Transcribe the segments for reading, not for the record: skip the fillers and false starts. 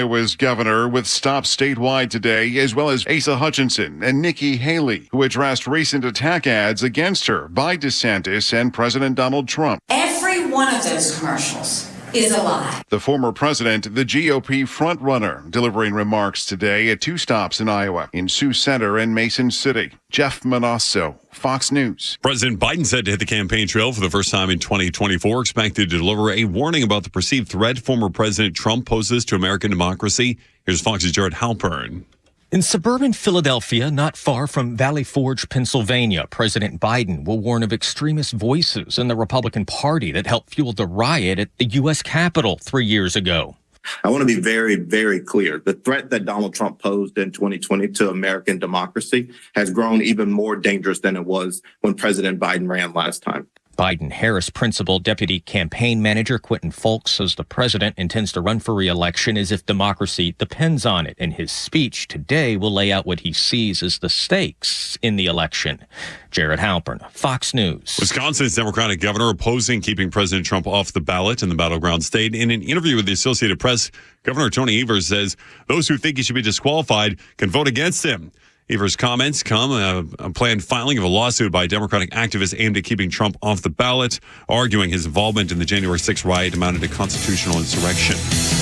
Iowa's governor with stops statewide today, as well as Asa Hutchinson and Nikki Haley, who addressed recent attack ads against her by DeSantis and President Donald Trump. Every one of those commercials is a lie. The former president, the GOP frontrunner, delivering remarks today at two stops in Iowa, in Sioux Center and Mason City. Jeff Manasso, Fox News. President Biden said to hit the campaign trail for the first time in 2024, expected to deliver a warning about the perceived threat former President Trump poses to American democracy. Here's Fox's Jared Halpern. In suburban Philadelphia, not far from Valley Forge, Pennsylvania, President Biden will warn of extremist voices in the Republican Party that helped fuel the riot at the U.S. Capitol 3 years ago. I want to be very, very clear. The threat that Donald Trump posed in 2020 to American democracy has grown even more dangerous than it was when President Biden ran last time. Biden-Harris principal deputy campaign manager Quentin Fulks says the president intends to run for re-election as if democracy depends on it. And his speech today will lay out what he sees as the stakes in the election. Jared Halpern, Fox News. Wisconsin's Democratic governor opposing keeping President Trump off the ballot in the battleground state. In an interview with the Associated Press, Governor Tony Evers says those who think he should be disqualified can vote against him. Evers' comments come a planned filing of a lawsuit by Democratic activists aimed at keeping Trump off the ballot, arguing his involvement in the January 6th riot amounted to constitutional insurrection.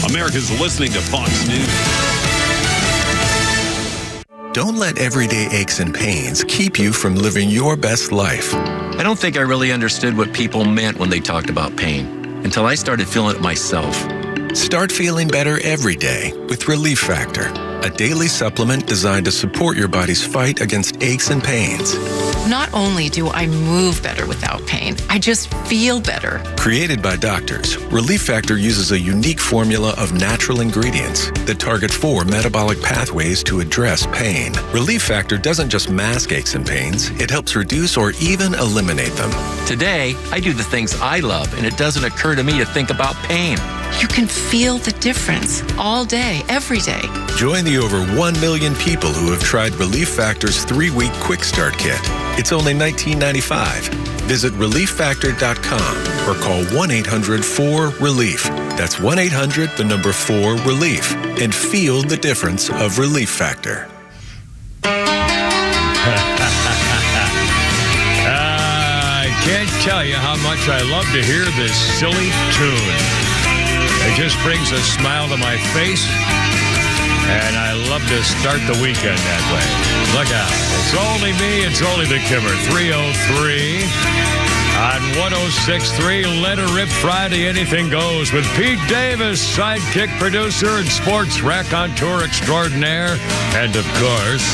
America's listening to Fox News. Don't let everyday aches and pains keep you from living your best life. I don't think I really understood what people meant when they talked about pain until I started feeling it myself. Start feeling better every day with Relief Factor, a daily supplement designed to support your body's fight against aches and pains. Not only do I move better without pain, I just feel better. Created by doctors, Relief Factor uses a unique formula of natural ingredients that target 4 metabolic pathways to address pain. Relief Factor doesn't just mask aches and pains, it helps reduce or even eliminate them. Today, I do the things I love, and it doesn't occur to me to think about pain. You can feel the difference all day, every day. Join the over 1 million people who have tried Relief Factor's 3-week Quick Start Kit. It's only $19.95. Visit ReliefFactor.com or call 1-800-4RELIEF. That's 1-800-4RELIEF. And feel the difference of Relief Factor. I can't tell you how much I love to hear this silly tune. It just brings a smile to my face, and I love to start the weekend that way. Look out. It's only me, it's only the Kimmer. 303 on 106.3. Let Her Rip Friday, anything goes, with Pete Davis, sidekick producer and sports raconteur extraordinaire. And, of course,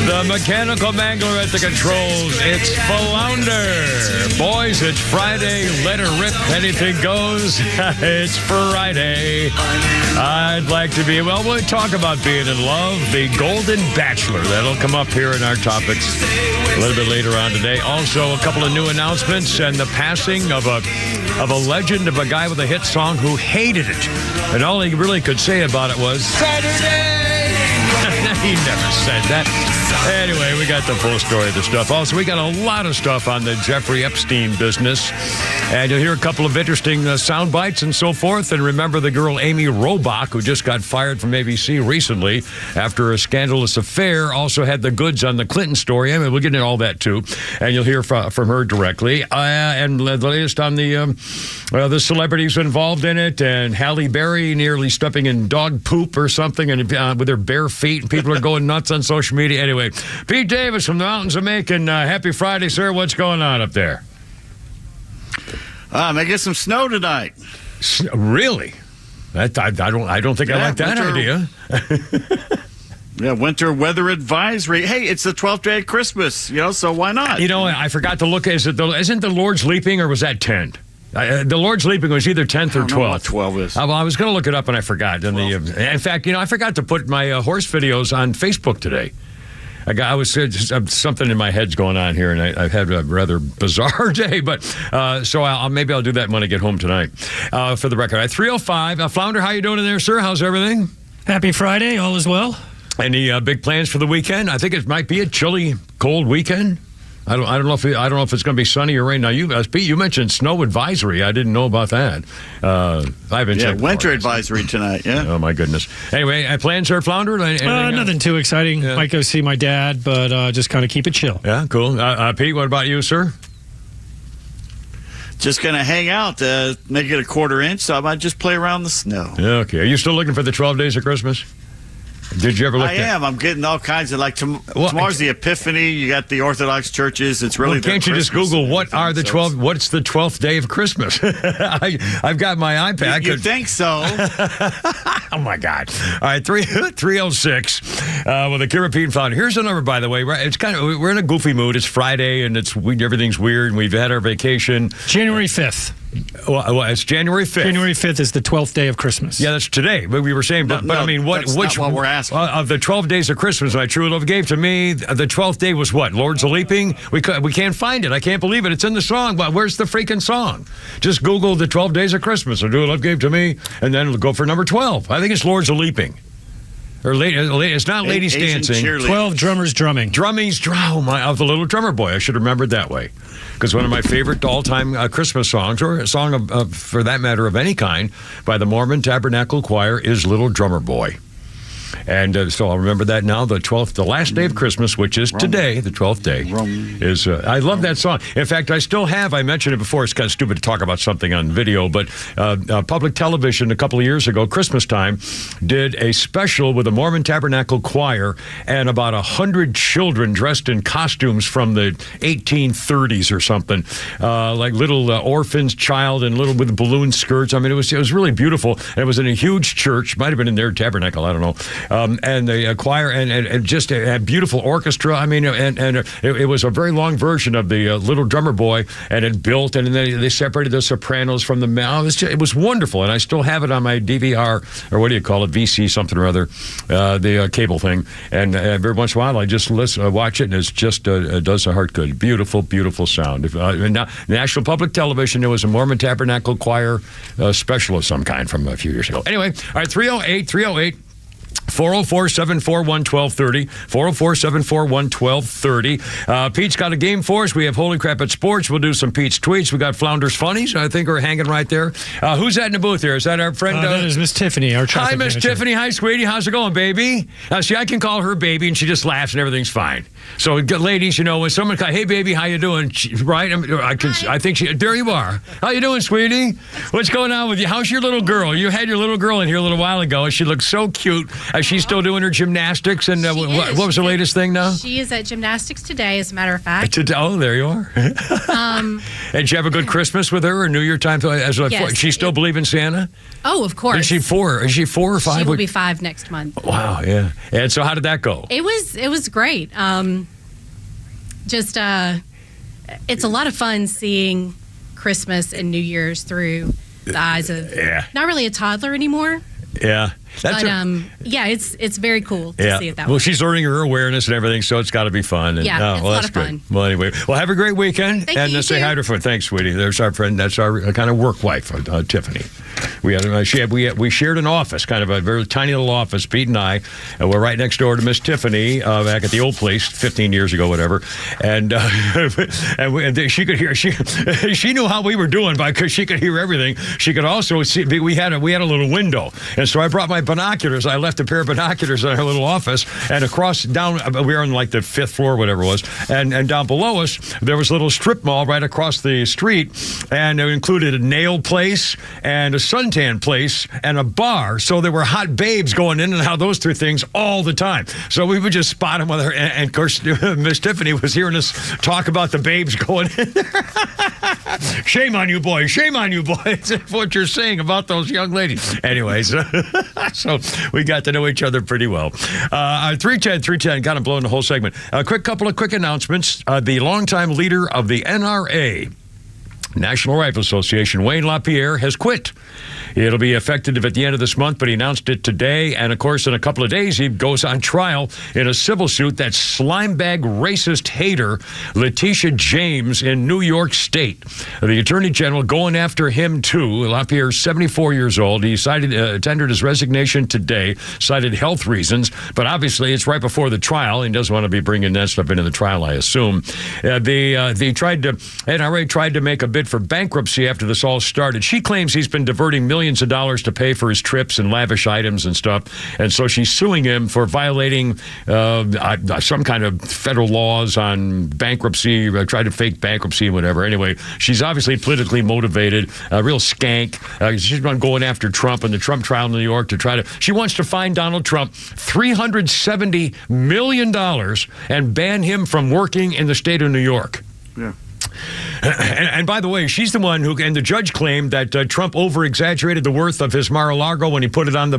the mechanical mangler at the controls, it's Flounder. Boys, it's Friday. Let her rip. Anything goes. It's Friday. I'd like to be, well, we'll talk about being in love. The Golden Bachlor. That'll come up here in our topics a little bit later on today. Also, a couple of new announcements and the passing of a legend of a guy with a hit song who hated it. And all he really could say about it was, Saturday! He never said that. Anyway, we got the full story of the stuff. Also, we got a lot of stuff on the Jeffrey Epstein business. And you'll hear a couple of interesting sound bites and so forth. And remember the girl Amy Robach, who just got fired from ABC recently after a scandalous affair, also had the goods on the Clinton story. I mean, we'll get into all that, too. And you'll hear from her directly. And the latest on the celebrities involved in it. And Halle Berry nearly stepping in dog poop or something and with her bare feet. And people are going nuts on social media. Anyway, Pete Davis from the mountains of Macon. Happy Friday, sir. What's going on up there? I get some snow tonight. Really? I don't think I like that idea. Yeah, winter weather advisory. Hey, it's the 12th day of Christmas, so why not? I forgot to look. Isn't the Lord's Leaping or was that 10? The Lord's Leaping was either 10th or 12th. I don't know what 12 is. I was going to look it up and I forgot. In fact, I forgot to put my horse videos on Facebook today. I was something in my head's going on here, and I've had a rather bizarre day. But so maybe I'll do that when I get home tonight. For the record, at 3:05, Flounder, how you doing in there, sir? How's everything? Happy Friday, all is well. Any big plans for the weekend? I think it might be a chilly, cold weekend. I don't know if it's going to be sunny or rain. Now, Pete, you mentioned snow advisory. I didn't know about that. I haven't checked. Winter advisory tonight. Yeah. Oh my goodness. Anyway, plans there, Flounder? Nothing too exciting. Yeah. Might go see my dad, but just kind of keep it chill. Yeah, cool. Pete, what about you, sir? Just going to hang out, make it a quarter inch, so I might just play around the snow. Okay. Are you still looking for the 12 days of Christmas? Did you ever look I am. I'm getting all kinds of, tomorrow's the Epiphany. You got the Orthodox churches. It's really can't you just Google what's the 12th day of Christmas? I've got my iPad. You think so. Oh, my God. All right, 306 with a Kira Flounder. Here's the number, by the way. It's we're in a goofy mood. It's Friday, and everything's weird, and we've had our vacation. January 5th. Well, it's January 5th. January 5th is the 12th day of Christmas. Yeah, that's today. But we were saying, but I mean, that's not what we're asking. Of the 12 days of Christmas my true love gave to me, the 12th day was what? Lords of Leaping? We can't find it. I can't believe it. It's in the song, but where's the freaking song? Just Google the 12 days of Christmas, or true love gave to me, and then go for number 12. I think it's Lords of Leaping. Or it's not Ladies Dancing. 12 drummers drumming. Of the Little Drummer Boy. I should have remembered that way. Because one of my favorite all-time Christmas songs, or a song for that matter of any kind, by the Mormon Tabernacle Choir is Little Drummer Boy. And so I'll remember that now. The last day of Christmas, which is today, the 12th day, is. I love that song. In fact, I still have. I mentioned it before. It's kind of stupid to talk about something on video, but public television a couple of years ago, Christmas time, did a special with the Mormon Tabernacle Choir and about 100 children dressed in costumes from the 1830s or something, like little orphans, child, and little with balloon skirts. I mean, it was really beautiful. And it was in a huge church. Might have been in their tabernacle. I don't know. And the choir and just a beautiful orchestra. I mean, and it was a very long version of the Little Drummer Boy, and it built, and then they separated the sopranos from the male. It was wonderful, and I still have it on my DVR, or what do you call it, VC something or other, the cable thing. And every once in a while, I just watch it, and it's just it does the heart good. Beautiful, beautiful sound. Now, National Public Television, there was a Mormon Tabernacle Choir special of some kind from a few years ago. Anyway, all right, 308. 404-741-1230. 404-741-1230. Pete's got a game for us. We have Holy Crap at Sports. We'll do some Pete's tweets. We got Flounder's Funnies. I think we're hanging right there. Who's that in the booth here? Is that our friend? That is Miss Tiffany, our traffic manager. Hi, Miss Tiffany. Hi, sweetie. How's it going, baby? See, I can call her baby, and she just laughs, and everything's fine. So, ladies, when someone calls, hey, baby, how you doing? Right? I think there you are. How you doing, sweetie? What's going on with you? How's your little girl? You had your little girl in here a little while ago, and she looked so cute. She's still doing her gymnastics, and what was the latest thing now? She is at gymnastics today, as a matter of fact. Oh, there you are. And did you have a good Christmas with her, or New Year time? Yes. She still believe in Santa? Oh, of course. Is she 4 or 5? She will be 5 next month. Wow, yeah. And so how did that go? It was great. It's a lot of fun seeing Christmas and New Year's through the eyes of not really a toddler anymore. Yeah. It's very cool to see it that way. Well, she's learning her awareness and everything, so it's got to be fun. And, it's a lot of fun. Well, anyway, have a great weekend. Thank you, say hi to her friend. Thanks, sweetie. There's our friend. That's our kind of work wife, Tiffany. We shared an office, kind of a very tiny little office, Pete and I. We're right next door to Miss Tiffany back at the old place 15 years ago, whatever. And she could hear. She knew how we were doing because she could hear everything. She could also see. We had a little window, and so I brought my binoculars. I left a pair of binoculars in our little office, and we were on like the 5th floor, whatever it was, and down below us there was a little strip mall right across the street, and it included a nail place and a suntan place and a bar. So there were hot babes going in and out of those 3 things all the time. So we would just spot them with her, and of course Miss Tiffany was hearing us talk about the babes going in there. Shame on you, boys. Shame on you, boys. What you're saying about those young ladies. Anyways, so we got to know each other pretty well. 310, got him blowing the whole segment. A couple of quick announcements. The longtime leader of the NRA, National Rifle Association, Wayne LaPierre, has quit. It'll be effective at the end of this month, but he announced it today. And, of course, in a couple of days, he goes on trial in a civil suit that slimebag racist hater Letitia James in New York State. The Attorney General going after him, too. LaPierre's 74 years old. He tendered his resignation today, cited health reasons, but obviously it's right before the trial. He doesn't want to be bringing that stuff into the trial, I assume. NRA tried to make a bid for bankruptcy after this all started. She claims he's been diverting millions of dollars to pay for his trips and lavish items and stuff, and so she's suing him for violating some kind of federal laws on bankruptcy, tried to fake bankruptcy and whatever. Anyway, she's obviously politically motivated, a real skank. She's been going after Trump and the Trump trial in New York she wants to fine Donald Trump $370 million and ban him from working in the state of New York. Yeah. And by the way, she's the one and the judge claimed that Trump over-exaggerated the worth of his Mar-a-Lago when he put it on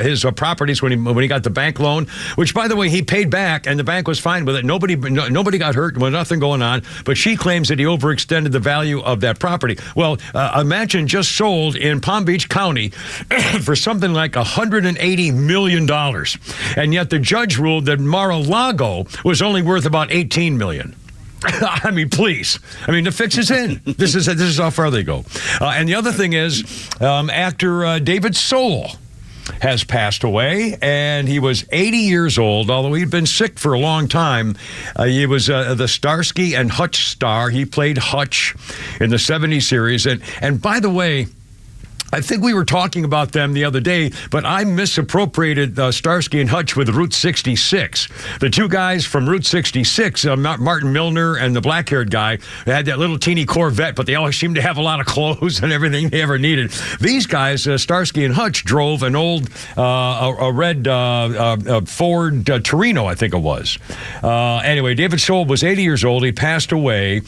his properties when he got the bank loan, which, by the way, he paid back, and the bank was fine with it. Nobody got hurt, nothing going on, but she claims that he overextended the value of that property. Well, imagine just sold in Palm Beach County for something like $180 million, and yet the judge ruled that Mar-a-Lago was only worth about $18 million. I mean, please. I mean, the fix is in. This is how far they go. And the other thing is, actor David Soul has passed away, and he was 80 years old, although he'd been sick for a long time. He was the Starsky and Hutch star. He played Hutch in the 70s series. And by the way, I think we were talking about them the other day, but I misappropriated Starsky and Hutch with Route 66. The two guys from Route 66, Martin Milner and the black-haired guy, had that little teeny Corvette, but they always seemed to have a lot of clothes and everything they ever needed. These guys, Starsky and Hutch, drove an old a red Ford Torino, I think it was. Anyway, David Soul was 80 years old. He passed away.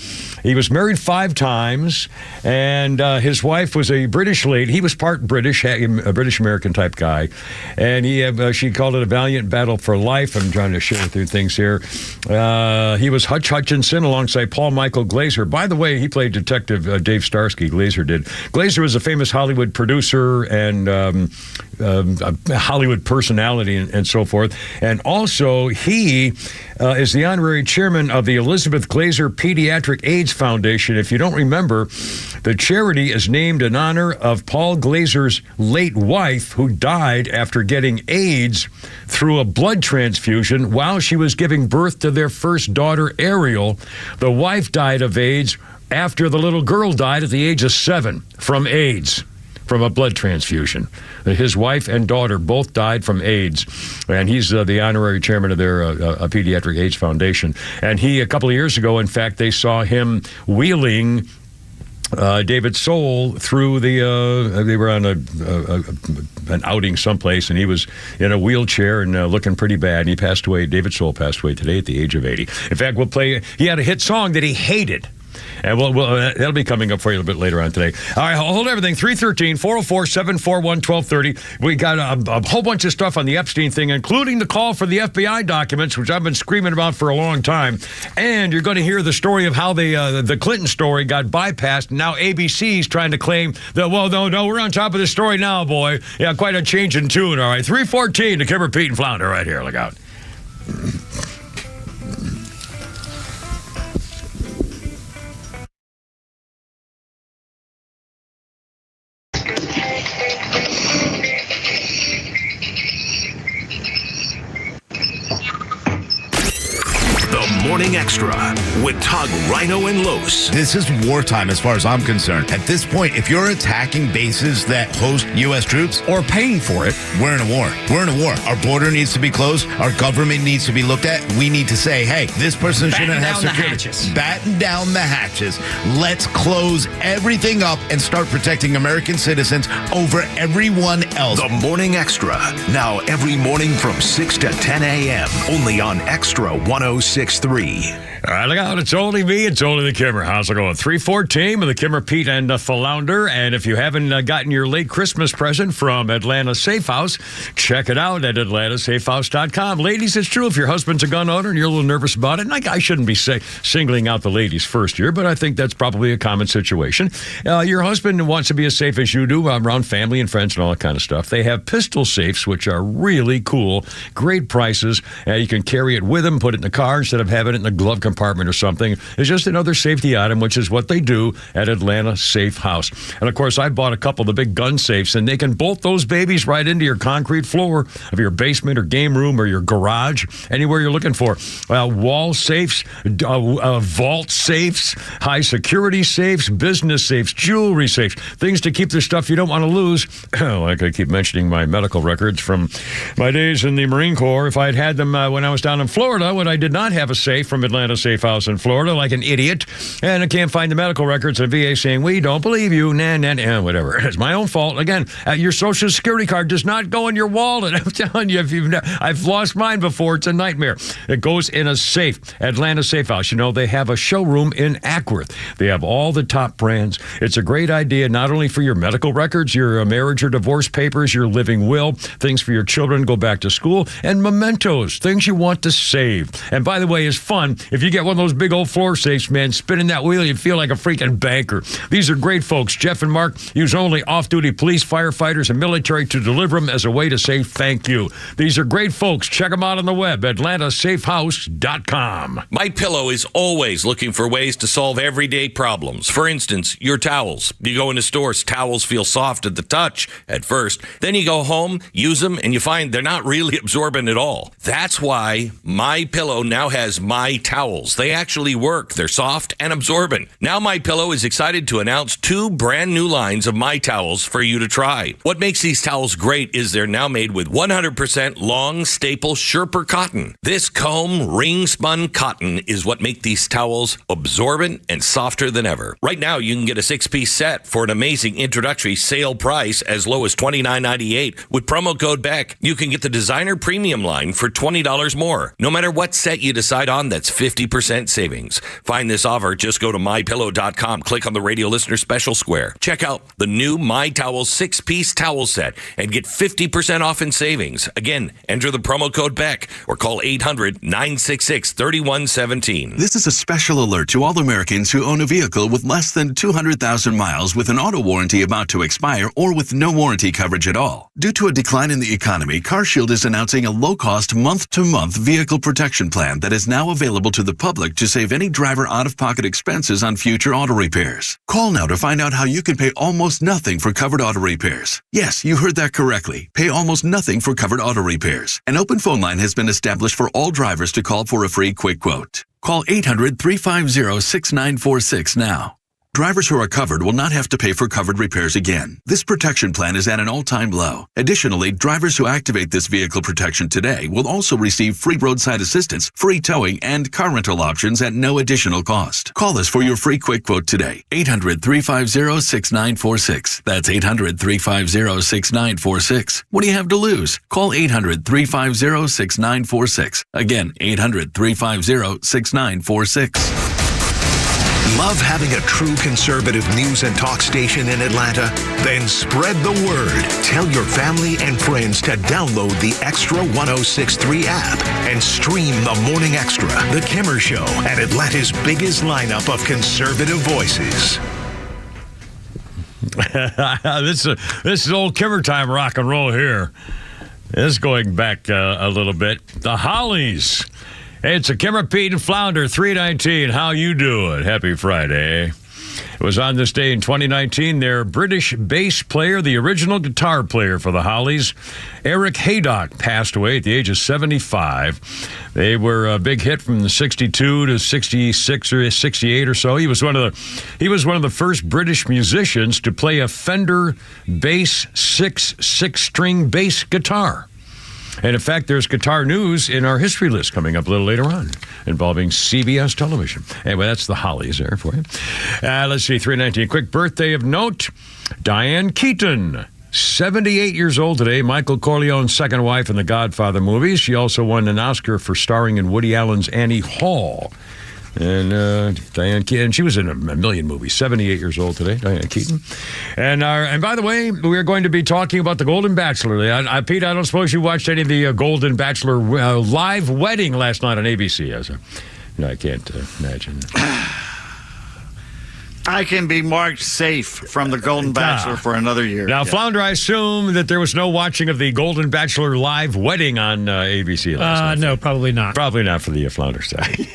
He was married 5 times, and his wife was a British lady. He was part British, a British-American type guy, and she called it a valiant battle for life. I'm trying to share through things here. He was Hutch Hutchinson alongside Paul Michael Glaser. By the way, he played Detective Dave Starsky. Glaser did. Glaser was a famous Hollywood producer and a Hollywood personality and so forth. And also, he is the honorary chairman of the Elizabeth Glaser Pediatric AIDS Foundation. If you don't remember, the charity is named in honor of Paul Glaser's late wife, who died after getting AIDS through a blood transfusion while she was giving birth to their first daughter, Ariel. The wife died of AIDS after the little girl died at the age of 7 from AIDS, from a blood transfusion. His wife and daughter both died from AIDS, and he's the honorary chairman of their Pediatric AIDS Foundation. And he, a couple of years ago, in fact, they saw him wheeling David Soul through they were on an outing someplace, and he was in a wheelchair and looking pretty bad, and he passed away. David Soul passed away today at the age of 80. In fact, he had a hit song that he hated. And that'll be coming up for you a little bit later on today. All right, hold everything. 313-404-741-1230. We got a whole bunch of stuff on the Epstein thing, including the call for the FBI documents, which I've been screaming about for a long time. And you're going to hear the story of how the Clinton story got bypassed. Now ABC's trying to claim that, well, no, we're on top of the story now, boy. Yeah, quite a change in tune. All right, 314 to Kimber, Pete, and Flounder right here. Look out. Morning Extra with Todd, Rhino, and Los. This is wartime as far as I'm concerned. At this point, if you're attacking bases that host U.S. troops or paying for it, we're in a war. We're in a war. Our border needs to be closed. Our government needs to be looked at. We need to say, hey, this person shouldn't have security. Batten down the hatches. Let's close everything up and start protecting American citizens over everyone else. The Morning Extra. Now every morning from 6 to 10 a.m. Only on Extra 106.3. 3. All right, look out. It's only me. It's only the Kimmer. How's it going? 3-4 team of the Kimmer, Pete, and Flounder. And if you haven't gotten your late Christmas present from Atlanta Safe House, check it out at atlantasafehouse.com. Ladies, it's true. If your husband's a gun owner and you're a little nervous about it, and I shouldn't be singling out the ladies first here, but I think that's probably a common situation. Your husband wants to be as safe as you do around family and friends and all that kind of stuff. They have pistol safes, which are really cool. Great prices. You can carry it with them, put it in the car instead of having it in the glove compartment or something. It's just another safety item, which is what they do at Atlanta Safe House. And of course, I bought a couple of the big gun safes, and they can bolt those babies right into your concrete floor of your basement or game room or your garage, anywhere you're looking for. Wall safes, vault safes, high security safes, business safes, jewelry safes, things to keep the stuff you don't want to lose. Like I keep mentioning my medical records from my days in the Marine Corps. If I had them when I was down in Florida, when I did not have a safe from Atlanta Safe House in Florida, like an idiot, and I can't find the medical records of VA saying, we don't believe you, whatever. It's my own fault. Again, your Social Security card does not go in your wallet. I'm telling you, I've lost mine before. It's a nightmare. It goes in a safe. Atlanta Safe House. You know, they have a showroom in Ackworth. They have all the top brands. It's a great idea, not only for your medical records, your marriage or divorce papers, your living will, things for your children to go back to school, and mementos, things you want to save. And by the way, it's fun. If you get one of those big old floor safes, man, spinning that wheel, you feel like a freaking banker. These are great folks. Jeff and Mark use only off-duty police, firefighters, and military to deliver them as a way to say thank you. These are great folks. Check them out on the web, atlantasafehouse.com. MyPillow is always looking for ways to solve everyday problems. For instance, your towels. You go into stores, towels feel soft at the touch at first. Then you go home, use them, and you find they're not really absorbent at all. That's why MyPillow now has My Towels. They actually work. They're soft and absorbent. Now MyPillow is excited to announce 2 brand new lines of My Towels for you to try. What makes these towels great is they're now made with 100% long staple Sherper cotton. This comb ring spun cotton is what makes these towels absorbent and softer than ever. Right now, you can get a 6-piece set for an amazing introductory sale price as low as $29.98. With promo code BECK, you can get the designer premium line for $20 more. No matter what set you decide on, that's 50% savings. Find this offer. Just go to MyPillow.com, click on the radio listener special square. Check out the new My Towels 6-piece towel set and get 50% off in savings. Again, enter the promo code BECK or call 800-966-3117. This is a special alert to all Americans who own a vehicle with less than 200,000 miles with an auto warranty about to expire or with no warranty coverage at all. Due to a decline in the economy, CarShield is announcing a low-cost month-to-month vehicle protection plan that is now available to the public to save any driver out-of-pocket expenses on future auto repairs. Call now to find out how you can pay almost nothing for covered auto repairs. Yes, you heard that correctly. Pay almost nothing for covered auto repairs. An open phone line has been established for all drivers to call for a free quick quote. Call 800-350-6946 now. Drivers who are covered will not have to pay for covered repairs again. This protection plan is at an all-time low. Additionally, drivers who activate this vehicle protection today will also receive free roadside assistance, free towing, and car rental options at no additional cost. Call us for your free quick quote today. 800-350-6946. That's 800-350-6946. What do you have to lose? Call 800-350-6946. Again, 800-350-6946. Love having a true conservative news and talk station in Atlanta? Then spread the word. Tell your family and friends to download the Extra 106.3 app and stream the Morning Extra, The Kimmer Show, and Atlanta's biggest lineup of conservative voices. This is old Kimmer time rock and roll here. This is going back a little bit. The Hollies. Hey, it's a Kimmer, Pete, and Flounder, 319. How you doing? Happy Friday. It was on this day in 2019, their British bass player, the original guitar player for the Hollies, Eric Haydock, passed away at the age of 75. They were a big hit from the 62 to 66 or 68 or so. He was one of the first British musicians to play a Fender bass 6-string bass guitar. And in fact, there's guitar news in our history list coming up a little later on involving CBS television. Anyway, that's the Hollies there for you. Let's see, 319. Quick birthday of note. Diane Keaton, 78 years old today. Michael Corleone's second wife in the Godfather movies. She also won an Oscar for starring in Woody Allen's Annie Hall. And Diane Keaton, she was in a million movies. 78 years old today, Diane Keaton. And by the way, we are going to be talking about the Golden Bachelor. Pete, I don't suppose you watched any of the Golden Bachelor live wedding last night on ABC. No, I can't imagine. I can be marked safe from the Golden Bachelor for another year. Now, Flounder, I assume that there was no watching of the Golden Bachelor live wedding on ABC last night. No, probably not. Probably not for the Flounder side.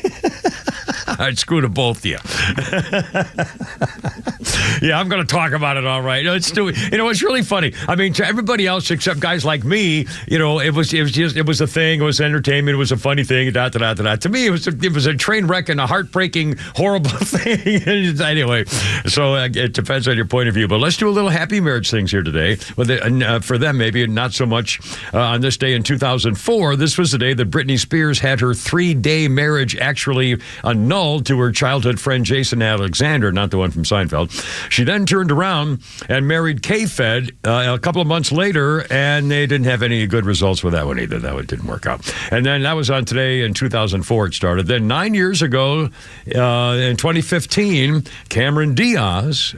I'd screw to both of you. Yeah, I'm going to talk about it all right. It's really funny. I mean, to everybody else except guys like me, it was a thing. It was entertainment. It was a funny thing. To me, it was a train wreck and a heartbreaking, horrible thing. Anyway, so it depends on your point of view. But let's do a little happy marriage things here today. For them, maybe not so much. On this day in 2004, this was the day that Britney Spears had her 3-day marriage actually annulled to her childhood friend Jason Alexander, not the one from Seinfeld. She then turned around and married K-Fed a couple of months later, and they didn't have any good results with that one either. That one didn't work out. And then that was on today in 2004 it started. Then 9 years ago, in 2015, Cameron Diaz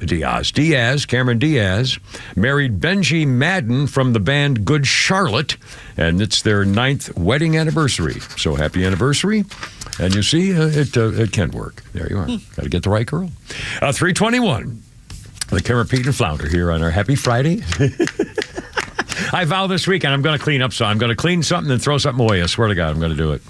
married Benji Madden from the band Good Charlotte, and it's their 9th wedding anniversary. So happy anniversary. And you see, it can work. There you are. Got to get the right girl. 321. The Cameron, Pete, and Flounder here on our Happy Friday. I vow this weekend I'm going to clean up. So I'm going to clean something and throw something away. I swear to God, I'm going to do it.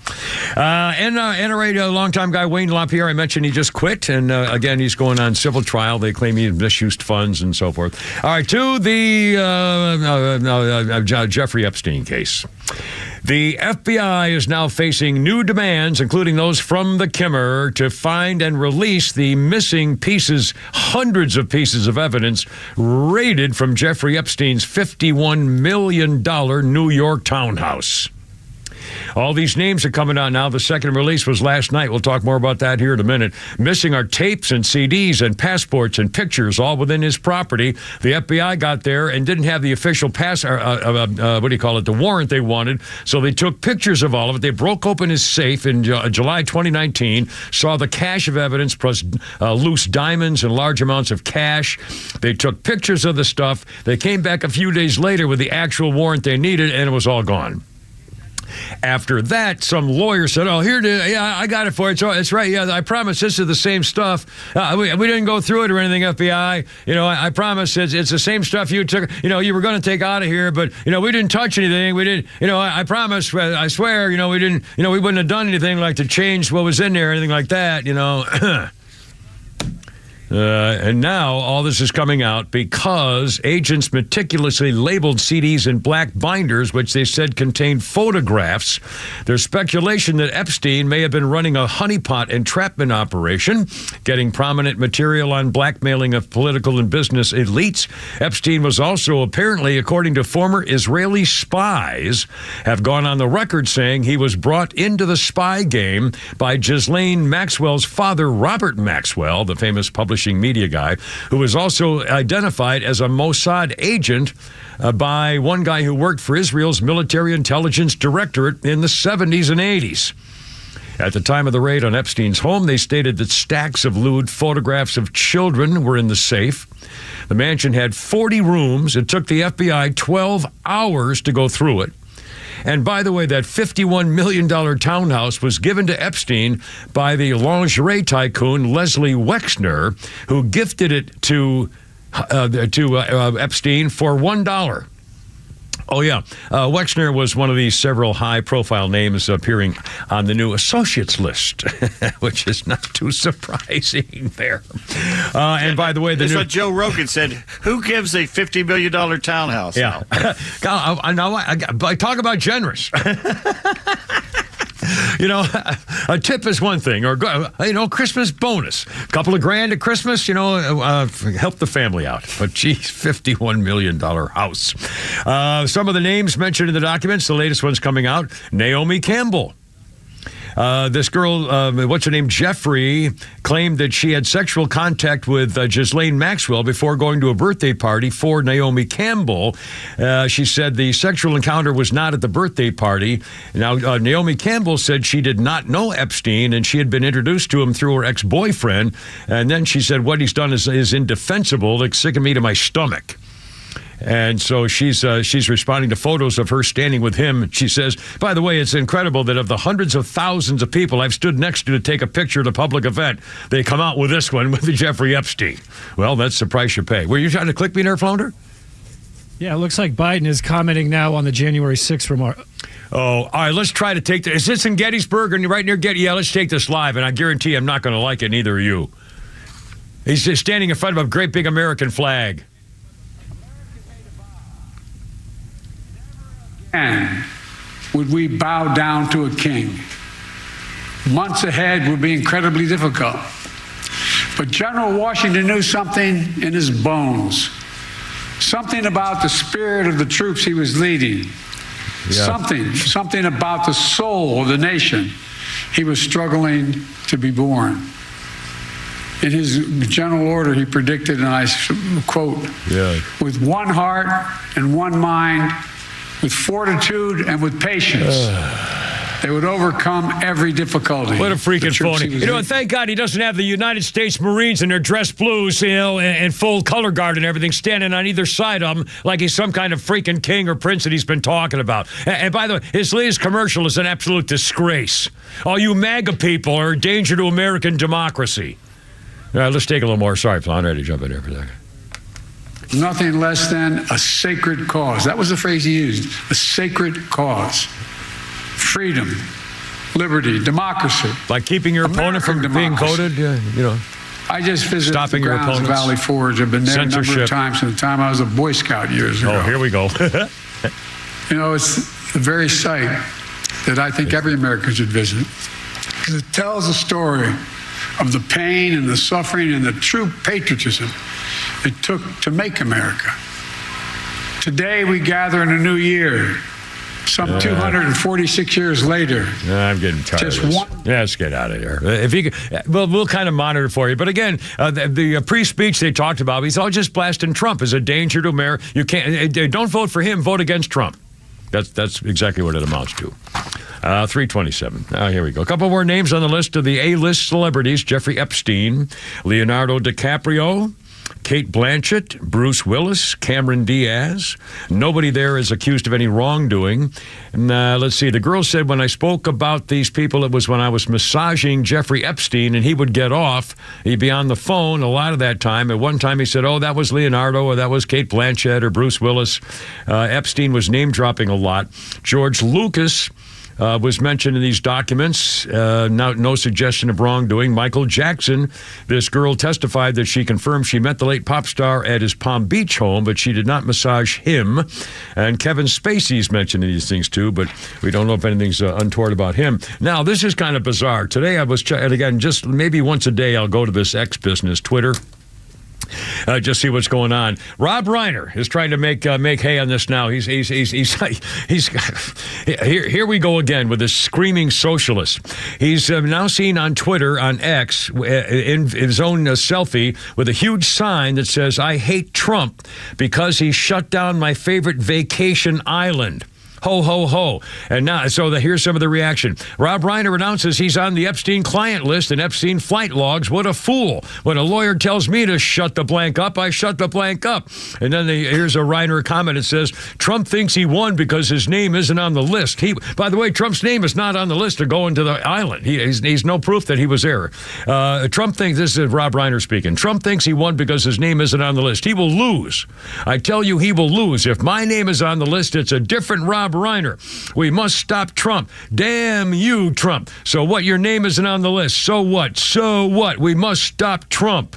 NRA longtime guy Wayne LaPierre, I mentioned he just quit. And again, he's going on civil trial. They claim he misused funds and so forth. All right, to the Jeffrey Epstein case. The FBI is now facing new demands, including those from the Kimmer, to find and release the missing pieces, hundreds of pieces of evidence raided from Jeffrey Epstein's $51 million New York townhouse. All these names are coming out now. The second release was last night. We'll talk more about that here in a minute. Missing are tapes and CDs and passports and pictures, all within his property. The FBI got there and didn't have the official the warrant they wanted. So they took pictures of all of it. They broke open his safe in July 2019, saw the cache of evidence plus loose diamonds and large amounts of cash. They took pictures of the stuff. They came back a few days later with the actual warrant they needed, and it was all gone. After that, some lawyer said, I got it for you. It's right. Yeah, I promise this is the same stuff. We didn't go through it or anything, FBI. I promise it's the same stuff you took, you were going to take out of here, but, we didn't touch anything. We didn't, I promise, I swear, we didn't, we wouldn't have done anything like to change what was in there or anything like that, And now all this is coming out because agents meticulously labeled CDs in black binders, which they said contained photographs. There's speculation that Epstein may have been running a honeypot entrapment operation, getting prominent material on blackmailing of political and business elites. Epstein was also apparently, according to former Israeli spies, have gone on the record saying he was brought into the spy game by Ghislaine Maxwell's father, Robert Maxwell, the famous publisher media guy, who was also identified as a Mossad agent by one guy who worked for Israel's military intelligence directorate in the 70s and 80s. At the time of the raid on Epstein's home, they stated that stacks of lewd photographs of children were in the safe. The mansion had 40 rooms. It took the FBI 12 hours to go through it. And by the way, that $51 million townhouse was given to Epstein by the lingerie tycoon Leslie Wexner, who gifted it to Epstein for $1. Oh, yeah. Wexner was one of these several high-profile names appearing on the new associates list, which is not too surprising there. And by the way, that's what Joe Rogan said. Who gives a $50 million townhouse? Yeah. Now, talk about generous. A tip is one thing, or, Christmas bonus. A couple of grand at Christmas, help the family out. But, geez, $51 million house. Some of the names mentioned in the documents, the latest one's coming out, Naomi Campbell. This girl, what's her name, Jeffrey, claimed that she had sexual contact with Ghislaine Maxwell before going to a birthday party for Naomi Campbell. She said the sexual encounter was not at the birthday party. Now, Naomi Campbell said she did not know Epstein, and she had been introduced to him through her ex-boyfriend. And then she said, what he's done is indefensible. It's sicking me to my stomach. And so she's responding to photos of her standing with him. She says, by the way, it's incredible that of the hundreds of thousands of people I've stood next to take a picture at a public event, they come out with this one with Jeffrey Epstein. Well, that's the price you pay. Were you trying to click me there, Flounder? Yeah, it looks like Biden is commenting now on the January 6th remark. Oh, all right, let's try to take this. Is this in Gettysburg or right near Gettysburg? Yeah, let's take this live, and I guarantee I'm not going to like it, neither are you. He's just standing in front of a great big American flag. And would we bow down to a king? Months ahead would be incredibly difficult. But General Washington knew something in his bones, something about the spirit of the troops he was leading, something about the soul of the nation he was struggling to be born. In his general order, he predicted, and I quote, with one heart and one mind, with fortitude and with patience, they would overcome every difficulty. What a freaking phony. You know, and thank God he doesn't have the United States Marines in their dress blues, you know, and full color guard and everything standing on either side of him like he's some kind of freaking king or prince that he's been talking about. And by the way, his latest commercial is an absolute disgrace. All you MAGA people are a danger to American democracy. All right, let's take a little more. Sorry, I'm ready to jump in there for a second. Nothing less than a sacred cause. That was the phrase he used, a sacred cause. Freedom, liberty, democracy. Like keeping your opponent from being voted, you know. I just visited the grounds of Valley Forge. I've been there a number of times from the time I was a Boy Scout years ago. Oh, here we go. You know, it's the very site that I think every American should visit, because it tells a story of the pain and the suffering and the true patriotism it took to make America. Today we gather in a new year, some 246 years later. I'm getting tired of this. Let's get out of here. If you, we'll kind of monitor for you. But again, the pre-speech they talked about, he's all just blasting Trump as a danger to America. You can't, don't vote for him, vote against Trump. That's exactly what it amounts to. 327. Here we go. A couple more names on the list of the A-list celebrities. Jeffrey Epstein, Leonardo DiCaprio, Kate Blanchett, Bruce Willis, Cameron Diaz. Nobody there is accused of any wrongdoing. And, let's see. The girl said when I spoke about these people, it was when I was massaging Jeffrey Epstein and he would get off. He'd be on the phone a lot of that time. At one time he said, oh, that was Leonardo or that was Kate Blanchett or Bruce Willis. Epstein was name-dropping a lot. George Lucas was mentioned in these documents. No suggestion of wrongdoing. Michael Jackson, this girl testified that she confirmed she met the late pop star at his Palm Beach home, but she did not massage him. And Kevin Spacey's mentioned in these things too, but we don't know if anything's untoward about him. Now, this is kind of bizarre. Today I was, and again, just maybe once a day I'll go to this X business, Twitter. Just see what's going on. Rob Reiner is trying to make hay on this now. He's here we go again with this screaming socialist. He's now seen on Twitter, on X, in his own selfie with a huge sign that says, I hate Trump because he shut down my favorite vacation island. Ho, ho, ho. And now, here's some of the reaction. Rob Reiner announces he's on the Epstein client list and Epstein flight logs. What a fool. When a lawyer tells me to shut the blank up, I shut the blank up. And then here's a Reiner comment. It says, Trump thinks he won because his name isn't on the list. By the way, Trump's name is not on the list to go into the island. He's no proof that he was there. Trump thinks, this is Rob Reiner speaking, Trump thinks he won because his name isn't on the list. He will lose. I tell you, he will lose. If my name is on the list, it's a different Rob Reiner. We must stop Trump. Damn you, Trump. So what? Your name isn't on the list. So what? So what? We must stop Trump.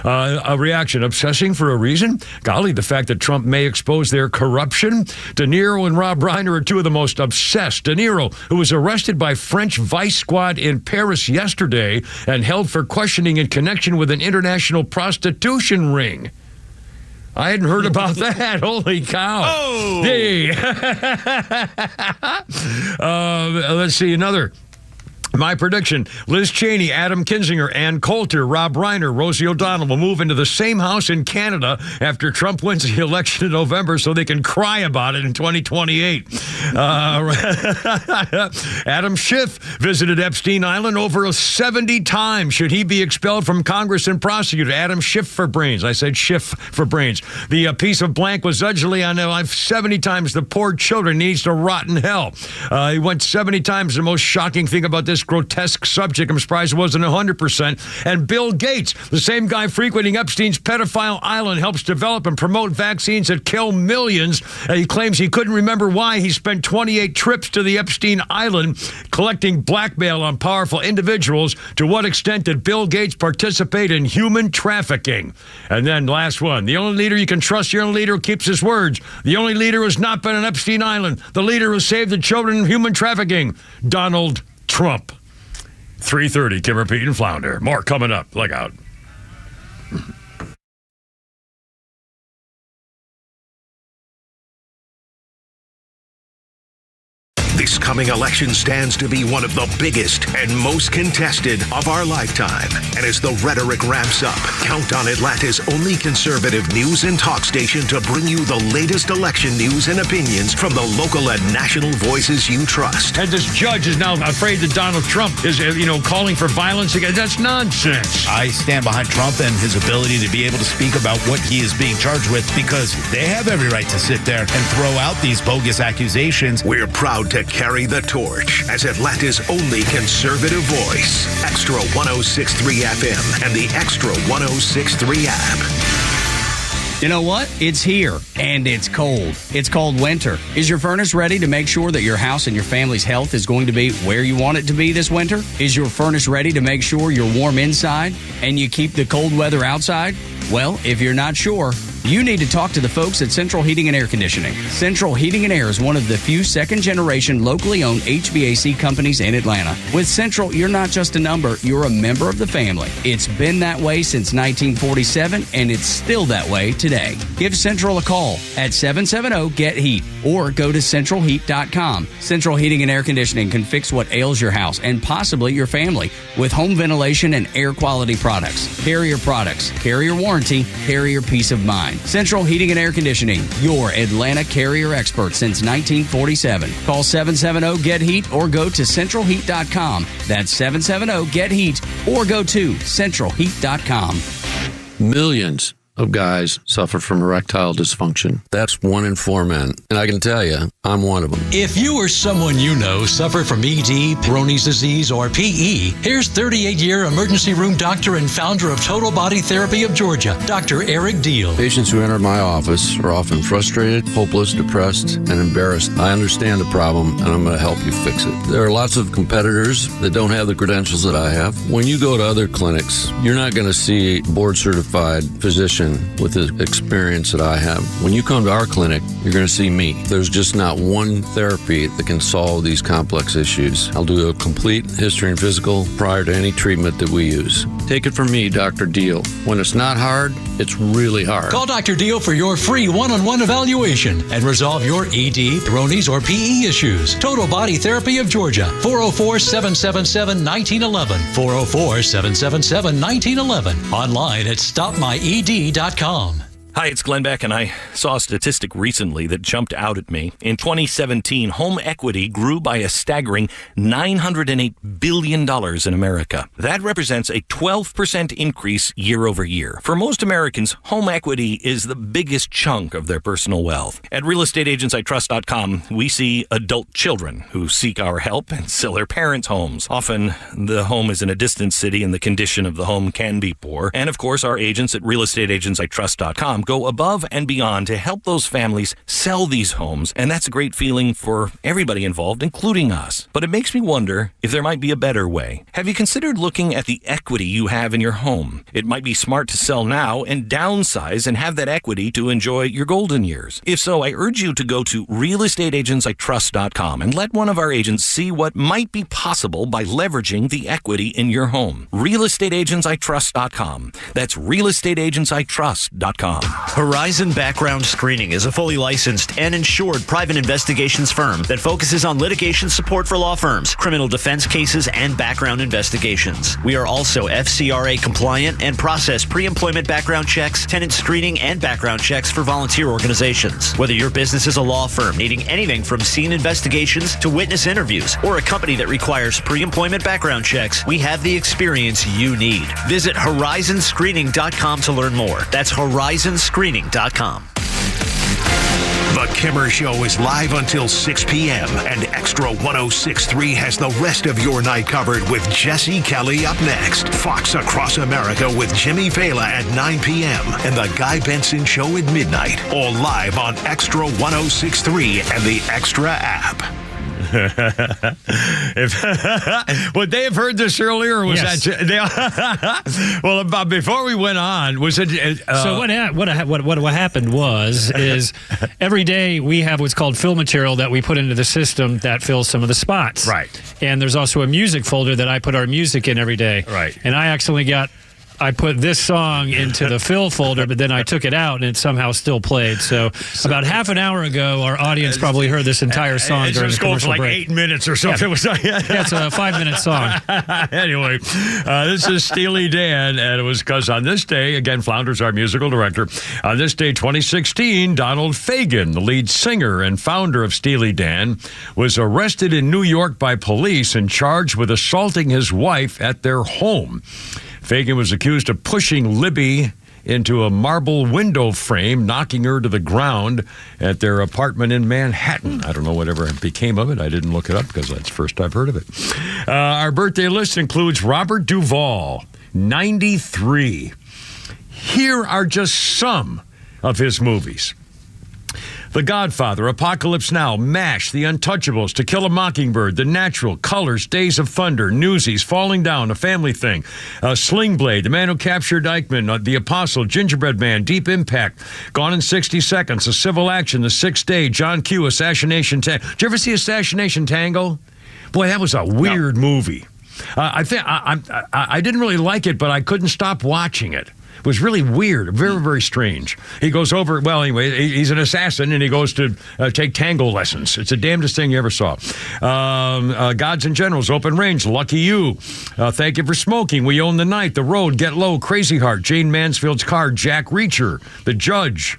A reaction, obsessing for a reason? Golly, the fact that Trump may expose their corruption? De Niro and Rob Reiner are two of the most obsessed. De Niro, who was arrested by French Vice Squad in Paris yesterday and held for questioning in connection with an international prostitution ring. I hadn't heard about that. Holy cow. Oh! Hey. Let's see, another My prediction, Liz Cheney, Adam Kinzinger, Ann Coulter, Rob Reiner, Rosie O'Donnell will move into the same house in Canada after Trump wins the election in November so they can cry about it in 2028. Adam Schiff visited Epstein Island over 70 times. Should he be expelled from Congress and prosecuted? Adam Schiff for brains. I said Schiff for brains. The piece of blank was allegedly on life 70 times. The poor children needs to rot in hell. He went 70 times. The most shocking thing about this grotesque subject, I'm surprised it wasn't 100%. And Bill Gates, the same guy frequenting Epstein's pedophile island, helps develop and promote vaccines that kill millions. He claims he couldn't remember why he spent 28 trips to the Epstein island collecting blackmail on powerful individuals. To what extent did Bill Gates participate in human trafficking? And then last one, the only leader you can trust, the only leader who keeps his words. The only leader who has not been on Epstein Island. The leader who saved the children from human trafficking. Donald Trump. 3:30, Kimmer, Pete, and Flounder. More coming up. Look out. This coming election stands to be one of the biggest and most contested of our lifetime. And as the rhetoric ramps up, count on Atlanta's only conservative news and talk station to bring you the latest election news and opinions from the local and national voices you trust. And this judge is now afraid that Donald Trump is, calling for violence again. That's nonsense. I stand behind Trump and his ability to be able to speak about what he is being charged with because they have every right to sit there and throw out these bogus accusations. We're proud to carry the torch as Atlanta's only conservative voice. Extra 106.3 FM and the Extra 106.3 app. You know what? It's here, and it's cold. It's called winter. Is your furnace ready to make sure that your house and your family's health is going to be where you want it to be this winter? Is your furnace ready to make sure you're warm inside and you keep the cold weather outside? Well, if you're not sure, you need to talk to the folks at Central Heating and Air Conditioning. Central Heating and Air is one of the few second-generation locally owned HVAC companies in Atlanta. With Central, you're not just a number, you're a member of the family. It's been that way since 1947, and it's still that way today. Give Central a call at 770-GET-HEAT or go to centralheat.com. Central Heating and Air Conditioning can fix what ails your house and possibly your family with home ventilation and air quality products. Carrier products, carrier warranty, carrier peace of mind. Central Heating and Air Conditioning, your Atlanta carrier expert since 1947. Call 770-GET-HEAT or go to centralheat.com. That's 770-GET-HEAT or go to centralheat.com. Millions of guys suffer from erectile dysfunction. That's 1 in 4 men. And I can tell you, I'm one of them. If you or someone you know suffer from ED, Peyronie's disease, or PE, here's 38-year emergency room doctor and founder of Total Body Therapy of Georgia, Dr. Eric Deal. Patients who enter my office are often frustrated, hopeless, depressed, and embarrassed. I understand the problem, and I'm going to help you fix it. There are lots of competitors that don't have the credentials that I have. When you go to other clinics, you're not going to see a board-certified physician with the experience that I have. When you come to our clinic, you're going to see me. There's just not one therapy that can solve these complex issues. I'll do a complete history and physical prior to any treatment that we use. Take it from me, Dr. Deal. When it's not hard, it's really hard. Call Dr. Deal for your free one-on-one evaluation and resolve your ED, Peyronie's, or PE issues. Total Body Therapy of Georgia, 404-777-1911, 404-777-1911, online at stopmyed.com. Hi, it's Glenn Beck, and I saw a statistic recently that jumped out at me. In 2017, home equity grew by a staggering $908 billion in America. That represents a 12% increase year over year. For most Americans, home equity is the biggest chunk of their personal wealth. At realestateagentsitrust.com, we see adult children who seek our help and sell their parents' homes. Often, the home is in a distant city and the condition of the home can be poor. And of course, our agents at realestateagentsitrust.com go above and beyond to help those families sell these homes, and that's a great feeling for everybody involved, including us. But it makes me wonder if there might be a better way. Have you considered looking at the equity you have in your home? It might be smart to sell now and downsize and have that equity to enjoy your golden years. If so, I urge you to go to realestateagentsitrust.com and let one of our agents see what might be possible by leveraging the equity in your home. realestateagentsitrust.com. That's realestateagentsitrust.com. Horizon Background Screening is a fully licensed and insured private investigations firm that focuses on litigation support for law firms, criminal defense cases, and background investigations. We are also FCRA compliant and process pre-employment background checks, tenant screening, and background checks for volunteer organizations. Whether your business is a law firm needing anything from scene investigations to witness interviews, or a company that requires pre-employment background checks, we have the experience you need. Visit horizonscreening.com to learn more. That's horizonscreening.com. The Kimmer Show is live until 6 p.m. and Extra 106.3 has the rest of your night covered with Jesse Kelly up next. Fox Across America with Jimmy Fela at 9 p.m. and The Guy Benson Show at midnight. All live on Extra 106.3 and the Extra app. Would they have heard this earlier, or was that? Well, before we went on, was it? So what happened is every day we have what's called fill material that we put into the system that fills some of the spots. Right. And there's also a music folder that I put our music in every day. Right. And I put this song into the fill folder, but then I took it out and it somehow still played. So about half an hour ago, our audience probably heard this entire song during the commercial for like break. 8 minutes or something. Yeah, it's a 5-minute song. Anyway, this is Steely Dan, and it was because on this day, again, Flounder's our musical director, on this day, 2016, Donald Fagen, the lead singer and founder of Steely Dan, was arrested in New York by police and charged with assaulting his wife at their home. Fagen was accused of pushing Libby into a marble window frame, knocking her to the ground at their apartment in Manhattan. I don't know whatever became of it. I didn't look it up because that's the first I've heard of it. Our birthday list includes Robert Duvall, 93. Here are just some of his movies: The Godfather, Apocalypse Now, MASH, The Untouchables, To Kill a Mockingbird, The Natural, Colors, Days of Thunder, Newsies, Falling Down, A Family Thing, Sling Blade, The Man Who Captured Eichmann, The Apostle, Gingerbread Man, Deep Impact, Gone in 60 Seconds, A Civil Action, The Sixth Day, John Q, Assassination Tango. Did you ever see Assassination Tango? Boy, that was a weird movie. I didn't really like it, but I couldn't stop watching it. It was really weird, very, very strange. He goes over, well, anyway, he's an assassin, and he goes to take tango lessons. It's the damnedest thing you ever saw. Gods and Generals, Open Range, Lucky You, Thank You for Smoking, We Own the Night, The Road, Get Low, Crazy Heart, Jane Mansfield's Car, Jack Reacher, The Judge.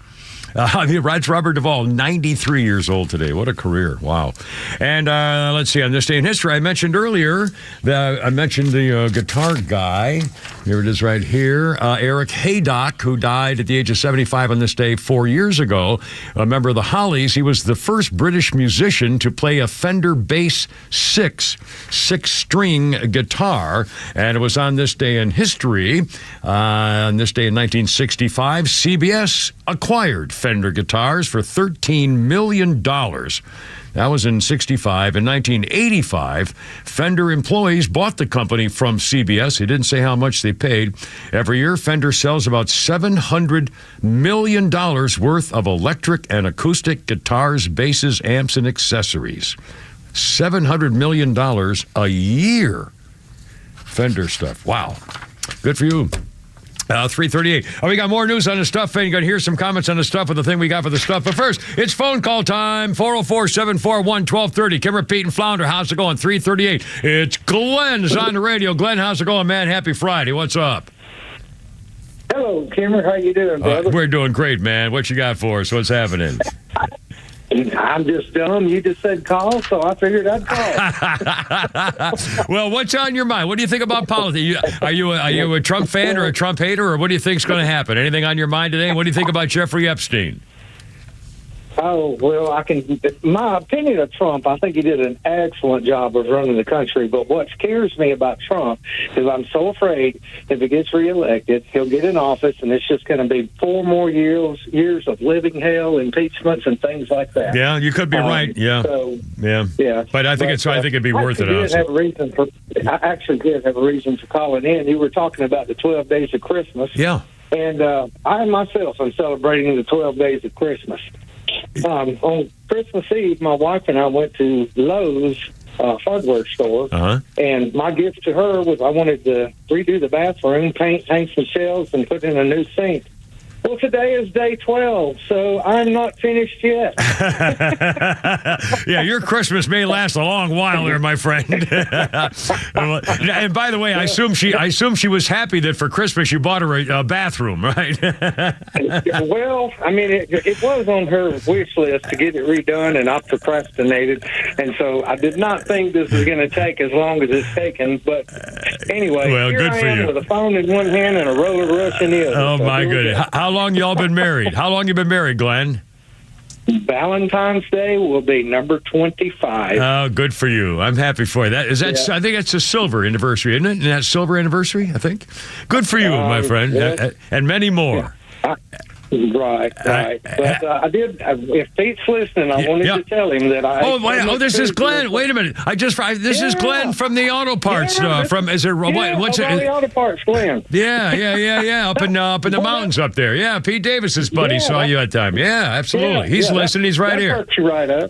That's Robert Duvall, 93 years old today. What a career. Wow. And let's see, on this day in history, I mentioned earlier, the guitar guy. Here it is right here. Eric Haydock, who died at the age of 75 on this day 4 years ago. A member of the Hollies. He was the first British musician to play a Fender Bass 6-string guitar. And it was on this day in history. On this day in 1965, CBS acquired Fender guitars for $13 million. That was in 65. In 1985, Fender employees bought the company from CBS. He didn't say how much they paid. Every year, Fender sells about $700 million worth of electric and acoustic guitars, basses, amps, and accessories. $700 million a year. Fender stuff. Wow. Good for you. 3:38. Oh, we got more news on the stuff, and you're going to hear some comments on the stuff with the thing we got for the stuff. But first, it's phone call time. 404-741-1230. Kimmer, Pete, and Flounder. How's it going? 3:38. It's Glenn's on the radio. Glenn, how's it going, man? Happy Friday. What's up? Hello, Kimmer. How you doing, brother? We're doing great, man. What you got for us? What's happening? I'm just dumb. You just said call, so I figured I'd call. Well, what's on your mind? What do you think about politics? Are you a Trump fan or a Trump hater, or what do you think's going to happen? Anything on your mind today? What do you think about Jeffrey Epstein? Oh, well, my opinion of Trump, I think he did an excellent job of running the country. But what scares me about Trump is I'm so afraid if he gets reelected, he'll get in office and it's just going to be 4 more years of living hell, impeachments, and things like that. Yeah, you could be right. Yeah. So, yeah. But I think it'd be worth it. I actually did have a reason for calling in. You were talking about the 12 days of Christmas. Yeah. And I myself am celebrating the 12 days of Christmas. On Christmas Eve, my wife and I went to Lowe's hardware store, and my gift to her was I wanted to redo the bathroom, paint some shelves, and put in a new sink. Well, today is day 12, so I'm not finished yet. Yeah, your Christmas may last a long while there, my friend. And by the way, I assume she was happy that for Christmas you bought her a bathroom, right? Well, I mean, it was on her wish list to get it redone, and I procrastinated, and so I did not think this was going to take as long as it's taken. But anyway, well, here good I for am you. with a phone in one hand and a roller brush in the other. Oh, So my here we goodness. go. How long y'all been married? How long you been married, Glenn? Valentine's Day will be number 25. Oh, good for you. I'm happy for you. That is that. Yeah. I think that's a silver anniversary, isn't it? Isn't that silver anniversary, I think. Good for you, my friend, yeah. and many more. Right. But I did. If Pete's listening, I wanted to tell him that I. Oh, this is Glenn. Wait a minute. This is Glenn from the auto parts. From is it? What's it? The auto parts, Glenn. Yeah. Up in the mountains up there. Yeah, Pete Davis's buddy saw you that time. Yeah, absolutely. He's listening. He's right here. That perks you right up.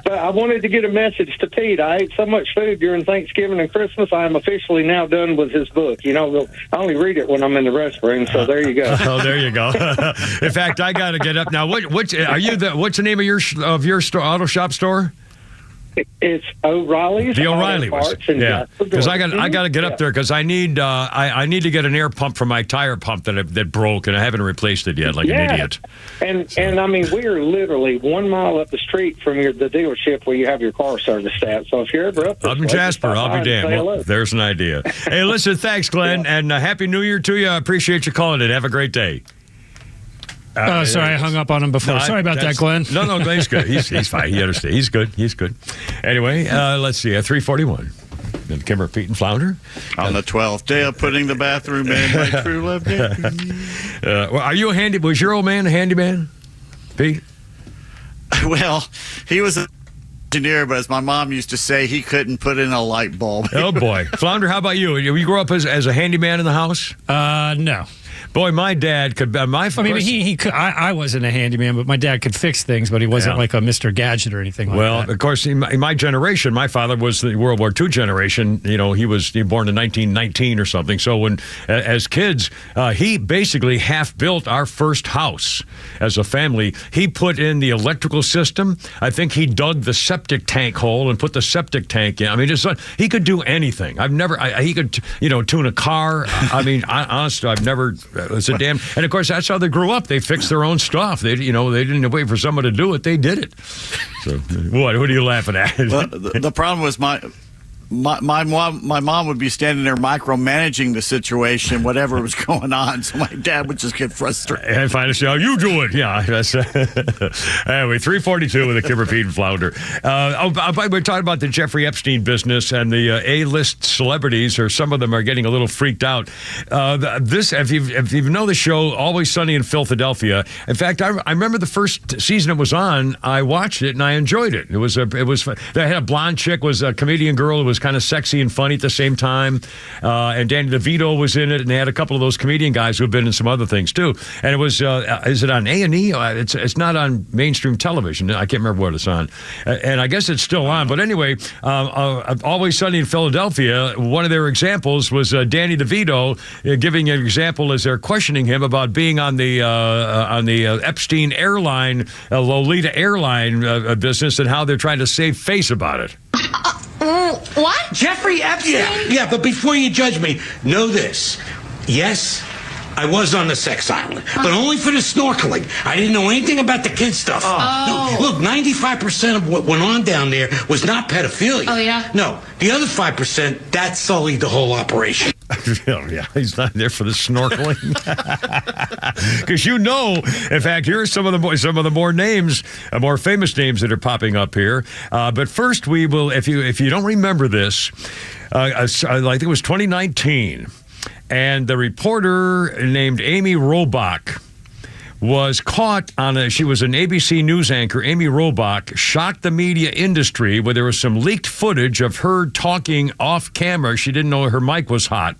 But I wanted to get a message to Pete. I ate so much food during Thanksgiving and Christmas. I am officially now done with his book. I only read it when I'm in the restroom. So there you go. Oh, there you go. In fact, I got to get up now. What's the name of your auto shop store? It's O'Reilly's. The O'Reilly was. Yeah, because I got to get up Yeah. there because I need to get an air pump for my tire pump that broke and I haven't replaced it yet, like an idiot. And I mean, we are literally 1 mile up the street from the dealership where you have your car serviced at. So if you're ever up this I'm in way, Jasper. just stop I'll be by and say damned. hello. Well, there's an idea. Hey, listen, thanks, Glenn, and Happy New Year to you. I appreciate you calling in. Have a great day. Sorry, I hung up on him before. Sorry about that, Glenn. No, Glenn's good. He's fine. He understands. He's good. Anyway, let's see. At 3:41. Then Kimber, Pete, and Flounder. On the 12th day of putting the bathroom in, my true love did. Are you was your old man a handyman, Pete? Well, he was an engineer, but as my mom used to say, he couldn't put in a light bulb. Oh, boy. Flounder, how about you? You grew up as a handyman in the house? No. Boy, my dad could. He could. I wasn't a handyman, but my dad could fix things. But he wasn't like a Mr. Gadget or anything like that. Well, of course, in my generation, my father was the World War II generation. He was born in 1919 or something. So when, as kids, he basically half built our first house as a family. He put in the electrical system. I think he dug the septic tank hole and put the septic tank in. I mean, he could do anything. He could, tune a car. I mean, honestly, I've never. It's a damn, and of course that's how they grew up. They fixed their own stuff. They didn't wait for someone to do it. They did it. So what are you laughing at? Well, the problem was my mom would be standing there micromanaging the situation, whatever was going on. So my dad would just get frustrated. And finally say, "Oh, you do it." Yeah. That's anyway. 3:42 with a Kimber, Pete, and Flounder. We're talking about the Jeffrey Epstein business and the A-list celebrities, or some of them are getting a little freaked out. If you know the show, Always Sunny in Philadelphia. In fact, I remember the first season it was on. I watched it and I enjoyed it. It was fun. They had a blonde chick, was a comedian girl who was kind of sexy and funny at the same time. And Danny DeVito was in it, and they had a couple of those comedian guys who have been in some other things too. And it was, is it on A&E? It's not on mainstream television. I can't remember what it's on. And I guess it's still on. But anyway, Always Sunny in Philadelphia, one of their examples was Danny DeVito giving an example as they're questioning him about being on the Epstein airline, Lolita airline business, and how they're trying to save face about it. What? Jeffrey Epstein? Yeah, but before you judge me, know this. Yes, I was on the sex island, but only for the snorkeling. I didn't know anything about the kid stuff. No, look, 95% of what went on down there was not pedophilia. Oh, yeah? No, the other 5%, that sullied the whole operation. Yeah, he's not there for the snorkeling. Because in fact, here are some of the more names, more famous names that are popping up here. But first, we will, if you don't remember this, I think it was 2019, and the reporter named Amy Robach was caught she was an ABC News anchor. Amy Robach shocked the media industry where there was some leaked footage of her talking off camera. She didn't know her mic was hot,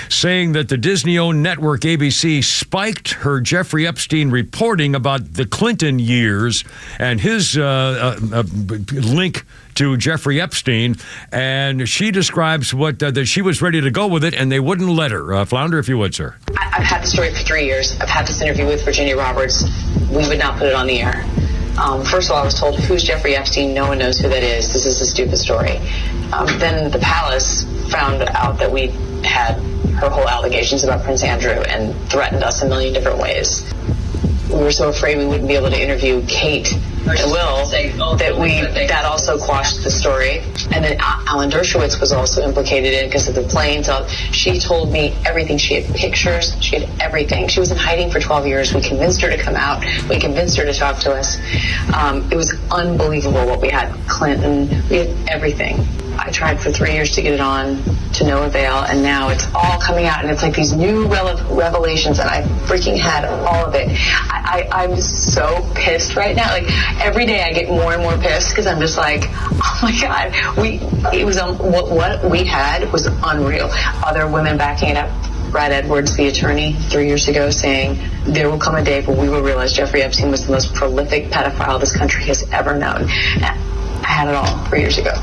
saying that the Disney-owned network ABC spiked her Jeffrey Epstein reporting about the Clinton years and his link to Jeffrey Epstein, and she describes that she was ready to go with it, and they wouldn't let her. Flounder, if you would, sir. I I've had the story for 3 years. I've had this interview with Virginia Roberts. We would not put it on the air. First of all, I was told, who's Jeffrey Epstein? No one knows who that is. This is a stupid story. Then the palace found out that we had her whole allegations about Prince Andrew and threatened us a million different ways. We were so afraid we wouldn't be able to interview Kate and Will that also quashed the story. And then Alan Dershowitz was also implicated in it because of the planes. She told me everything. She had pictures. She had everything. She was in hiding for 12 years. We convinced her to come out. We convinced her to talk to us. It was unbelievable what we had. Clinton, we had everything. I tried for 3 years to get it on, to no avail, and now it's all coming out, and it's like these new revelations, and I freaking had all of it. I'm so pissed right now. Like, every day I get more and more pissed because I'm just like, oh my God, what we had was unreal. Other women backing it up. Brad Edwards, the attorney, 3 years ago, saying there will come a day when we will realize Jeffrey Epstein was the most prolific pedophile this country has ever known. I had it all 3 years ago.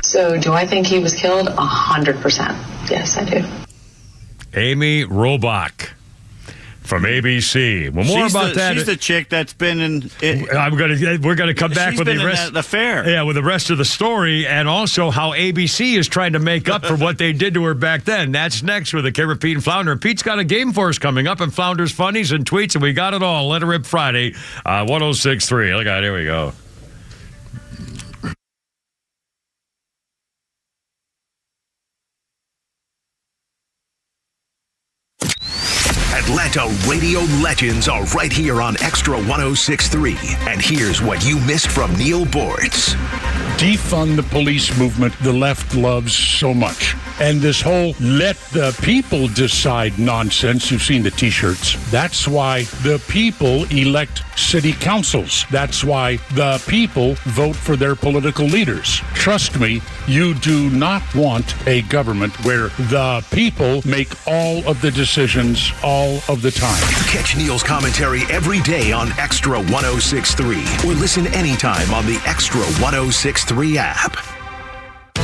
So do I think he was killed? 100%. Yes, I do. Amy Robach from ABC. Well, more about that. She's the chick that's been in. We're gonna come back with the rest. The fair. Yeah, with the rest of the story, and also how ABC is trying to make up for what they did to her back then. That's next with the Kara, Pete, and Flounder. Pete's got a game for us coming up, and Flounder's funnies and tweets, and we got it all. Let It Rip Friday, 106.3. Look at it. Here we go. Atlanta radio legends are right here on Extra 106.3. And here's what you missed from Neil Bortz. Defund the police movement the left loves so much. And this whole let the people decide nonsense, you've seen the T-shirts. That's why the people elect city councils. That's why the people vote for their political leaders. Trust me, you do not want a government where the people make all of the decisions all of the time. Catch Neil's commentary every day on Extra 106.3 or listen anytime on the Extra 106.3 app.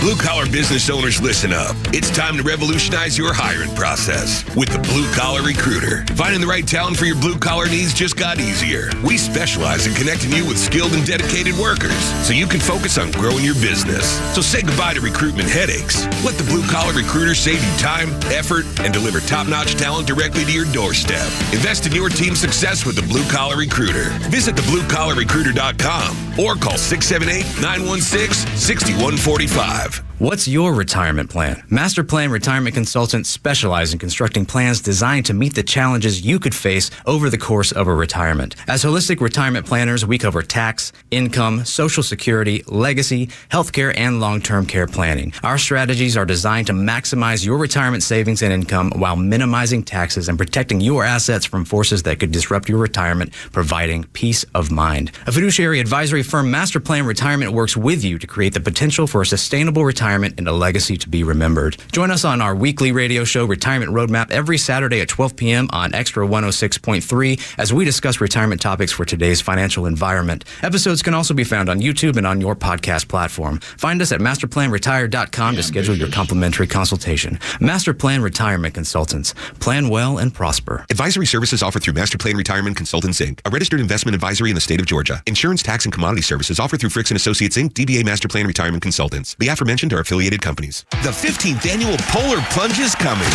Blue-collar business owners, listen up. It's time to revolutionize your hiring process with the Blue-Collar Recruiter. Finding the right talent for your blue-collar needs just got easier. We specialize in connecting you with skilled and dedicated workers so you can focus on growing your business. So say goodbye to recruitment headaches. Let the Blue-Collar Recruiter save you time, effort, and deliver top-notch talent directly to your doorstep. Invest in your team's success with the Blue-Collar Recruiter. Visit thebluecollarrecruiter.com or call 678-916-6145. What's your retirement plan? Master Plan Retirement Consultants specialize in constructing plans designed to meet the challenges you could face over the course of a retirement. As holistic retirement planners, we cover tax, income, Social Security, legacy, healthcare, and long-term care planning. Our strategies are designed to maximize your retirement savings and income while minimizing taxes and protecting your assets from forces that could disrupt your retirement, providing peace of mind. A fiduciary advisory firm, Master Plan Retirement, works with you to create the potential for a sustainable retirement and a legacy to be remembered. Join us on our weekly radio show, Retirement Roadmap, every Saturday at 12 p.m. on Extra 106.3 as we discuss retirement topics for today's financial environment. Episodes can also be found on YouTube and on your podcast platform. Find us at masterplanretire.com to schedule your complimentary consultation. Master Plan Retirement Consultants. Plan well and prosper. Advisory services offered through Master Plan Retirement Consultants, Inc., a registered investment advisory in the state of Georgia. Insurance, tax, and commodity services offered through Fricks & Associates, Inc., DBA Master Plan Retirement Consultants. The aforementioned are affiliated companies. The 15th annual Polar Plunge is coming,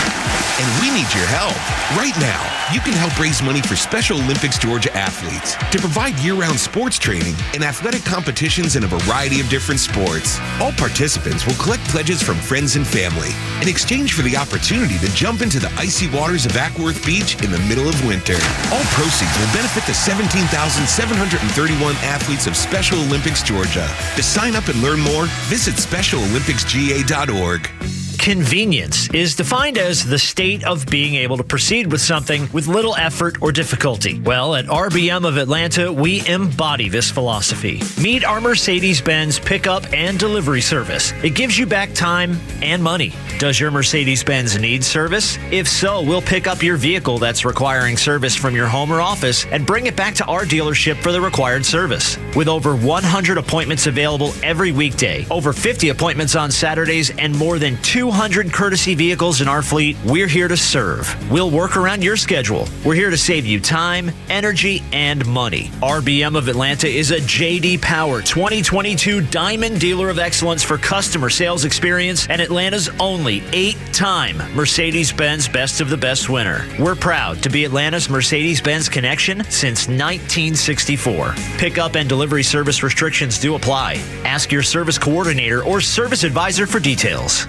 and we need your help. Right now, you can help raise money for Special Olympics Georgia athletes to provide year-round sports training and athletic competitions in a variety of different sports. All participants will collect pledges from friends and family in exchange for the opportunity to jump into the icy waters of Ackworth Beach in the middle of winter. All proceeds will benefit the 17,731 athletes of Special Olympics Georgia. To sign up and learn more, visit SpecialOlympicsGA.org. Convenience is defined as the state of being able to proceed with something with little effort or difficulty. Well, at RBM of Atlanta, we embody this philosophy. Meet our Mercedes-Benz pickup and delivery service. It gives you back time and money. Does your Mercedes-Benz need service? If so, we'll pick up your vehicle that's requiring service from your home or office and bring it back to our dealership for the required service. With over 100 appointments available every weekday, over 50 appointments on Saturdays, and more than 200 200 courtesy vehicles in our fleet, we're here to serve. We'll work around your schedule. We're here to save you time, energy, and money. RBM of Atlanta is a J.D. Power 2022 Diamond Dealer of Excellence for customer sales experience and Atlanta's only 8-time Mercedes-Benz Best of the Best winner. We're proud to be Atlanta's Mercedes-Benz connection since 1964. Pickup and delivery service restrictions do apply. Ask your service coordinator or service advisor for details.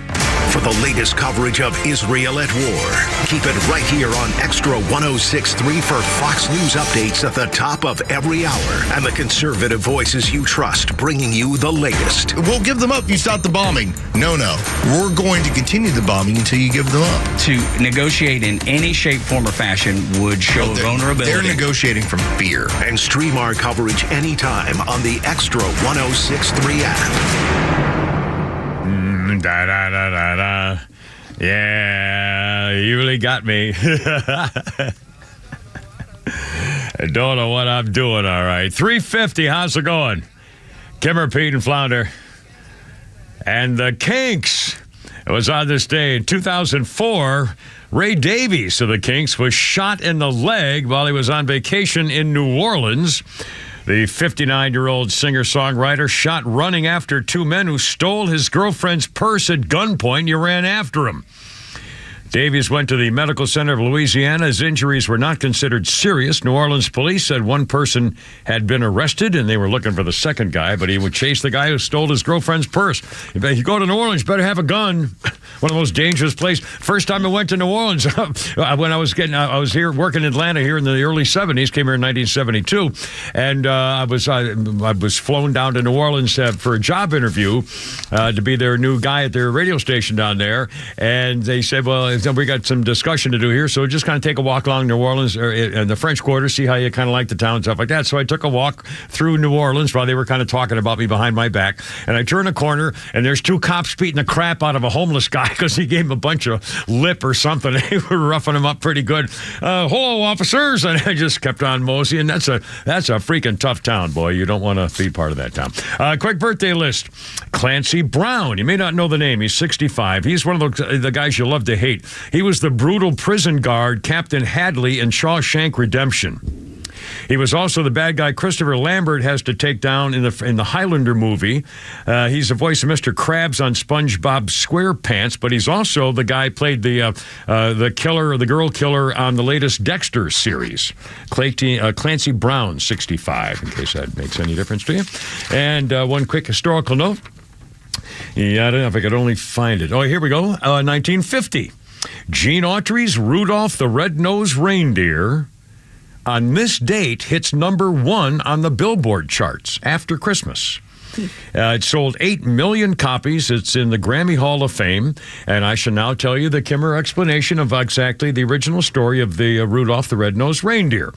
For the latest coverage of Israel at war, keep it right here on Extra 106.3 for Fox News updates at the top of every hour and the conservative voices you trust bringing you the latest. We'll give them up if you stop the bombing. No. We're going to continue the bombing until you give them up. To negotiate in any shape, form, or fashion would show vulnerability. They're negotiating from fear. And stream our coverage anytime on the Extra 106.3 app. Da, da, da, da, da. Yeah, you really got me. I don't know what I'm doing, all right. 350, how's it going? Kimmer, Pete, and Flounder. And the Kinks. It was on this day in 2004. Ray Davies of the Kinks was shot in the leg while he was on vacation in New Orleans. The 59-year-old singer-songwriter shot running after two men who stole his girlfriend's purse at gunpoint. You ran after him. Davies went to the Medical Center of Louisiana. His injuries were not considered serious. New Orleans police said one person had been arrested, and they were looking for the second guy, but he would chase the guy who stole his girlfriend's purse. If you go to New Orleans, you better have a gun. One of the most dangerous places. First time I went to New Orleans, when I was here working in Atlanta here in the early 70s, came here in 1972, and I was flown down to New Orleans for a job interview to be their new guy at their radio station down there, and they said, well, we got some discussion to do here, so just kind of take a walk along New Orleans and the French Quarter, see how you kind of like the town and stuff like that. So I took a walk through New Orleans while they were kind of talking about me behind my back, and I turned a corner, and there's two cops beating the crap out of a homeless guy because he gave him a bunch of lip or something. They were roughing him up pretty good. Hello, officers, and I just kept on moseying. That's a freaking tough town, boy. You don't want to be part of that town. Quick birthday list. Clancy Brown. You may not know the name. He's 65. He's one of the guys you love to hate. He was the brutal prison guard, Captain Hadley, in Shawshank Redemption. He was also the bad guy Christopher Lambert has to take down in the Highlander movie. He's the voice of Mr. Krabs on SpongeBob SquarePants, but he's also the guy who played the killer or the girl killer on the latest Dexter series. Clancy Brown, 65, in case that makes any difference to you. And one quick historical note. Yeah, I don't know if I could only find it. Oh, here we go. 1950. Gene Autry's Rudolph the Red-Nosed Reindeer on this date hits number 1 on the Billboard charts after Christmas. It sold 8 million copies. It's in the Grammy Hall of Fame. And I shall now tell you the Kimmer explanation of exactly the original story of the Rudolph the Red-Nosed Reindeer.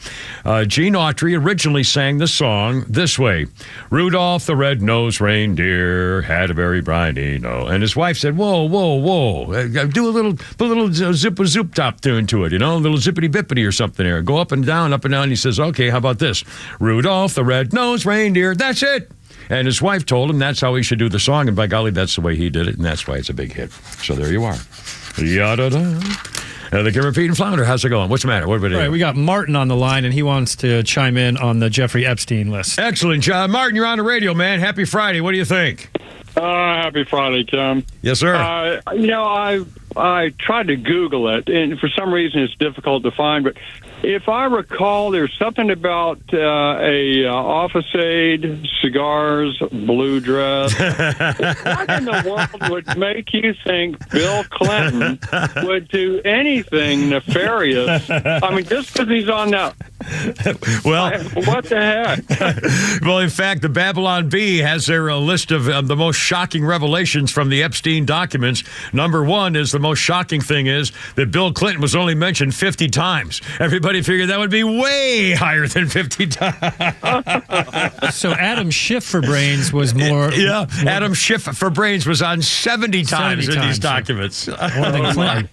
Gene Autry originally sang the song this way. Rudolph the Red-Nosed Reindeer had a very briny nose. And his wife said, whoa, whoa, whoa. Do a little zip-a-zoop top tune to it, a little zippity-bippity or something there. Go up and down, up and down. He says, okay, how about this? Rudolph the Red-Nosed Reindeer, that's it. And his wife told him that's how he should do the song, and by golly, that's the way he did it, and that's why it's a big hit. So there you are. Yada-da. The Kimmer, Pete, and Flounder, how's it going? What's the matter? What are we doing? All right, we got Martin on the line, and he wants to chime in on the Jeffrey Epstein list. Excellent. Martin, you're on the radio, man. Happy Friday. What do you think? Happy Friday, Kim. Yes, sir. I tried to Google it, and for some reason it's difficult to find, but if I recall, there's something about a office aide, cigars, blue dress. What in the world would make you think Bill Clinton would do anything nefarious? I mean, just because he's on that. Well, what the heck? Well, in fact, the Babylon Bee has their list of the most shocking revelations from the Epstein documents. Number 1 is the most shocking thing is that Bill Clinton was only mentioned 50 times. Everybody figured that would be way higher than 50 times. So Adam Schiff for Brains was more... Yeah, Adam Schiff for Brains was on 70 times in these documents. More than Clinton.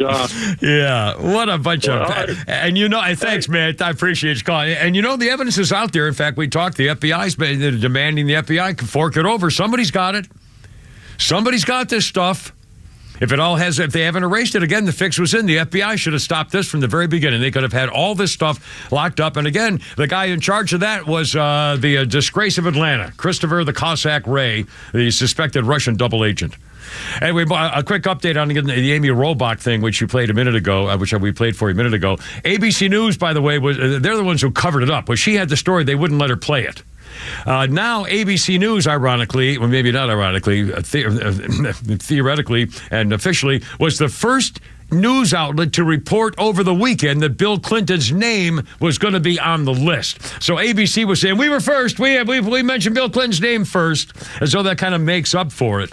Yeah, what a bunch of... And thanks, man. I appreciate you calling. And the evidence is out there. In fact, we talked, the FBI's been demanding the FBI fork it over. Somebody's got it. Somebody's got this stuff. If they haven't erased it, again, the fix was in. The FBI should have stopped this from the very beginning. They could have had all this stuff locked up. And again, the guy in charge of that was the disgrace of Atlanta, Christopher the Cossack Ray, the suspected Russian double agent. Anyway, a quick update on the Amy Robach thing, which you played a minute ago, which we played for you a minute ago. ABC News, by the way, they're the ones who covered it up. When she had the story, they wouldn't let her play it. Now, ABC News, ironically, well, maybe not ironically, theoretically and officially, was the first news outlet to report over the weekend that Bill Clinton's name was going to be on the list. So ABC was saying, we were first. We mentioned Bill Clinton's name first, as though that kind of makes up for it.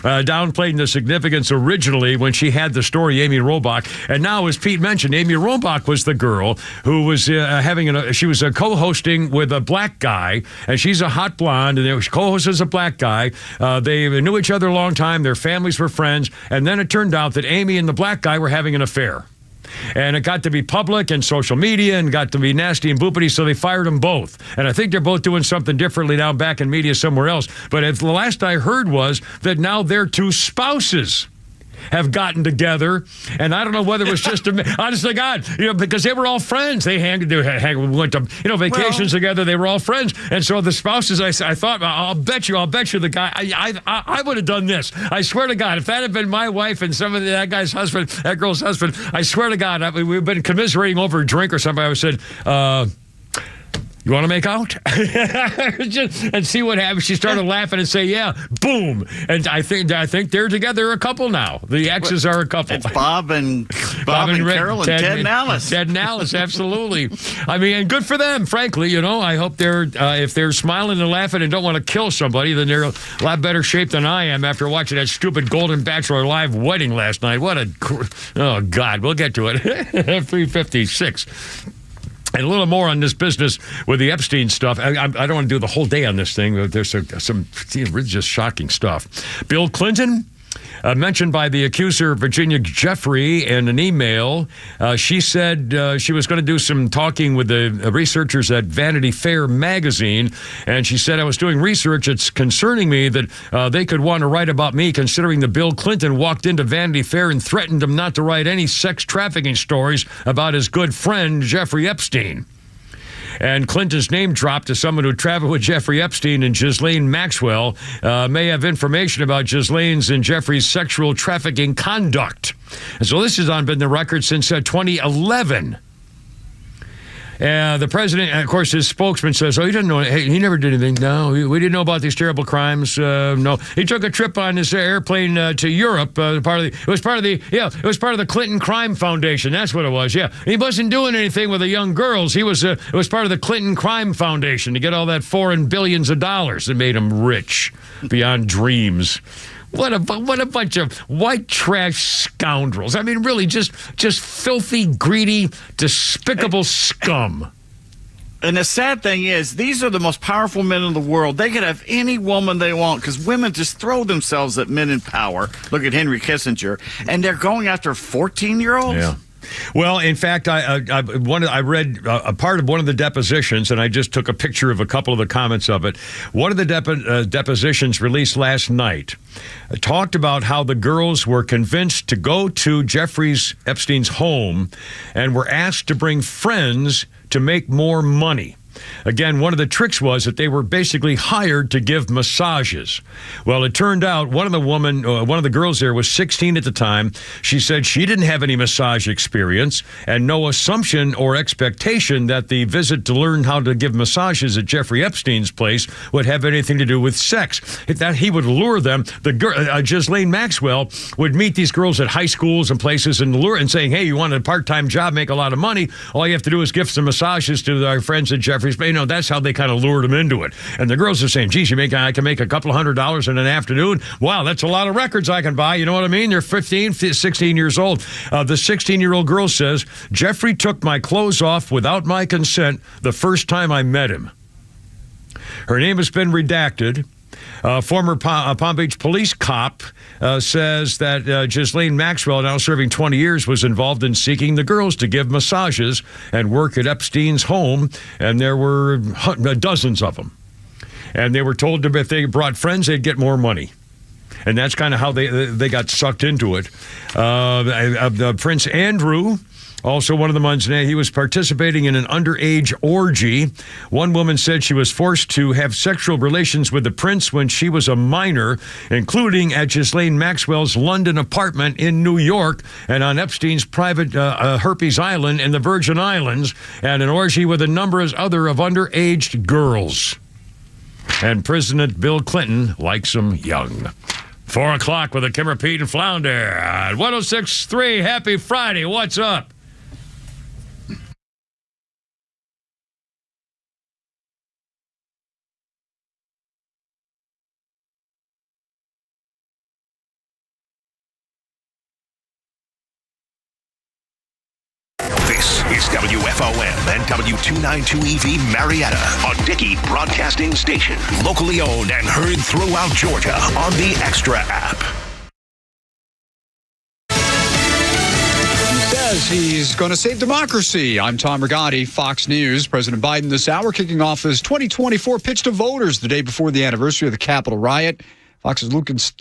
Downplaying the significance originally when she had the story, Amy Robach. And now, as Pete mentioned, Amy Robach was the girl who was she was co-hosting with a black guy, and she's a hot blonde, and she co-hosts as a black guy. They knew each other a long time. Their families were friends. And then it turned out that Amy and the black guy were having an affair. And it got to be public and social media and got to be nasty and boopity, so they fired them both. And I think they're both doing something differently now back in media somewhere else. But the last I heard was that now their two spouses have gotten together, and I don't know whether it was just honest to God, because they were all friends. They went to vacations together. They were all friends, and so the spouses. I thought, I'll bet you, the guy. I would have done this. I swear to God, if that had been my wife and some of that guy's husband, that girl's husband, I swear to God, we've been commiserating over a drink or something. I would have said, you want to make out? And see what happens. She started laughing and say, yeah, boom. And I think they're together a couple now. The exes are a couple. It's Bob and Carol and Ted and Alice. Ted and Alice, absolutely. I mean, and good for them, frankly. I hope if they're smiling and laughing and don't want to kill somebody, then they're a lot better shape than I am after watching that stupid Golden Bachelor live wedding last night. Oh, God, we'll get to it. 3:56. And a little more on this business with the Epstein stuff. I don't want to do the whole day on this thing. There's some just shocking stuff. Bill Clinton, mentioned by the accuser, Virginia Jeffrey, in an email. She said she was going to do some talking with the researchers at Vanity Fair magazine, and she said, I was doing research. It's concerning me that they could want to write about me, considering that Bill Clinton walked into Vanity Fair and threatened him not to write any sex trafficking stories about his good friend, Jeffrey Epstein. And Clinton's name dropped to someone who traveled with Jeffrey Epstein, and Ghislaine Maxwell may have information about Ghislaine's and Jeffrey's sexual trafficking conduct. And so this has been the record since 2011. The president, of course, his spokesman says, he didn't know. Hey, he never did anything. No, we didn't know about these terrible crimes. No, he took a trip on his airplane to Europe. It was part of the Clinton Crime Foundation. That's what it was. Yeah, he wasn't doing anything with the young girls. It was part of the Clinton Crime Foundation to get all that foreign billions of dollars that made him rich beyond dreams. What a bunch of white trash scoundrels. I mean, really, just filthy, greedy, despicable scum. And the sad thing is, these are the most powerful men in the world. They could have any woman they want, because women just throw themselves at men in power. Look at Henry Kissinger. And they're going after 14-year-olds? Yeah. Well, in fact, I read a part of one of the depositions, and I just took a picture of a couple of the comments of it. One of the depositions released last night talked about how the girls were convinced to go to Jeffrey Epstein's home and were asked to bring friends to make more money. Again, one of the tricks was that they were basically hired to give massages. Well, it turned out one of the girls there was 16 at the time. She said she didn't have any massage experience and no assumption or expectation that the visit to learn how to give massages at Jeffrey Epstein's place would have anything to do with sex. That he would lure them. The girl, Ghislaine Maxwell, would meet these girls at high schools and places and lure and saying, "Hey, you want a part-time job, make a lot of money? All you have to do is give some massages to our friends at Jeffrey's." That's how they kind of lured him into it. And the girls are saying, geez, I can make a couple $100 in an afternoon. Wow, that's a lot of records I can buy. You know what I mean? They're 15, 16 years old. The 16-year-old girl says, Jeffrey took my clothes off without my consent the first time I met him. Her name has been redacted. Former Palm Beach police cop says that Ghislaine Maxwell, now serving 20 years, was involved in seeking the girls to give massages and work at Epstein's home, and there were dozens of them. And they were told that if they brought friends, they'd get more money. and that's kind of how they got sucked into it. Prince Andrew, also one of the ones, he was participating in an underage orgy. One woman said she was forced to have sexual relations with the prince when she was a minor, including at Ghislaine Maxwell's London apartment in New York and on Epstein's private Herpes Island in the Virgin Islands, and an orgy with a number of underage girls. And President Bill Clinton likes them young. 4 o'clock with a Kimmer, Pete, and Flounder at 106.3. Happy Friday. What's up? This is WFOM and W292EV Marietta, a Dickey Broadcasting Station. Locally owned and heard throughout Georgia on the Extra app. He says he's going to save democracy. I'm Tom Rigotti, Fox News. President Biden this hour kicking off his 2024 pitch to voters the day before the anniversary of the Capitol riot. Fox's Lucas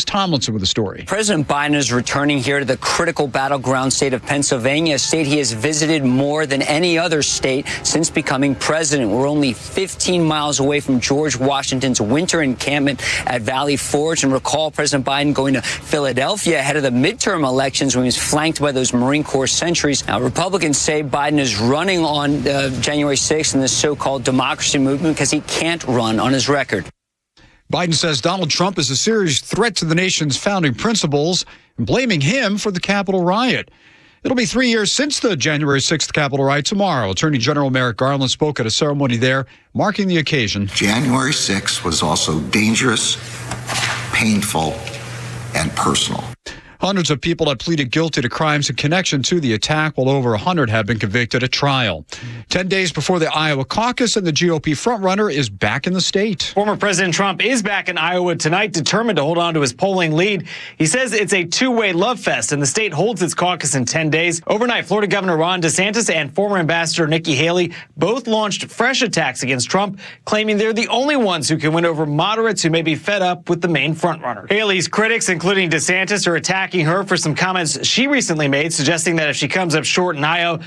Tomlinson with the story. President Biden is returning here to the critical battleground state of Pennsylvania, a state he has visited more than any other state since becoming president. We're only 15 miles away from George Washington's winter encampment at Valley Forge. And recall President Biden going to Philadelphia ahead of the midterm elections when he was flanked by those Marine Corps sentries. Now, Republicans say Biden is running on January 6th in this so-called democracy movement because he can't run on his record. Biden says Donald Trump is a serious threat to the nation's founding principles and blaming him for the Capitol riot. It'll be 3 years since the January 6th Capitol riot tomorrow. Attorney General Merrick Garland spoke at a ceremony there, marking the occasion. January 6th was also dangerous, painful, and personal. Hundreds of people have pleaded guilty to crimes in connection to the attack, while over 100 have been convicted at trial. 10 days before the Iowa caucus, and the GOP frontrunner is back in the state. Former President Trump is back in Iowa tonight, determined to hold on to his polling lead. He says it's a two-way love fest, and the state holds its caucus in 10 days. Overnight, Florida Governor Ron DeSantis and former Ambassador Nikki Haley both launched fresh attacks against Trump, claiming they're the only ones who can win over moderates who may be fed up with the main frontrunner. Haley's critics, including DeSantis, are attacking her for some comments she recently made, suggesting that if she comes up short in Iowa,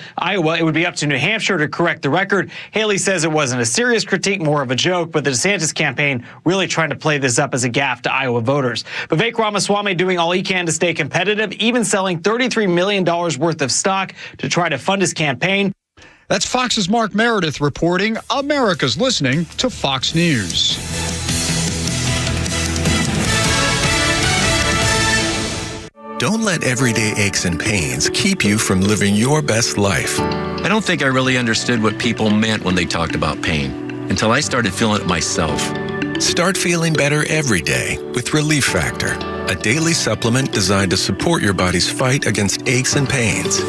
it would be up to New Hampshire to correct the record. Haley says it wasn't a serious critique, more of a joke, but the DeSantis campaign really trying to play this up as a gaffe to Iowa voters. Vivek Ramaswamy doing all he can to stay competitive, even selling $33 million worth of stock to try to fund his campaign. That's Fox's Mark Meredith reporting. America's listening to Fox News. Don't let everyday aches and pains keep you from living your best life. I don't think I really understood what people meant when they talked about pain until I started feeling it myself. Start feeling better every day with Relief Factor, a daily supplement designed to support your body's fight against aches and pains.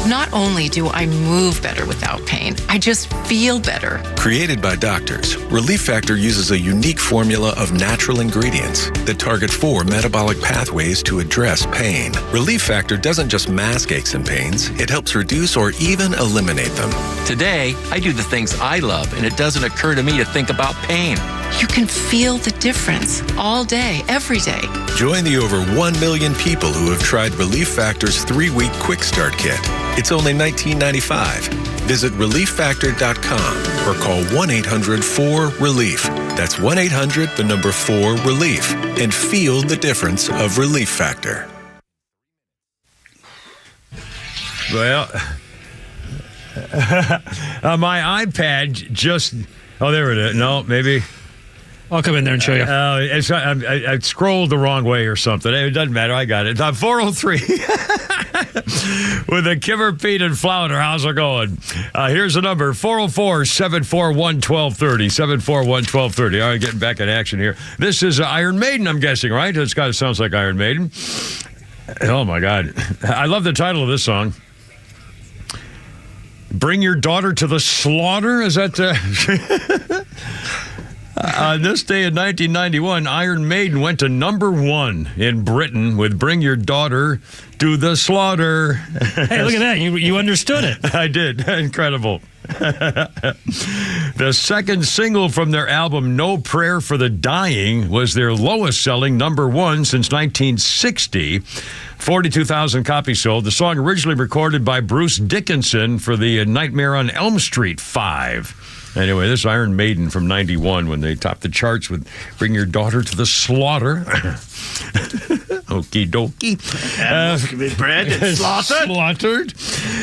Not only do I move better without pain, I just feel better. Created by doctors, Relief Factor uses a unique formula of natural ingredients that target 4 metabolic pathways to address pain. Relief Factor doesn't just mask aches and pains, it helps reduce or even eliminate them. Today, I do the things I love, and it doesn't occur to me to think about pain. You can feel the difference all day, every day. Join the over 1 million people who have tried Relief Factor's 3-week Quick Start Kit. It's only $19.95. Visit ReliefFactor.com or call 1-800-4RELIEF. That's 1-800-4RELIEF. And feel the difference of Relief Factor. Well, my iPad just... Oh, there it is. No, maybe... I'll come in there and show you. I scrolled the wrong way or something. It doesn't matter. I got it. 403 with the Kimmer, Pete, and Flounder. How's it going? Here's the number, 404-741-1230. 741-1230. All right, getting back in action here. This is Iron Maiden, I'm guessing, right? It sounds like Iron Maiden. Oh, my God. I love the title of this song. Bring Your Daughter to the Slaughter? Is that... On this day in 1991, Iron Maiden went to #1 in Britain with Bring Your Daughter to the Slaughter. Hey, look at that. You understood it. I did. Incredible. The second single from their album, No Prayer for the Dying, was their lowest selling #1 since 1960. 42,000 copies sold. The song originally recorded by Bruce Dickinson for the Nightmare on Elm Street 5. Anyway, this is Iron Maiden from 91 when they topped the charts with Bring Your Daughter to the Slaughter. Okie dokie. Bread and slaughtered.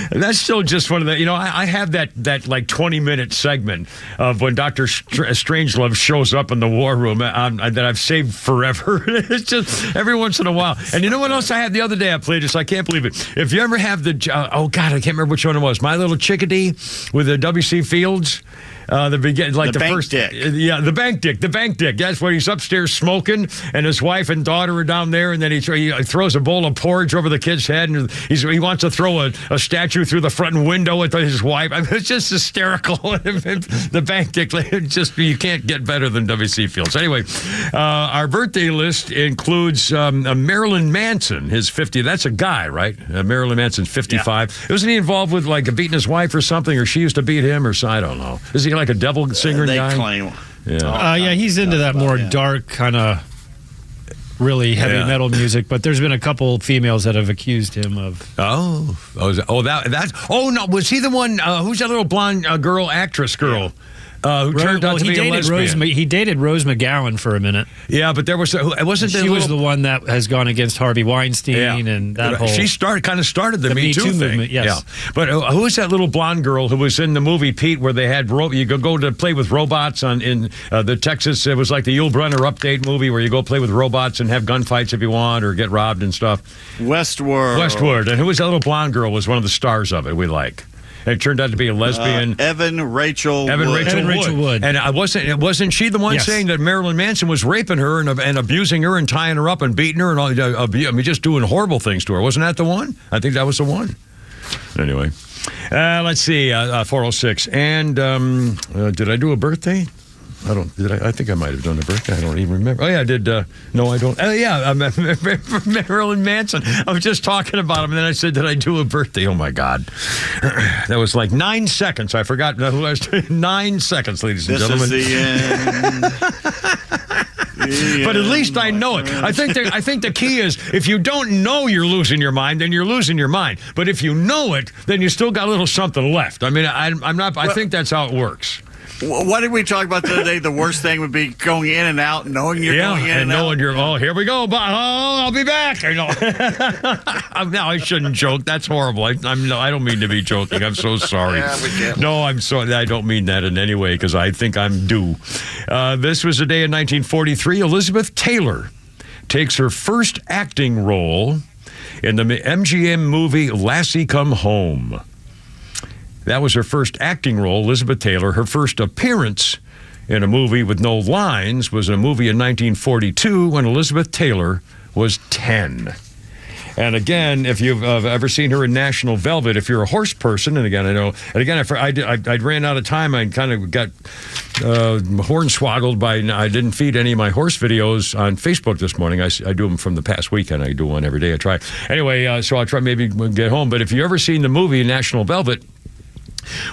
That's still just one of the, I have that like 20-minute segment of when Dr. Strangelove shows up in the war room that I've saved forever. It's just every once in a while. And you know what else I had the other day? I played this. I can't believe it. If you ever have I can't remember which one it was. My Little Chickadee with the W.C. Fields. The bank dick. Yeah, the bank dick. That's where he's upstairs smoking, and his wife and daughter are down there, and then he throws a bowl of porridge over the kid's head, and he wants to throw a statue through the front window at his wife. I mean, it's just hysterical. The bank dick, you can't get better than W.C. Fields. Anyway, our birthday list includes Marilyn Manson, his 50. That's a guy, right? Marilyn Manson's 55. Yeah. Wasn't he involved with beating his wife or something, or she used to beat him, or so? I don't know. Is he like a devil singer guy? They claim. Yeah, he's into that more dark kind of really heavy metal music, but there's been a couple females that have accused him of. Was he the one? Who's that little blonde actress girl? Yeah. Who turned out to be a lesbian. He dated Rose McGowan for a minute. Yeah, but there was she was the one that has gone against Harvey Weinstein and that whole. She started the Me Too thing. Movement. Yes. Yeah, but who was that little blonde girl who was in the movie Pete, where they had you go to play with robots in the Texas? It was like the Yul Brynner update movie where you go play with robots and have gunfights if you want or get robbed and stuff. Westworld. And who was that little blonde girl? Was one of the stars of it. We like. It turned out to be a lesbian. Evan Rachel Wood. And wasn't she the one saying that Marilyn Manson was raping her and abusing her and tying her up and beating her and all? Just doing horrible things to her. Wasn't that the one? I think that was the one. Anyway, let's see. 406. And did I do a birthday? I think I might have done a birthday. I don't even remember. Oh, yeah, I did. No, I don't. Oh, yeah, Marilyn Manson. I was just talking about him, and then I said, did I do a birthday? Oh, my God. That was like 9 seconds. I forgot who I was. 9 seconds, ladies and gentlemen. This is the end. But at least I know it. I think the key is if you don't know you're losing your mind, then you're losing your mind. But if you know it, then you still got a little something left. I mean, I think that's how it works. What did we talk about the other day? The worst thing would be going in and out, knowing you're going in and knowing out. Here we go. I'll be back. No, I shouldn't joke. That's horrible. I don't mean to be joking. I'm so sorry. No, I'm sorry. I don't mean that in any way because I think I'm due. This was a day in 1943. Elizabeth Taylor takes her first acting role in the MGM movie Lassie Come Home. That was her first acting role, Elizabeth Taylor. Her first appearance in a movie with no lines was in a movie in 1942 when Elizabeth Taylor was 10. And again, if you've ever seen her in National Velvet, if you're a horse person, and again, I know, and again, I ran out of time. I kind of got hornswoggled I didn't feed any of my horse videos on Facebook this morning. I do them from the past weekend. I do one every day. I try. Anyway, so I'll try maybe get home. But if you ever seen the movie National Velvet,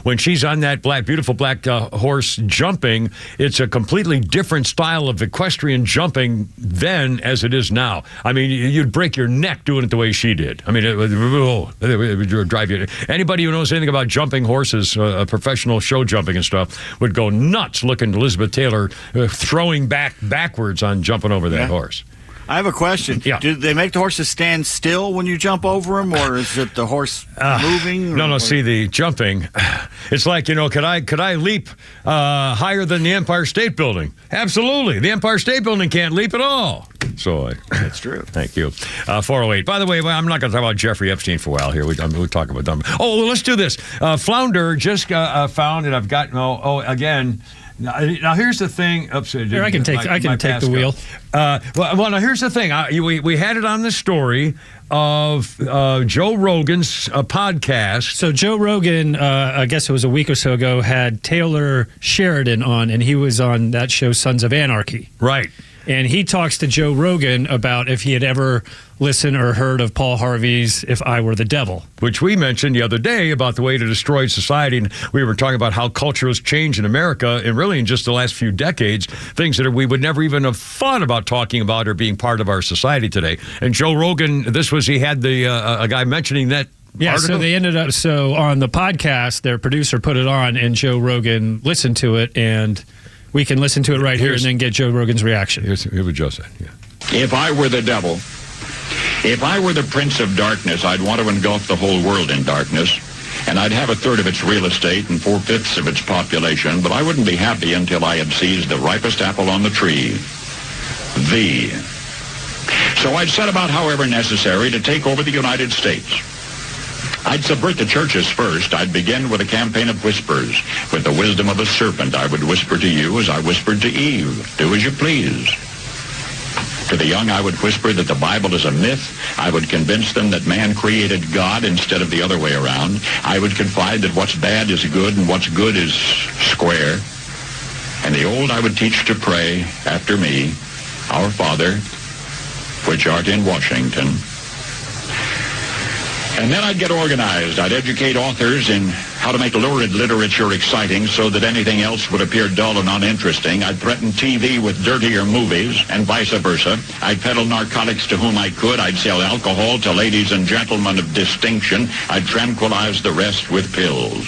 when she's on that beautiful black horse jumping, it's a completely different style of equestrian jumping then as it is now. I mean, you'd break your neck doing it the way she did. I mean, it would drive you. Anybody who knows anything about jumping horses, professional show jumping and stuff, would go nuts looking at Elizabeth Taylor throwing backwards on jumping over that horse. I have a question. Yeah. Do they make the horses stand still when you jump over them, or is it the horse moving? No. See, the jumping, it's like, could I leap higher than the Empire State Building? Absolutely. The Empire State Building can't leap at all. So that's true. Thank you. 408. By the way, I'm not going to talk about Jeffrey Epstein for a while here. We'll talk about them. Oh, let's do this. Flounder just found, and I've got, again, Now here's the thing. Here, I can take the wheel. Well, now here's the thing. We had it on the story of Joe Rogan's podcast. So Joe Rogan, I guess it was a week or so ago, had Taylor Sheridan on, and he was on that show Sons of Anarchy. Right. And he talks to Joe Rogan about if he had ever listened or heard of Paul Harvey's If I Were the Devil. Which we mentioned the other day about the way to destroy society. And we were talking about how culture has changed in America and really in just the last few decades, things that we would never even have thought about talking about or being part of our society today. And Joe Rogan, he had a guy mentioning that. Yeah, article. So they ended up, on the podcast, their producer put it on and Joe Rogan listened to it, and we can listen to it right here and then get Joe Rogan's reaction. Here's what Joe said. Yeah. If I were the devil, if I were the prince of darkness, I'd want to engulf the whole world in darkness, and I'd have a third of its real estate and 4/5 of its population, but I wouldn't be happy until I had seized the ripest apple on the tree. So I'd set about, however necessary, to take over the United States. I'd subvert the churches first. I'd begin with a campaign of whispers. With the wisdom of a serpent, I would whisper to you as I whispered to Eve, do as you please. To the young, I would whisper that the Bible is a myth. I would convince them that man created God instead of the other way around. I would confide that what's bad is good and what's good is square. And the old I would teach to pray after me, Our Father, which art in Washington. And then I'd get organized. I'd educate authors in how to make lurid literature exciting so that anything else would appear dull and uninteresting. I'd threaten TV with dirtier movies and vice versa. I'd peddle narcotics to whom I could. I'd sell alcohol to ladies and gentlemen of distinction. I'd tranquilize the rest with pills.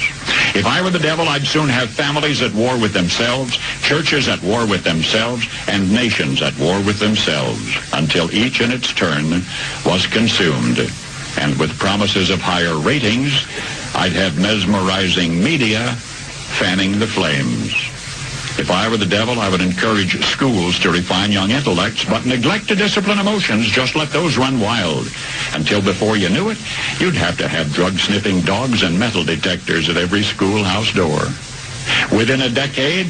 If I were the devil, I'd soon have families at war with themselves, churches at war with themselves, and nations at war with themselves, until each in its turn was consumed. And with promises of higher ratings, I'd have mesmerizing media fanning the flames. If I were the devil, I would encourage schools to refine young intellects, but neglect to discipline emotions. Just let those run wild. Until before you knew it, you'd have to have drug-sniffing dogs and metal detectors at every schoolhouse door. Within a decade,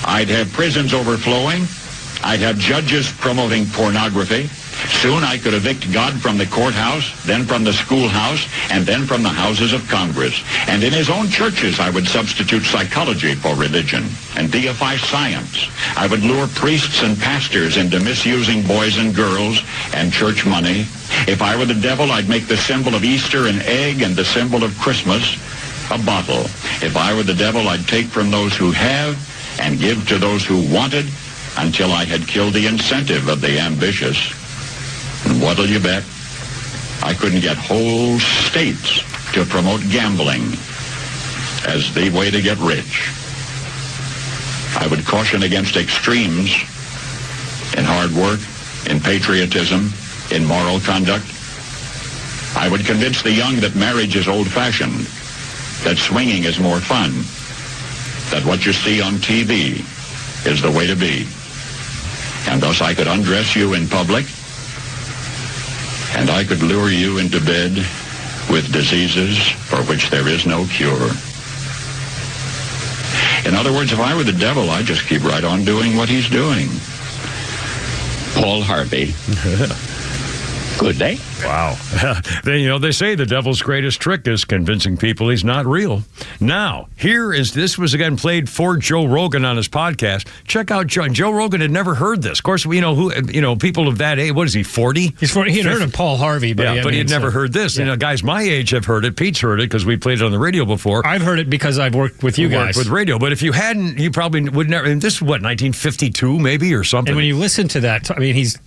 I'd have prisons overflowing. I'd have judges promoting pornography. Soon I could evict God from the courthouse, then from the schoolhouse, and then from the houses of Congress. And in his own churches, I would substitute psychology for religion and deify science. I would lure priests and pastors into misusing boys and girls and church money. If I were the devil, I'd make the symbol of Easter an egg and the symbol of Christmas a bottle. If I were the devil, I'd take from those who have and give to those who wanted until I had killed the incentive of the ambitious. And what'll you bet? I couldn't get whole states to promote gambling as the way to get rich. I would caution against extremes in hard work, in patriotism, in moral conduct. I would convince the young that marriage is old-fashioned, that swinging is more fun, that what you see on TV is the way to be. And thus I could undress you in public, and I could lure you into bed with diseases for which there is no cure. In other words, if I were the devil, I'd just keep right on doing what he's doing. Paul Harvey. Good day. Wow. Then, they say the devil's greatest trick is convincing people he's not real. Now, this was again played for Joe Rogan on his podcast. Check out Joe Rogan had never heard this. Of course, we know people of that age. What is he, 40? He's 40. He had heard of Paul Harvey, but he had never heard this. Yeah. Guys my age have heard it. Pete's heard it because we played it on the radio before. I've heard it because I've worked with you guys. With radio. But if you hadn't, you probably would never. And this is what, 1952 maybe or something? And when you listen to that, he's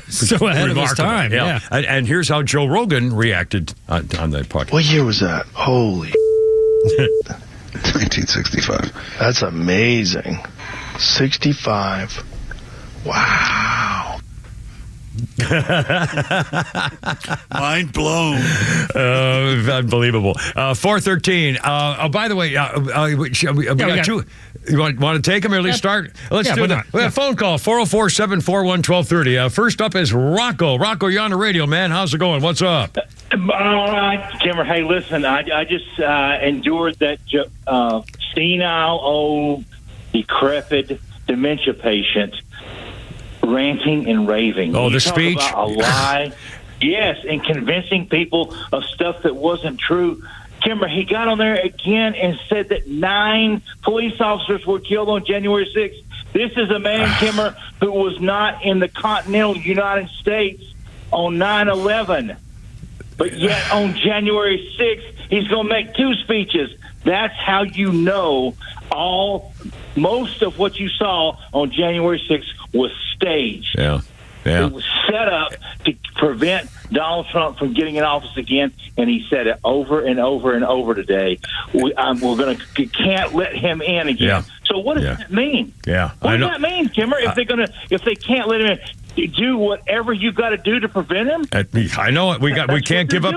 so ahead of his time. Yeah. And here's how Joe Rogan reacted on that podcast. What year was that? Holy 1965. That's amazing. 65. Wow. Mind blown. Unbelievable. 413. By the way, we got two. You want to take them or at least start? Let's do that. We have a phone call, 404-741-1230. First up is Rocco. Rocco, you're on the radio, man. How's it going? What's up? All right, Kimmer. Hey, listen, I just endured that senile old decrepit dementia patient ranting and raving. Oh, You the talk speech? about a lie. Yes, and convincing people of stuff that wasn't true. Kimber, he got on there again and said that 9 police officers were killed on January 6th. This is a man, Kimber, who was not in the continental United States on 9/11. But yet on January 6th, he's going to make 2 speeches. That's how you know most of what you saw on January 6th was staged. Yeah. It was set up to prevent Donald Trump from getting in office again, and he said it over and over and over today. We can't let him in again. Yeah. So what does that mean? Yeah, What does that mean, Kimmer? If they can't let him in, do whatever you got to do to prevent him. I know it. We can't give up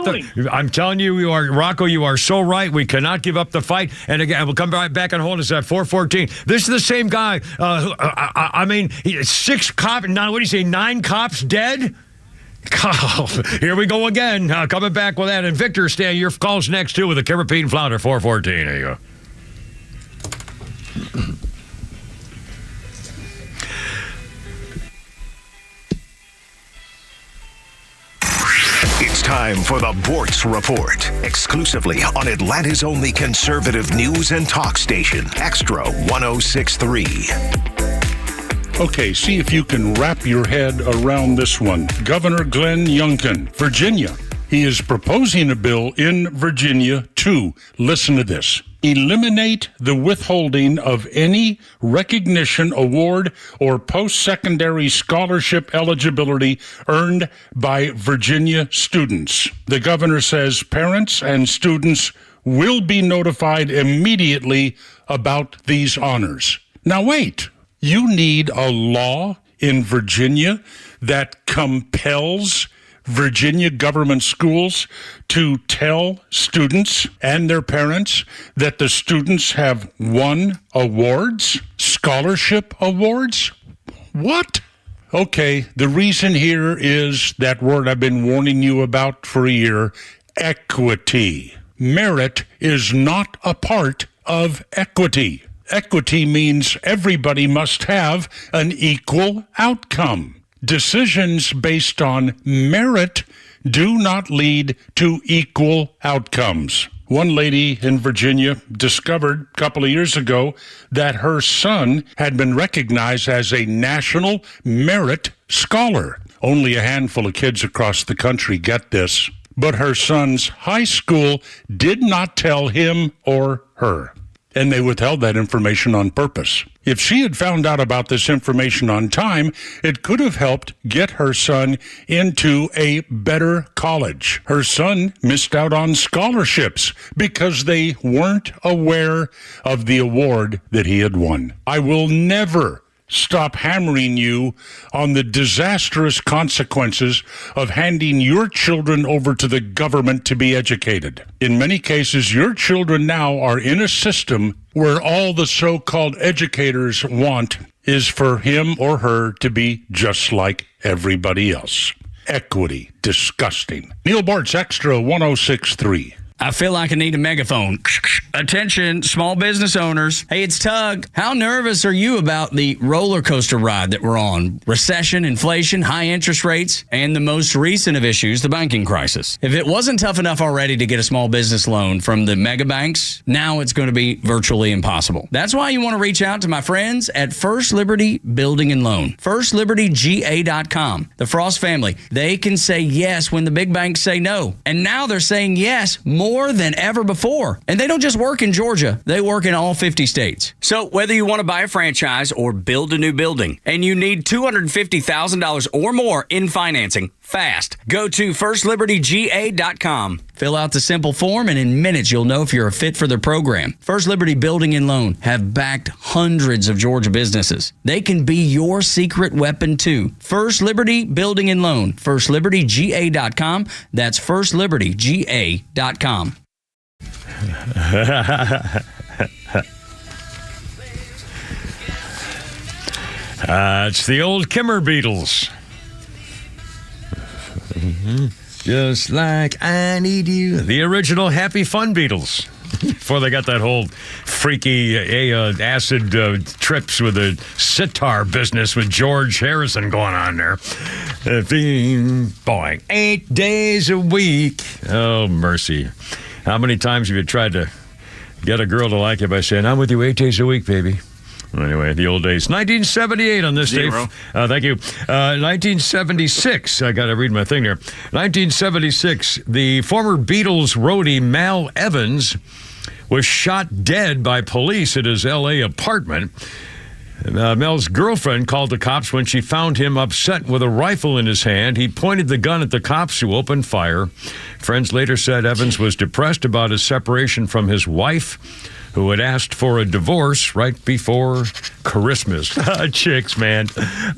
I'm telling you, Rocco. You are so right. We cannot give up the fight. And again, we'll come right back and hold us at 414. This is the same guy. I mean, 6 cops. Now, what do you say? 9 cops dead. Here we go again. Coming back with that. And Victor, Stan, your calls next too with the Kimmer, Pete, and Flounder 414. There you go. It's time for the Bortz Report, exclusively on Atlanta's only conservative news and talk station, Extra 106.3. Okay, see if you can wrap your head around this one. Governor Glenn Youngkin, Virginia. He is proposing a bill in Virginia to, listen to this, eliminate the withholding of any recognition, award, or post-secondary scholarship eligibility earned by Virginia students. The governor says parents and students will be notified immediately about these honors. Now wait, you need a law in Virginia that compels Virginia government schools to tell students and their parents that the students have won awards, scholarship awards? What? Okay, the reason here is that word I've been warning you about for a year, equity. Merit is not a part of equity. Equity means everybody must have an equal outcome. Decisions based on merit do not lead to equal outcomes. One lady in Virginia discovered a couple of years ago that her son had been recognized as a National Merit Scholar. Only a handful of kids across the country get this, but her son's high school did not tell him or her. And they withheld that information on purpose. If she had found out about this information on time, it could have helped get her son into a better college. Her son missed out on scholarships because they weren't aware of the award that he had won. I will never stop hammering you on the disastrous consequences of handing your children over to the government to be educated. In many cases, your children now are in a system where all the so-called educators want is for him or her to be just like everybody else. Equity. Disgusting. Neil Bart's Extra 106.3. I feel like I need a megaphone. Attention, small business owners. Hey, it's Tug. How nervous are you about the roller coaster ride that we're on? Recession, inflation, high interest rates, and the most recent of issues, the banking crisis. If it wasn't tough enough already to get a small business loan from the mega banks, now it's going to be virtually impossible. That's why you want to reach out to my friends at First Liberty Building and Loan. FirstLibertyGA.com. The Frost family, they can say yes when the big banks say no. And now they're saying yes more than ever before. And they don't just work in Georgia, they work in all 50 states. So whether you want to buy a franchise or build a new building and you need $250,000 or more in financing fast, go to FirstLibertyGA.com. Fill out the simple form and in minutes you'll know if you're a fit for their program. First Liberty Building and Loan have backed hundreds of Georgia businesses. They can be your secret weapon too. First Liberty Building and Loan. FirstLibertyGA.com. That's FirstLibertyGA.com. It's the old Kimmer Beatles. Just like I need you. The original Happy Fun Beatles. Before they got that whole freaky acid trips with the sitar business with George Harrison going on there. Boing. 8 days a week. Oh, mercy. How many times have you tried to get a girl to like you by saying, I'm with you 8 days a week, baby? Anyway, the old days. 1978 on this day. Thank you. 1976. I got to read my thing here. 1976. The former Beatles roadie Mal Evans was shot dead by police at his L.A. apartment. Mel's girlfriend called the cops when she found him upset with a rifle in his hand. He pointed the gun at the cops, who opened fire. Friends later said Evans was depressed about his separation from his wife, who had asked for a divorce right before Christmas. Chicks, man.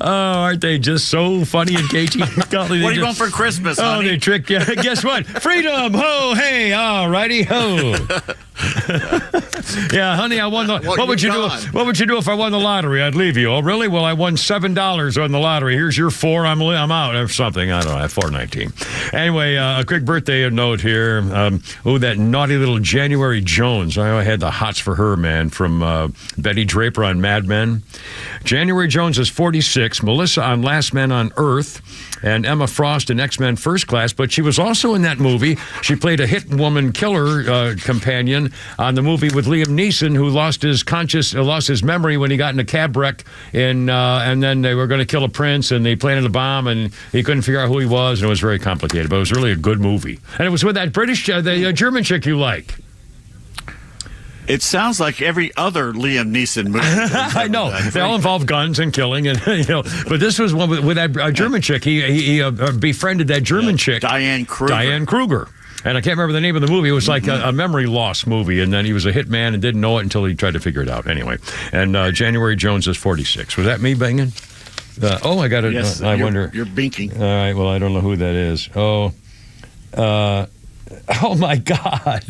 Oh, aren't they just so funny and cagey? What are you going for Christmas, honey? Oh, they trick you. Guess what? Freedom! Ho, hey, all righty, ho. Yeah, honey, I won the... What would you do? What would you do if I won the lottery? I'd leave you. Oh, really? Well, I won $7 on the lottery. Here's your $4. I'm out or something. I don't know. I have $4.19. Anyway, a quick birthday note here. That naughty little January Jones. I had the hots for her, man, from Betty Draper on Mad Men. January Jones is 46. Melissa on Last Man on Earth. And Emma Frost in X-Men First Class, but she was also in that movie. She played a hit woman killer companion on the movie with Liam Neeson, who lost his memory when he got in a cab wreck, and then they were going to kill a prince, and they planted a bomb, and he couldn't figure out who he was, and it was very complicated, but it was really a good movie. And it was with that the German chick you like. It sounds like every other Liam Neeson movie. I know. They all involve guns and killing, and But this was one with that German chick. He befriended that German chick, Diane Kruger. And I can't remember the name of the movie. It was like a memory loss movie, and then he was a hitman and didn't know it until he tried to figure it out. Anyway, and January Jones is 46. Was that me banging? I got it. Yes, I wonder. You're binking. All right. Well, I don't know who that is. Oh, my God.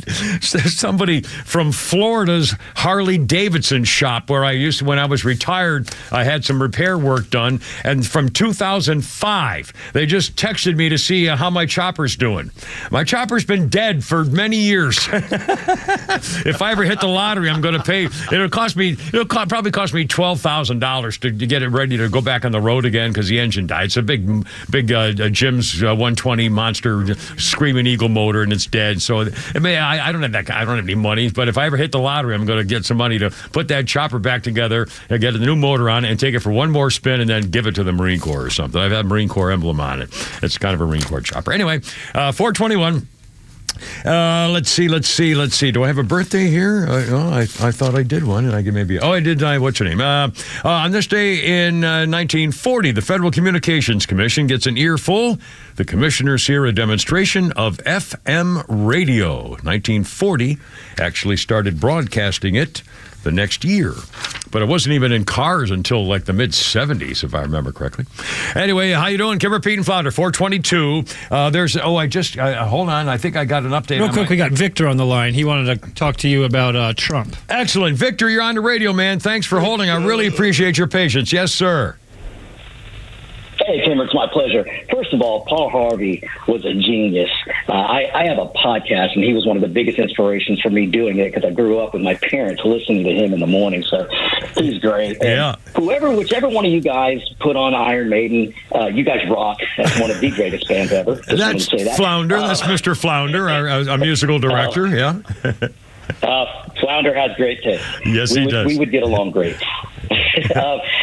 Somebody from Florida's Harley Davidson shop where when I was retired, I had some repair work done. And from 2005, they just texted me to see how my chopper's doing. My chopper's been dead for many years. If I ever hit the lottery, I'm going to pay. It'll probably cost me $12,000 to get it ready to go back on the road again because the engine died. It's a big Jim's 120 monster screaming eagle motor, and it's dead. So I don't have that. I don't have any money. But if I ever hit the lottery, I'm going to get some money to put that chopper back together and get a new motor on it and take it for one more spin and then give it to the Marine Corps or something. I've had a Marine Corps emblem on it. It's kind of a Marine Corps chopper. Anyway, 421. Let's see. Do I have a birthday here? I thought I did one, and I maybe. Oh, I did. What's your name? On this day in 1940, the Federal Communications Commission gets an earful. The commissioners hear a demonstration of FM radio. 1940 actually started broadcasting it the next year. But it wasn't even in cars until like the mid-70s, if I remember correctly. Anyway, how you doing? Kimber, Pete, and Flounder, 422. Hold on. I think I got an update. Real quick, we got Victor on the line. He wanted to talk to you about Trump. Excellent. Victor, you're on the radio, man. Thanks for holding. I really appreciate your patience. Yes, sir. Hey, Kimber, it's my pleasure. First of all, Paul Harvey was a genius. I have a podcast, and he was one of the biggest inspirations for me doing it because I grew up with my parents listening to him in the morning. So he's great. And whichever one of you guys put on Iron Maiden, you guys rock. That's one of the greatest bands ever. That's Flounder. That's Mr. Flounder, our musical director. Flounder has great taste. Yes, he does. We would get along great.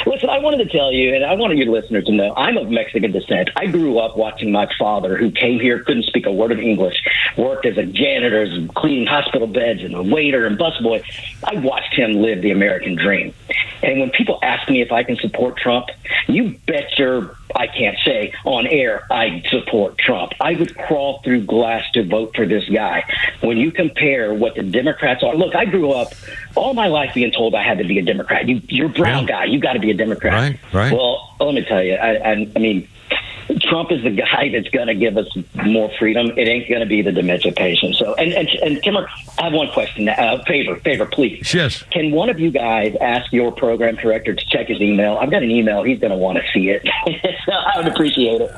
Listen, I wanted to tell you, and I wanted your listeners to know, I'm of Mexican descent. I grew up watching my father, who came here, couldn't speak a word of English, worked as a janitor, cleaning hospital beds, and a waiter and busboy. I watched him live the American dream. And when people ask me if I can support Trump, you bet your I can't say on air I support Trump. I would crawl through glass to vote for this guy. When you compare what the Democrats are, look, I grew up all my life being told I had to be a Democrat. You're a brown guy. You got to be a Democrat. Right. Well, let me tell you, I mean, Trump is the guy that's going to give us more freedom. It ain't going to be the dementia patient. So, and Kimmer, I have one question. Favor, please. Yes. Can one of you guys ask your program director to check his email? I've got an email. He's going to want to see it. So I would appreciate it.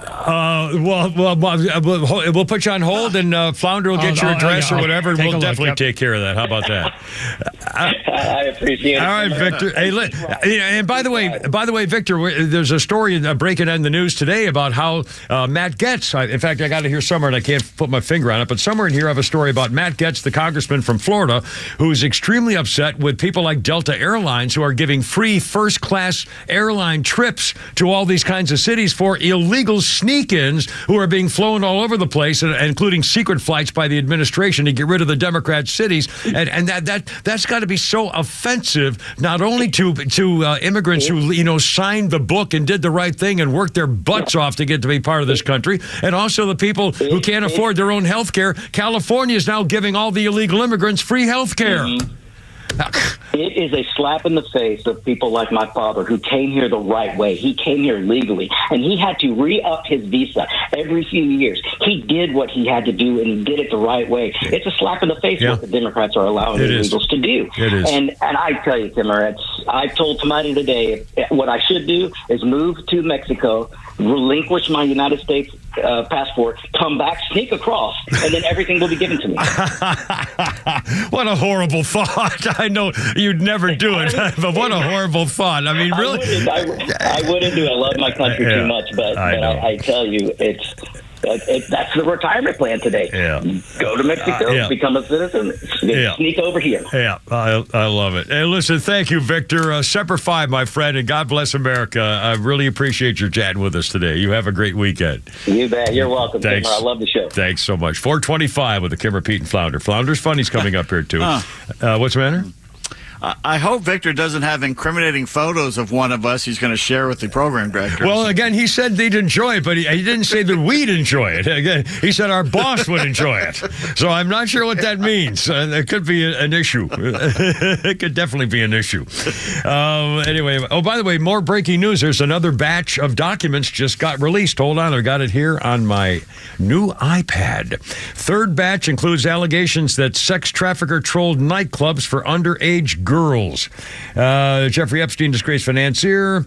We'll put you on hold, and Flounder will get your address or whatever, and we'll definitely take care of that. How about that? I appreciate it. All right, Victor. Hey, and by the way, Victor, there's a story breaking in the news today about how Matt Gaetz, in fact, I got it here somewhere, and I can't put my finger on it, but somewhere in here I have a story about Matt Gaetz, the congressman from Florida, who's extremely upset with people like Delta Airlines who are giving free first-class airline trips to all these kinds of cities for illegal sneak-ins who are being flown all over the place, including secret flights by the administration to get rid of the Democrat cities. And that's got to be so offensive, not only to immigrants who signed the book and did the right thing and worked their butts off to get to be part of this country, and also the people who can't afford their own health care. California is now giving all the illegal immigrants free health care. Mm-hmm. It is a slap in the face of people like my father who came here the right way. He came here legally, and he had to re-up his visa every few years. He did what he had to do, and he did it the right way. It's a slap in the face what the Democrats are allowing illegals to do. It is. And I tell you, Timmer, I told somebody today what I should do is move to Mexico, relinquish my United States passport, come back, sneak across, and then everything will be given to me. What a horrible thought. I know you'd never do it, but what a horrible thought. I mean, really? I wouldn't do it. I love my country too much, but I tell you, that's the retirement plan today. Yeah. Go to Mexico, become a citizen, sneak over here. Yeah, I love it. Hey, listen, thank you, Victor. Semper Fi, my friend, and God bless America. I really appreciate your chatting with us today. You have a great weekend. You bet. You're welcome, Thanks. Kimmer. I love the show. Thanks so much. 425 with the Kimmer, Pete, and Flounder. Flounder's Funnies coming up here, too. What's the matter? I hope Victor doesn't have incriminating photos of one of us he's going to share with the program director. Well, again, he said they'd enjoy it, but he didn't say that we'd enjoy it. Again, he said our boss would enjoy it. So I'm not sure what that means. It could be an issue. It could definitely be an issue. Anyway, by the way, more breaking news. There's another batch of documents just got released. Hold on, I got it here on my new iPad. Third batch includes allegations that sex trafficker trolled nightclubs for underage girls. Jeffrey Epstein, disgraced financier.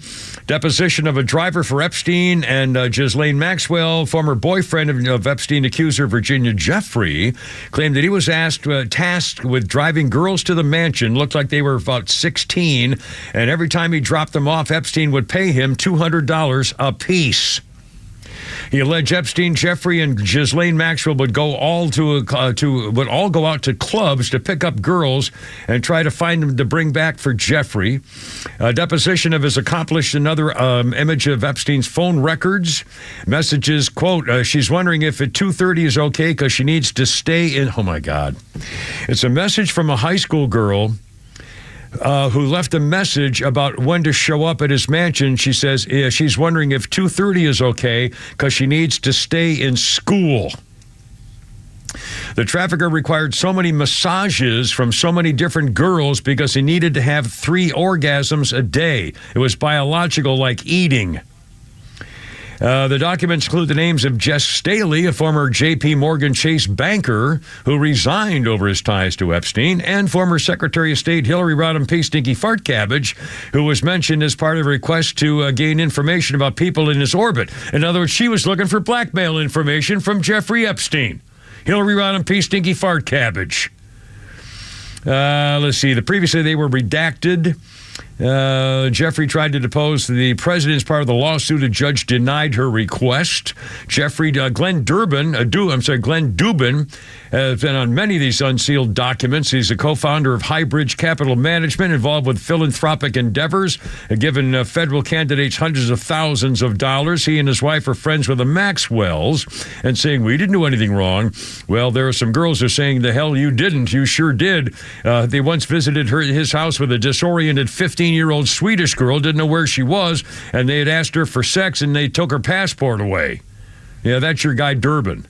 Deposition of a driver for Epstein and Ghislaine Maxwell, former boyfriend of Epstein accuser Virginia Jeffrey, claimed that he was tasked with driving girls to the mansion. Looked like they were about 16, and every time he dropped them off, Epstein would pay him $200 apiece. He alleged Epstein, Jeffrey, and Ghislaine Maxwell would all go out to clubs to pick up girls and try to find them to bring back for Jeffrey. A deposition of his accomplice, another image of Epstein's phone records. Messages, quote, she's wondering if at 2:30 is okay because she needs to stay in. Oh, my God. It's a message from a high school girl who left a message about when to show up at his mansion. She says she's wondering if 2:30 is okay because she needs to stay in school. The trafficker required so many massages from so many different girls because he needed to have 3 orgasms a day. It was biological, like eating. The documents include the names of Jess Staley, a former J.P. Morgan Chase banker who resigned over his ties to Epstein, and former Secretary of State Hillary Rodham P. Stinky Fart Cabbage, who was mentioned as part of a request to gain information about people in his orbit. In other words, she was looking for blackmail information from Jeffrey Epstein. Hillary Rodham P. Stinky Fart Cabbage. Let's see. Previously, they were redacted. Jeffrey tried to depose the president as part of the lawsuit. A judge denied her request. Glenn Dubin has been on many of these unsealed documents. He's a co-founder of Highbridge Capital Management, involved with philanthropic endeavors, given federal candidates hundreds of thousands of dollars. He and his wife are friends with the Maxwells and saying, we didn't do anything wrong. Well, there are some girls who are saying, the hell you didn't. You sure did. They once visited his house with a disoriented 15-year-old Swedish girl, didn't know where she was, and they had asked her for sex, and they took her passport away. Yeah, that's your guy, Durbin.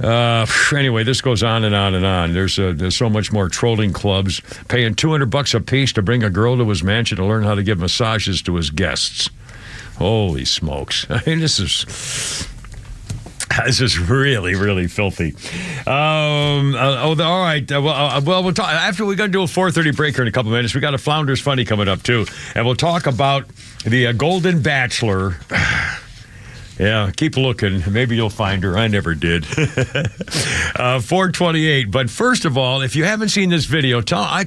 Anyway, this goes on and on and on. There's so much more trolling clubs paying $200 a piece to bring a girl to his mansion to learn how to give massages to his guests. Holy smokes. I mean, this is really, really filthy. All right. We'll talk after we're going to do a 4:30 break here in a couple of minutes. We got a Flounder's Funny coming up too, and we'll talk about the Golden Bachelor. Yeah, keep looking. Maybe you'll find her. I never did. 428. But first of all, if you haven't seen this video, I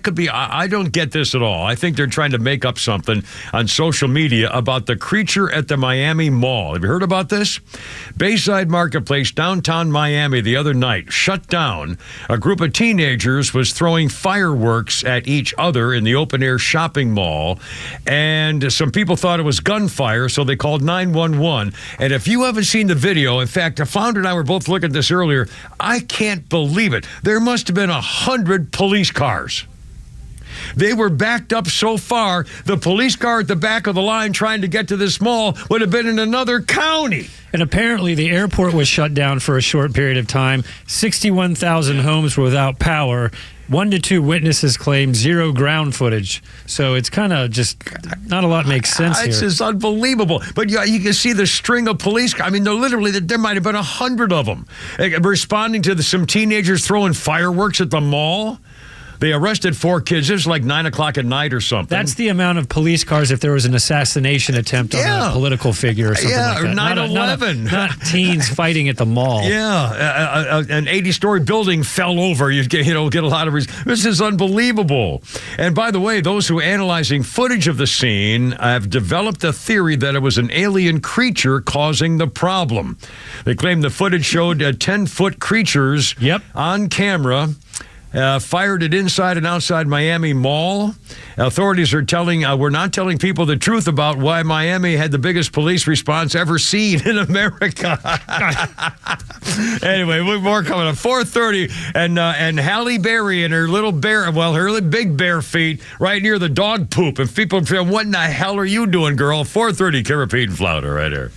don't get this at all. I think they're trying to make up something on social media about the creature at the Miami Mall. Have you heard about this? Bayside Marketplace, downtown Miami, the other night, shut down. A group of teenagers was throwing fireworks at each other in the open-air shopping mall. And some people thought it was gunfire, so they called 911. And if you haven't seen the video, in fact, Flounder and I were both looking at this earlier, I can't believe it. There must have been 100 police cars. They were backed up so far, the police car at the back of the line trying to get to this mall would have been in another county. And apparently the airport was shut down for a short period of time. 61,000 homes were without power. 1 to 2 witnesses claim 0 ground footage. So it's kind of just not a lot makes sense here. It's just unbelievable. But you can see the string of police. I mean, there might have been 100 of them responding to some teenagers throwing fireworks at the mall. They arrested 4 kids. It was like 9 o'clock at night or something. That's the amount of police cars if there was an assassination attempt on a political figure or something like that. Or 9/11. Not teens fighting at the mall. Yeah, an 80-story building fell over. You get a lot of this is unbelievable. And by the way, those who are analyzing footage of the scene have developed a theory that it was an alien creature causing the problem. They claim the footage showed 10-foot creatures on camera. Fired at inside and outside Miami Mall. Authorities are we're not telling people the truth about why Miami had the biggest police response ever seen in America. Anyway, more coming up. 4:30, and Halle Berry and her little bear, her big bare feet right near the dog poop. And people say, what in the hell are you doing, girl? 4:30, Kara Pete and Flounder right here.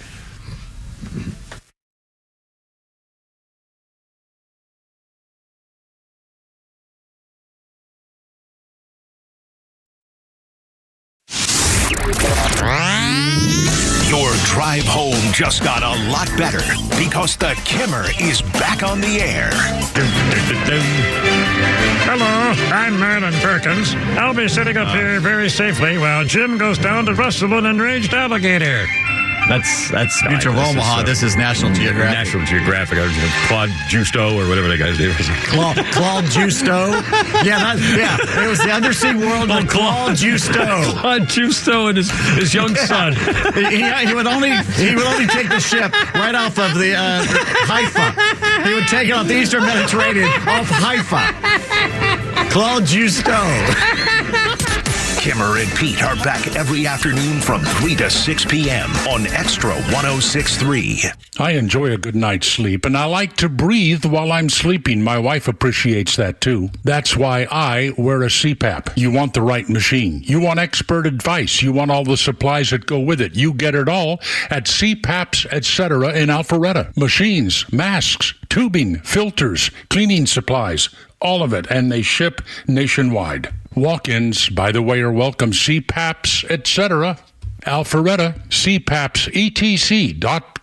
Your drive home just got a lot better because the Kimmer is back on the air. Hello, I'm Marilyn Perkins. I'll be sitting up here very safely while Jim goes down to wrestle an enraged alligator. That's Future of Omaha. This is National Geographic. National Geographic. Claude Justo or whatever that guy's name is. Claude Justo. Yeah, it was the undersea world of Claude Justo. Claude Justo and his young son. he would only take the ship right off of the Haifa. He would take it off the Eastern Mediterranean off Haifa. Claude Justo. Kimmer and Pete are back every afternoon from 3 to 6 p.m. on Extra 106.3. I enjoy a good night's sleep, and I like to breathe while I'm sleeping. My wife appreciates that, too. That's why I wear a CPAP. You want the right machine. You want expert advice. You want all the supplies that go with it. You get it all at CPAPs, etc. in Alpharetta. Machines, masks, tubing, filters, cleaning supplies, all of it, and they ship nationwide. Walk-ins, by the way, are welcome. CPAPs, etc. Alpharetta, CPAPSETC.com.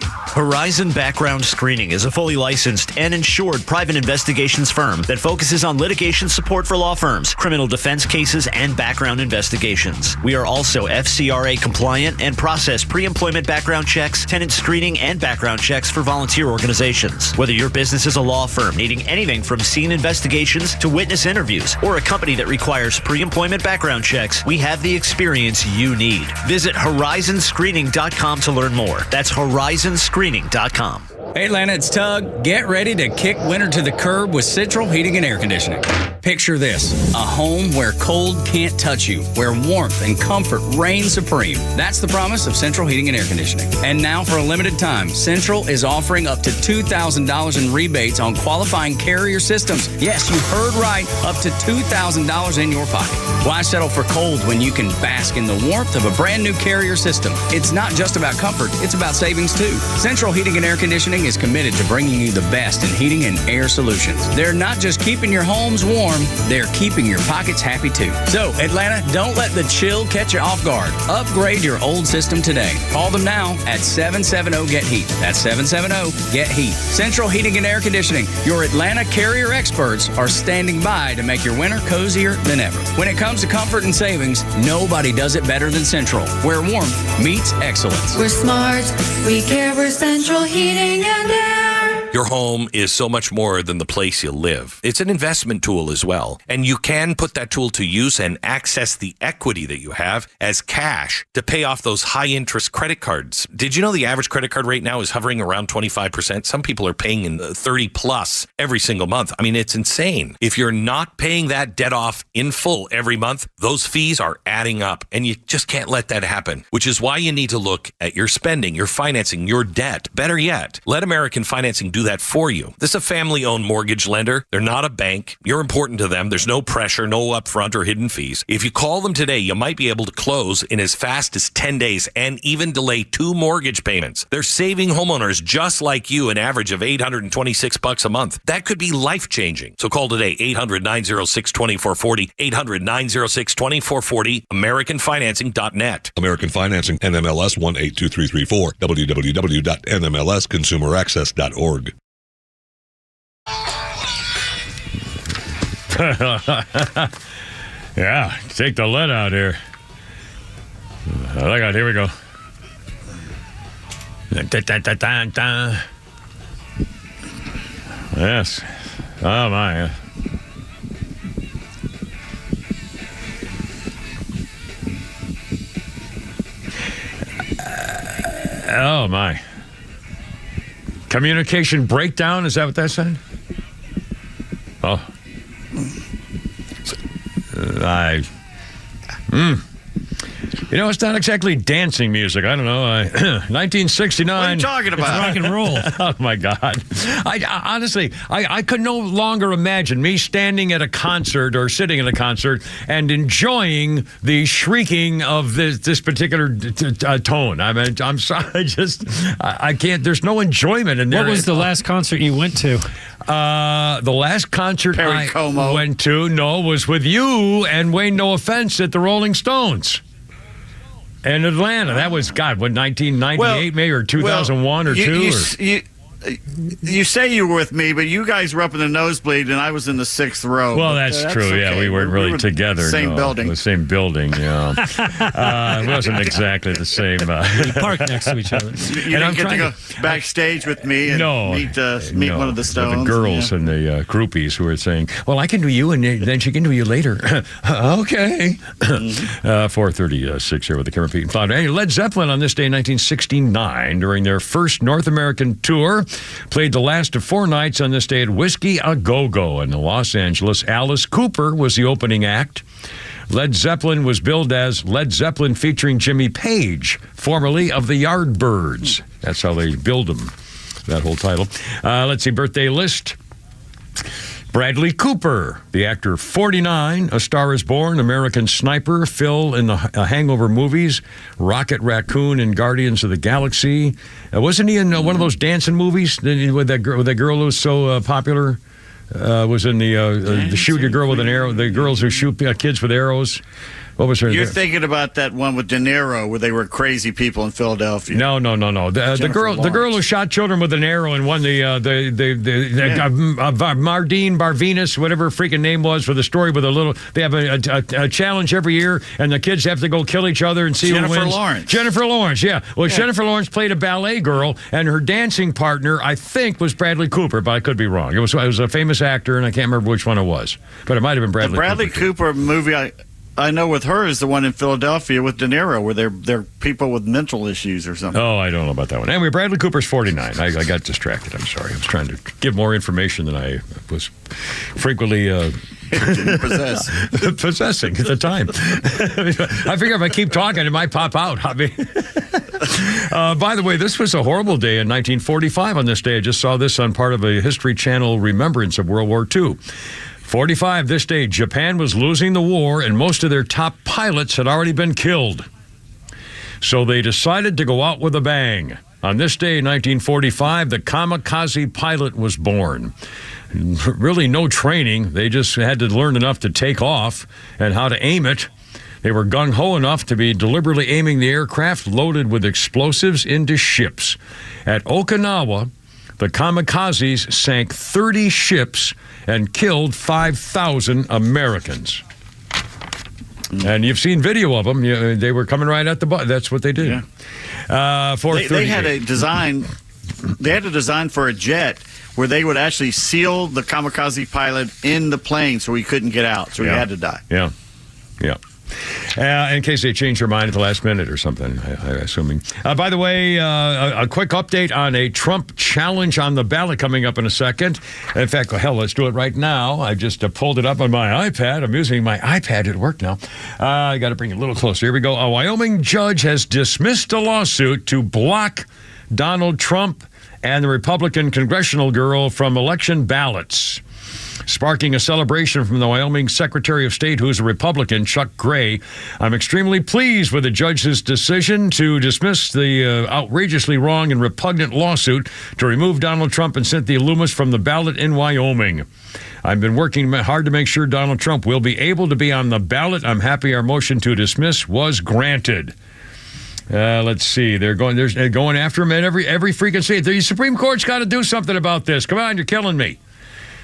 Horizon Background Screening is a fully licensed and insured private investigations firm that focuses on litigation support for law firms, criminal defense cases, and background investigations. We are also FCRA compliant and process pre-employment background checks, tenant screening, and background checks for volunteer organizations. Whether your business is a law firm needing anything from scene investigations to witness interviews, or a company that requires pre-employment background checks, we have the experience you need. Visit horizonscreening.com to learn more. That's horizonscreening.com. Hey, Atlanta, it's Tug. Get ready to kick winter to the curb with Central Heating and Air Conditioning. Picture this, a home where cold can't touch you, where warmth and comfort reign supreme. That's the promise of Central Heating and Air Conditioning. And now, for a limited time, Central is offering up to $2,000 in rebates on qualifying Carrier systems. Yes, you heard right, up to $2,000 in your pocket. Why settle for cold when you can bask in the warmth of a brand new Carrier system? It's not just about comfort, it's about savings too. Central Heating and Air Conditioning is committed to bringing you the best in heating and air solutions. They're not just keeping your homes warm, warm, they're keeping your pockets happy too. So, Atlanta, don't let the chill catch you off guard. Upgrade your old system today. Call them now at 770-GET-HEAT. That's 770-GET-HEAT. Central Heating and Air Conditioning, your Atlanta carrier experts, are standing by to make your winter cozier than ever. When it comes to comfort and savings, nobody does it better than Central, where warmth meets excellence. We're smart, we care, we're Central Heating and Air. Your home is so much more than the place you live. It's an investment tool as well. And you can put that tool to use and access the equity that you have as cash to pay off those high-interest credit cards. Did you know the average credit card rate now is hovering around 25%? Some people are paying in 30+ every single month. I mean, it's insane. If you're not paying that debt off in full every month, those fees are adding up, and you just can't let that happen, which is why you need to look at your spending, your financing, your debt. Better yet, let American Financing do that for you. This is a family-owned mortgage lender. They're not a bank. You're important to them. There's no pressure, no upfront or hidden fees. If you call them today, you might be able to close in as fast as 10 days and even delay 2 mortgage payments. They're saving homeowners just like you an average of $826 a month. That could be life-changing. So call today, 800-906-2440, 800-906-2440, AmericanFinancing.net. American Financing, NMLS 182334, www.nmlsconsumeraccess.org. Yeah, take the lead out here. Look out, here we go. Yes. Oh, my. Oh, my. Communication breakdown, is that what that said? Oh. You know, it's not exactly dancing music. I don't know. 1969. What are you talking about? It's rock and roll. Oh, my God. Honestly, I could no longer imagine me standing at a concert or sitting at a concert and enjoying the shrieking of this particular tone. I mean, I'm sorry. I can't. There's no enjoyment in there. What was the last concert you went to? The last concert Perry Como. went to, was with you and Wayne No Offense at the Rolling Stones. In Atlanta. That was, 1998 maybe, or 2001 or 2? You say you were with me, but you guys were up in the nosebleed, and I was in the 6th row. Well, that's true. Okay. Yeah, we weren't really together. Same building. The same building, yeah. It wasn't exactly the same. We parked next to each other. You didn't get to go backstage with me and meet one of the Stones. The girls and the groupies who were saying, well, I can do you, and then she can do you later. Okay. 4:36 here with the Cameron Pete and Flounder. Hey, Led Zeppelin on this day in 1969, during their first North American tour, played the last of 4 nights on this day at Whiskey A Go-Go in Los Angeles. Alice Cooper was the opening act. Led Zeppelin was billed as Led Zeppelin featuring Jimmy Page, formerly of the Yardbirds. That's how they billed him, that whole title. Let's see, birthday list. Bradley Cooper, the actor, 49, A Star is Born, American Sniper, Phil in the Hangover movies, Rocket Raccoon in Guardians of the Galaxy. Wasn't he in one of those dancing movies with that girl who was so popular? Was in the Shoot Your Girl with an Arrow, the girls who shoot kids with arrows. What was her? You're thinking about that one with De Niro, where they were crazy people in Philadelphia. No. The girl who shot children with an arrow and won the Mardine Barvinas, whatever her freaking name was, for the story with a little. They have a challenge every year, and the kids have to go kill each other and see who wins. Jennifer Lawrence, yeah. Well, yeah. Jennifer Lawrence played a ballet girl, and her dancing partner, I think, was Bradley Cooper, but I could be wrong. It was a famous actor, and I can't remember which one it was, but it might have been Bradley. The Bradley Cooper movie I know with her is the one in Philadelphia with De Niro, where they're people with mental issues or something. Oh, I don't know about that one. Anyway, Bradley Cooper's 49. I got distracted. I'm sorry. I was trying to give more information than I was frequently possessing at the time. I figure if I keep talking, it might pop out. I mean, by the way, this was a horrible day in 1945 on this day. I just saw this on part of a History Channel remembrance of World War II. 45, this day, Japan was losing the war, and most of their top pilots had already been killed. So they decided to go out with a bang. On this day in 1945, the kamikaze pilot was born. Really no training. They just had to learn enough to take off and how to aim it. They were gung-ho enough to be deliberately aiming the aircraft loaded with explosives into ships. At Okinawa, the kamikazes sank 30 ships and killed 5,000 Americans. And you've seen video of them. They were coming right at the butt. That's what they did. Yeah. They had a design. They had a design for a jet where they would actually seal the kamikaze pilot in the plane so he couldn't get out. So he had to die. Yeah. In case they change their mind at the last minute or something, I'm assuming. By the way, a quick update on a Trump challenge on the ballot coming up in a second. In fact, hell, let's do it right now. I just pulled it up on my iPad. I'm using my iPad at work now. I got to bring it a little closer. Here we go. A Wyoming judge has dismissed a lawsuit to block Donald Trump and the Republican congressional girl from election ballots, sparking a celebration from the Wyoming Secretary of State, who's a Republican, Chuck Gray. I'm extremely pleased with the judge's decision to dismiss the outrageously wrong and repugnant lawsuit to remove Donald Trump and Cynthia Loomis from the ballot in Wyoming. I've been working hard to make sure Donald Trump will be able to be on the ballot. I'm happy our motion to dismiss was granted. Let's see. They're going after him at every freaking state. The Supreme Court's got to do something about this. Come on, you're killing me.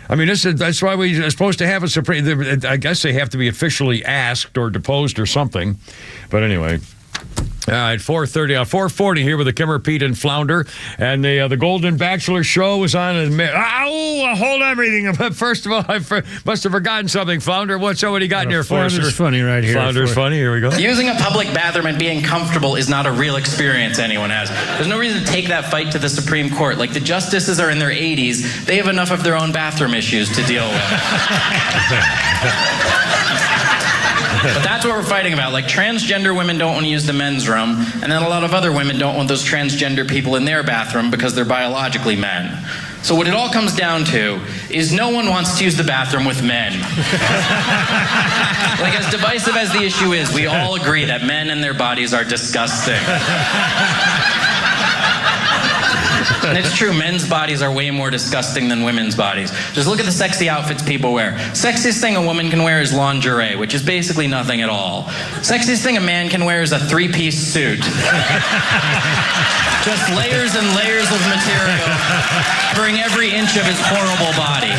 I mean, that's why we're supposed to have a Supreme. I guess they have to be officially asked or deposed or something. But anyway. All right, 4:40 here with the Kimmer, Pete, and Flounder. And the Golden Bachelor show is on. Hold everything. But first of all, I must have forgotten something. Flounder, what do you got in here for us? Flounder's funny right here. Flounder's funny. Here we go. Using a public bathroom and being comfortable is not a real experience anyone has. There's no reason to take that fight to the Supreme Court. Like, the justices are in their 80s. They have enough of their own bathroom issues to deal with. But that's what we're fighting about. Like, transgender women don't want to use the men's room, and then a lot of other women don't want those transgender people in their bathroom because they're biologically men. So what it all comes down to is no one wants to use the bathroom with men. Like, as divisive as the issue is, we all agree that men and their bodies are disgusting. And it's true, men's bodies are way more disgusting than women's bodies. Just look at the sexy outfits people wear. Sexiest thing a woman can wear is lingerie, which is basically nothing at all. Sexiest thing a man can wear is a 3-piece suit. Just layers and layers of material covering every inch of his horrible body.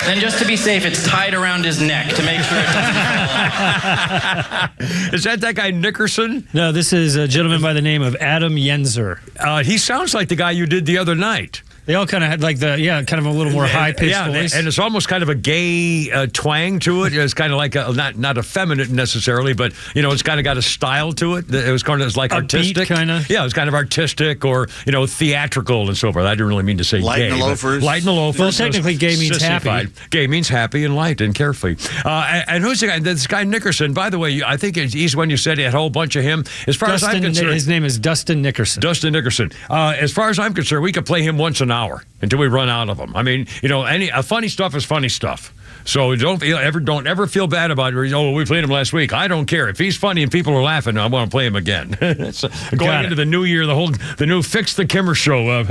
Then, just to be safe, it's tied around his neck to make sure it doesn't fall off. Is that guy Nickerson? No, this is a gentleman by the name of Adam Yenzer. He sounds like the guy you did the other night. They all kind of had like kind of a little more high-pitched voice. And it's almost kind of a gay twang to it. It's kind of like not effeminate necessarily, but, it's kind of got a style to it. It was kind of like artistic. Kind of. Yeah, it was kind of artistic or, theatrical and so forth. I didn't really mean to say light gay. Light and the loafers. Light and the loafers. Well, technically gay means happy. Gay means happy and light and carefree. And who's the guy? This guy Nickerson, by the way, I think he's when you said he had a whole bunch of him. As far as I'm concerned. His name is Dustin Nickerson. Dustin Nickerson. As far as I'm concerned, we could play him once an hour until we run out of them. I mean, funny stuff is funny stuff. So don't ever feel bad about it. We played him last week. I don't care. If he's funny and people are laughing, I want to play him again. Going into the new year, the new Fix the Kimmer show,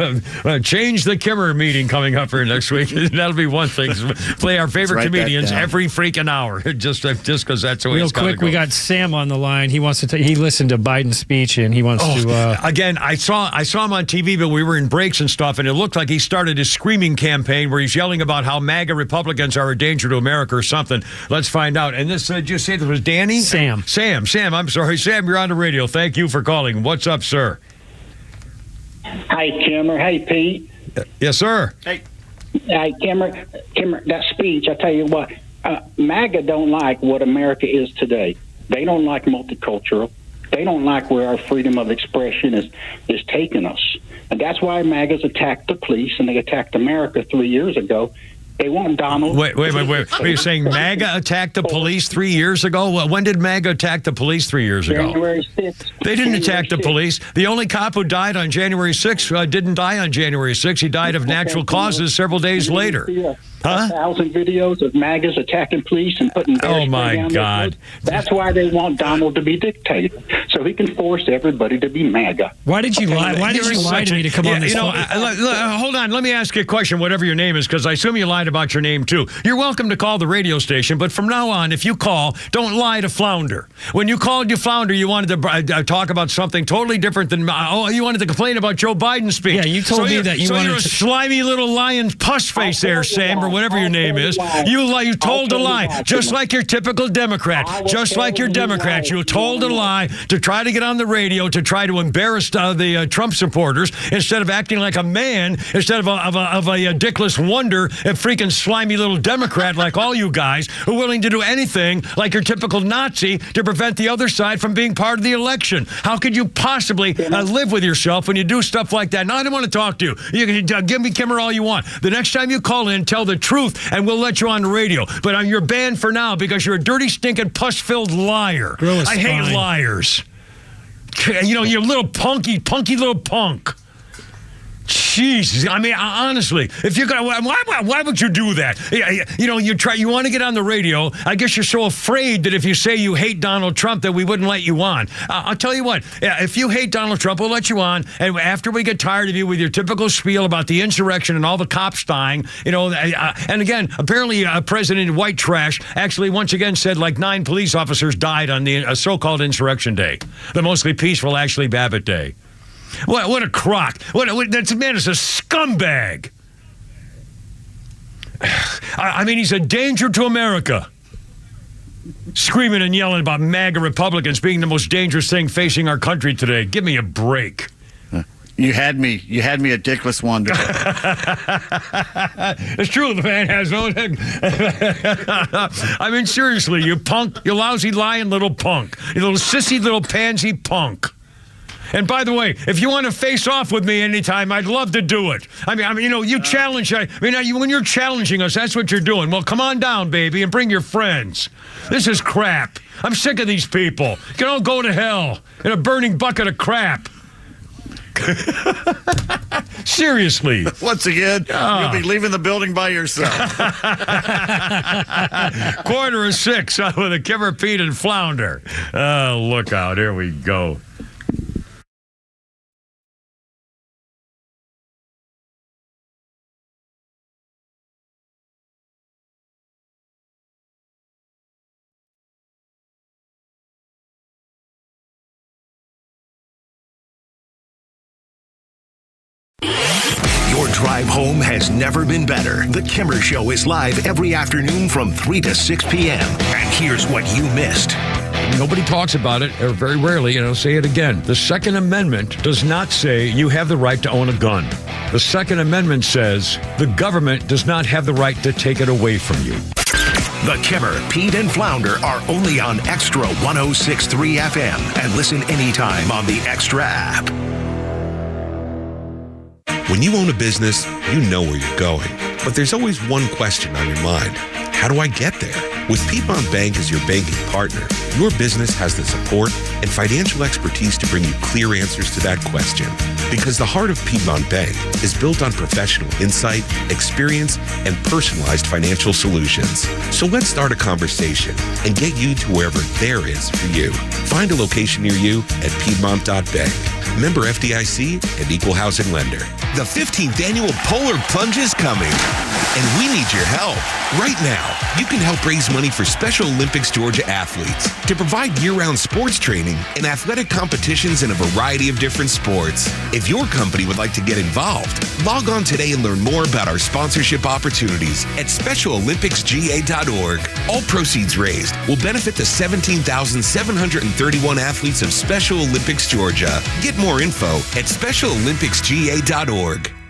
change the Kimmer meeting coming up here next week. That'll be one thing. Play our favorite comedians every freaking hour, just because that's the way Real it's got to quick, go. we got Sam on the line. He wants to. He listened to Biden's speech and he wants to. Again, I saw him on TV, but we were in breaks and stuff, and it looked like he started his screaming campaign where he's yelling about how MAGA Republicans are a danger to America or something. Let's find out. And this, did you say this was Danny? Sam, I'm sorry. Sam, you're on the radio. Thank you for calling. What's up, sir? Hi, Kimmer. Hey, Pete. Yes, sir. Hey. Hey, Kimmer, that speech, I tell you what, MAGA don't like what America is today. They don't like multicultural. They don't like where our freedom of expression is taking us. And that's why MAGA's attacked the police, and they attacked America 3 years ago. They want Donald. Wait. Are you saying MAGA attacked the police 3 years ago? Well, when did MAGA attack the police 3 years ago? January 6th. They didn't attack the police. The only cop who died on January 6th didn't die on January 6th. He died of natural causes several days later. 1,000 videos of MAGAs attacking police and putting Oh, my God. That's why they want Donald to be dictator, so he can force everybody to be MAGA. Why did you lie? Why did you lie to me to come on this? Hold on. Let me ask you a question, whatever your name is, because I assume you lied about your name, too. You're welcome to call the radio station, but from now on, if you call, don't lie to Flounder. When you called you Flounder, you wanted to talk about something totally different than... you wanted to complain about Joe Biden's speech. Yeah, you told me that you wanted you're a slimy little lion puss face there, Sam, or whatever your name is. You told a lie, just like your typical Democrat. Just like your Democrats, you told a lie to try to get on the radio, to try to embarrass the Trump supporters, instead of acting like a man, instead of a dickless wonder, a freaking slimy little Democrat like all you guys who are willing to do anything like your typical Nazi to prevent the other side from being part of the election. How could you possibly live with yourself when you do stuff like that? No, I don't want to talk to you. You can give me Kimmer all you want. The next time you call in, tell the truth, and we'll let you on the radio. But you're banned for now because you're a dirty, stinking, pus-filled liar. I hate liars. You know, you're a little punky little punk. Jesus, I mean, honestly, if you're gonna, why would you do that? You know, you want to get on the radio. I guess you're so afraid that if you say you hate Donald Trump, that we wouldn't let you on. I'll tell you what, if you hate Donald Trump, we'll let you on. And after we get tired of you with your typical spiel about the insurrection and all the cops dying, you know, and again, apparently President White Trash actually once again said like 9 police officers died on the so-called insurrection day, the mostly peaceful Ashley Babbitt day. What a crock. That man is a scumbag. I mean, he's a danger to America. Screaming and yelling about MAGA Republicans being the most dangerous thing facing our country today. Give me a break. You had me a dickless wonder. It's true, the man has no... I mean, seriously, you punk, you lousy lying little punk. You little sissy little pansy punk. And by the way, if you want to face off with me anytime, I'd love to do it. I mean, you know, you challenge. When you're challenging us, that's what you're doing. Well, come on down, baby, and bring your friends. This is crap. I'm sick of these people. You can all go to hell in a burning bucket of crap. Seriously. Once again, you'll be leaving the building by yourself. 5:45 with a Kimmer, Pete, and Flounder. Oh, look out. Here we go. Your drive home has never been better. The Kimmer Show is live every afternoon from 3 to 6 p.m. And here's what you missed. Nobody talks about it, or very rarely, say it again. The Second Amendment does not say you have the right to own a gun. The Second Amendment says the government does not have the right to take it away from you. The Kimmer, Pete, and Flounder are only on Extra 106.3 FM. And listen anytime on the Extra app. When you own a business, you know where you're going. But there's always one question on your mind. How do I get there? With Piedmont Bank as your banking partner, your business has the support and financial expertise to bring you clear answers to that question. Because the heart of Piedmont Bank is built on professional insight, experience, and personalized financial solutions. So let's start a conversation and get you to wherever there is for you. Find a location near you at Piedmont.bank. Member FDIC and equal housing lender. The 15th annual Polar Plunge is coming, and we need your help. Right now, you can help raise money for Special Olympics Georgia athletes to provide year-round sports training and athletic competitions in a variety of different sports. If your company would like to get involved, log on today and learn more about our sponsorship opportunities at SpecialOlympicsGA.org. All proceeds raised will benefit the 17,731 athletes of Special Olympics Georgia. Get more info at SpecialOlympicsGA.org.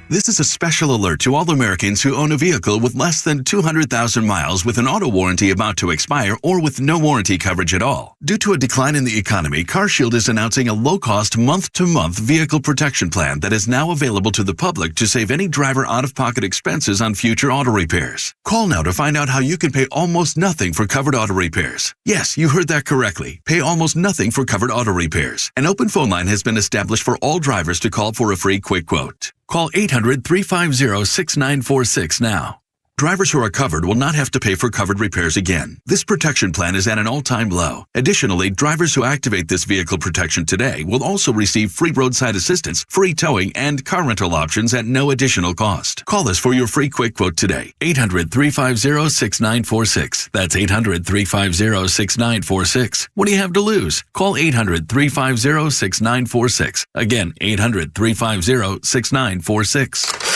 This is a special alert to all Americans who own a vehicle with less than 200,000 miles with an auto warranty about to expire or with no warranty coverage at all. Due to a decline in the economy, CarShield is announcing a low-cost month-to-month vehicle protection plan that is now available to the public to save any driver out-of-pocket expenses on future auto repairs. Call now to find out how you can pay almost nothing for covered auto repairs. Yes, you heard that correctly. Pay almost nothing for covered auto repairs. An open phone line has been established for all drivers to call for a free quick quote. Call 800-350-6946 now. Drivers who are covered will not have to pay for covered repairs again. This protection plan is at an all-time low. Additionally, drivers who activate this vehicle protection today will also receive free roadside assistance, free towing, and car rental options at no additional cost. Call us for your free quick quote today. 800-350-6946. That's 800-350-6946. What do you have to lose? Call 800-350-6946. Again, 800-350-6946.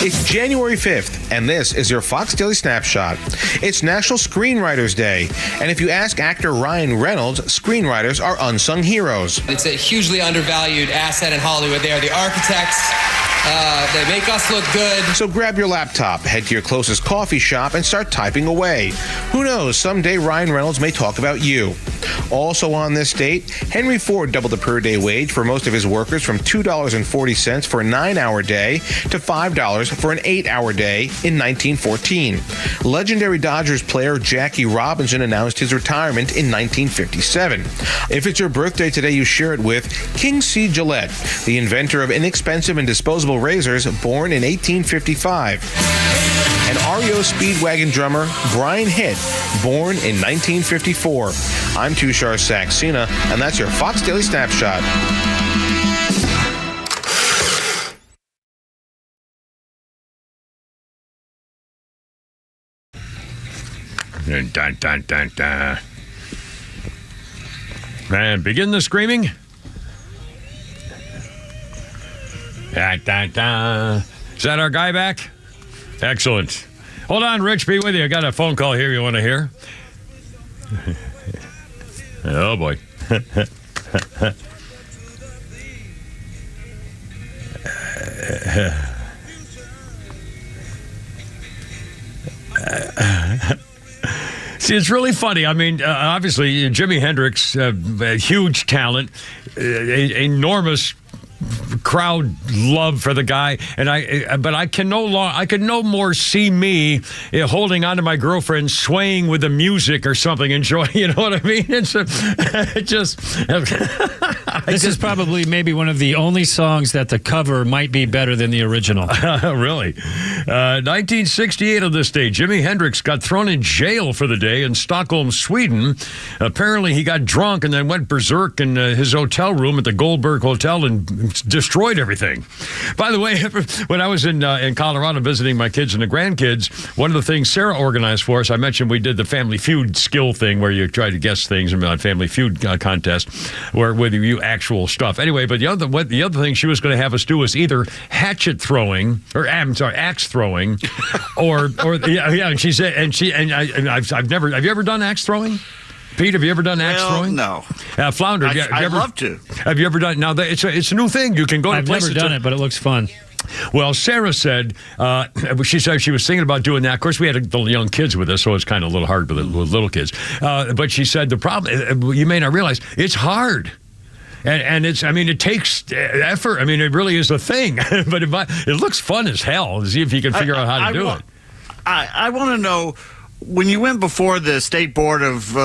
It's January 5th, and this is your Fox Daily Snapshot. It's National Screenwriters Day, and if you ask actor Ryan Reynolds, screenwriters are unsung heroes. It's a hugely undervalued asset in Hollywood. They are the architects. They make us look good. So grab your laptop, head to your closest coffee shop, and start typing away. Who knows, someday Ryan Reynolds may talk about you. Also on this date, Henry Ford doubled the per-day wage for most of his workers from $2.40 for a 9-hour day to $5 for an 8-hour day in 1914. Legendary Dodgers player Jackie Robinson announced his retirement in 1957. If it's your birthday today, you share it with King C. Gillette, the inventor of inexpensive and disposable razors, born in 1855. And REO Speedwagon drummer Brian Hitt, born in 1954. I'm Tushar Saxena, and that's your Fox Daily Snapshot. Dun, dun, dun, dun, dun. And begin the screaming. Dun, dun, dun. Is that our guy back? Excellent. Hold on, Rich, be with you. I got a phone call here you want to hear. Oh, boy. See, it's really funny. I mean, obviously, Jimi Hendrix, huge talent, enormous crowd love for the guy, and I can no more see me holding on to my girlfriend, swaying with the music or something, enjoying. You know what I mean? It's This is probably maybe one of the only songs that the cover might be better than the original. Really? 1968 on this day, Jimi Hendrix got thrown in jail for the day in Stockholm, Sweden. Apparently, he got drunk and then went berserk in his hotel room at the Goldberg Hotel and destroyed everything. By the way, when I was in Colorado visiting my kids and the grandkids, one of the things Sarah organized for us, I mentioned we did the Family Feud skill thing where you try to guess things on Family Feud contest, where with you actual stuff. Anyway, but the other thing she was going to have us do was either hatchet throwing, or axe throwing, or yeah. And she said, I've never. Have you ever done axe throwing? Pete, have you ever done axe throwing? No. Flounder, I'd love to. Have you ever done? Now it's a new thing. You can go. I've never done it, but it looks fun. Well, Sarah said, she said she was thinking about doing that. Of course, we had the young kids with us, so it's kind of a little hard with little kids. But she said the problem, you may not realize, it's hard. And it takes effort. I mean, it really is a thing. But it looks fun as hell. See if you can figure out how to do it. I want to know, when you went before the state board of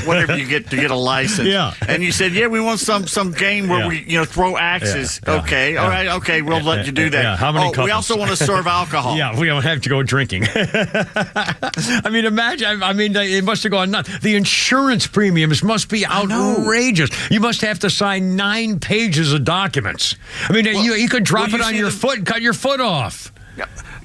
whatever you get to get a license, and you said, we want some game where we throw axes. Okay, all right, okay, we'll let you do that. Yeah. How many couples? We also want to serve alcohol. Yeah, we don't have to go drinking. I mean, imagine. I mean, it must have gone nuts. The insurance premiums must be outrageous. You must have to sign 9 pages of documents. I mean, you could drop it on your foot and cut your foot off.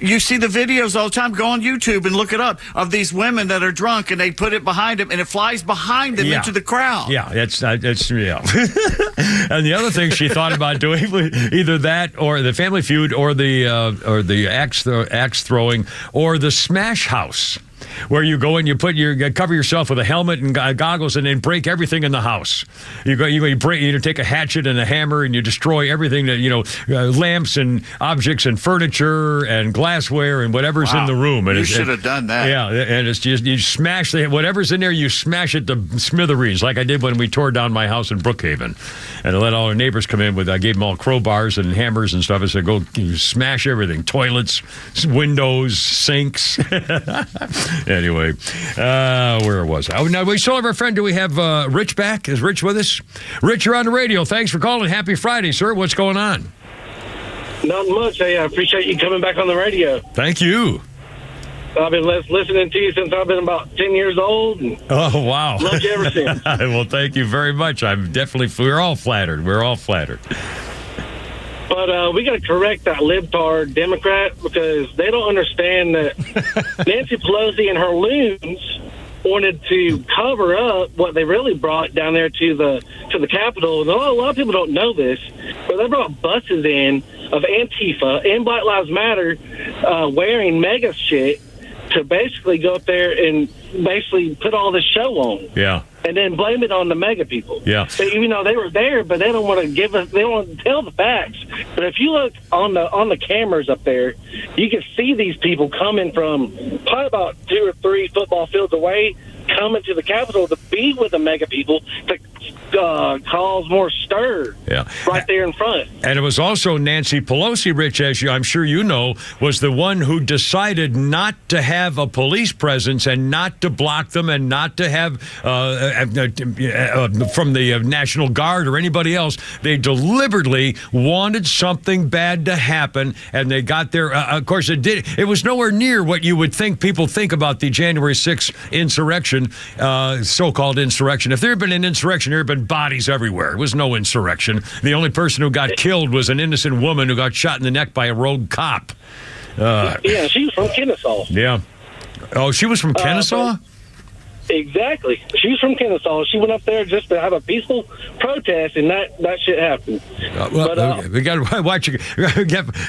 You see the videos all the time. Go on YouTube and look it up, of these women that are drunk, and they put it behind them, and it flies behind them into the crowd. Yeah, it's And the other thing she thought about doing was either that, or the Family Feud, or the axe throwing, or the Smash House, where you go and you cover yourself with a helmet and goggles and then break everything in the house. You take a hatchet and a hammer and you destroy everything that lamps and objects and furniture and glassware and whatever's in the room. And you should have done that. Yeah, and it's just you smash whatever's in there. You smash it to smithereens, like I did when we tore down my house in Brookhaven, and I let all our neighbors come in I gave them all crowbars and hammers and stuff. I said, go smash everything: toilets, windows, sinks. Anyway, where was I? Oh, now we still have our friend. Do we have Rich back? Is Rich with us? Rich, you're on the radio. Thanks for calling. Happy Friday, sir. What's going on? Not much. I appreciate you coming back on the radio. Thank you. I've been listening to you since I've been about 10 years old. And oh, wow. Loved you ever since. Well, thank you very much. We're all flattered. We're all flattered. But we got to correct that libtard Democrat because they don't understand that Nancy Pelosi and her loons wanted to cover up what they really brought down there to the Capitol. And a lot of people don't know this, but they brought buses in of Antifa and Black Lives Matter wearing MAGA shit to basically go up there and basically put all this show on. Yeah. And then blame it on the MAGA people. Yeah. So, they were there, but they don't want to they don't want to tell the facts. But if you look on the cameras up there, you can see these people coming from probably about 2 or 3 football fields away, coming to the Capitol to be with the MAGA people to cause more stir. Yeah. Right there in front. And it was also Nancy Pelosi, Rich, as I'm sure you know, was the one who decided not to have a police presence and not to block them and not to have from the National Guard or anybody else. They deliberately wanted something bad to happen, and they got there. Of course, it did. It was nowhere near what you would think people think about the January 6th insurrection, so-called insurrection. If there had been an insurrection, there had been bodies everywhere. It was no insurrection. The only person who got killed was an innocent woman who got shot in the neck by a rogue cop. Yeah, she was from Kennesaw. Yeah. Oh, she was from Kennesaw? Exactly. She was from Kennesaw. She went up there just to have a peaceful protest, and that shit happened. We got to watch.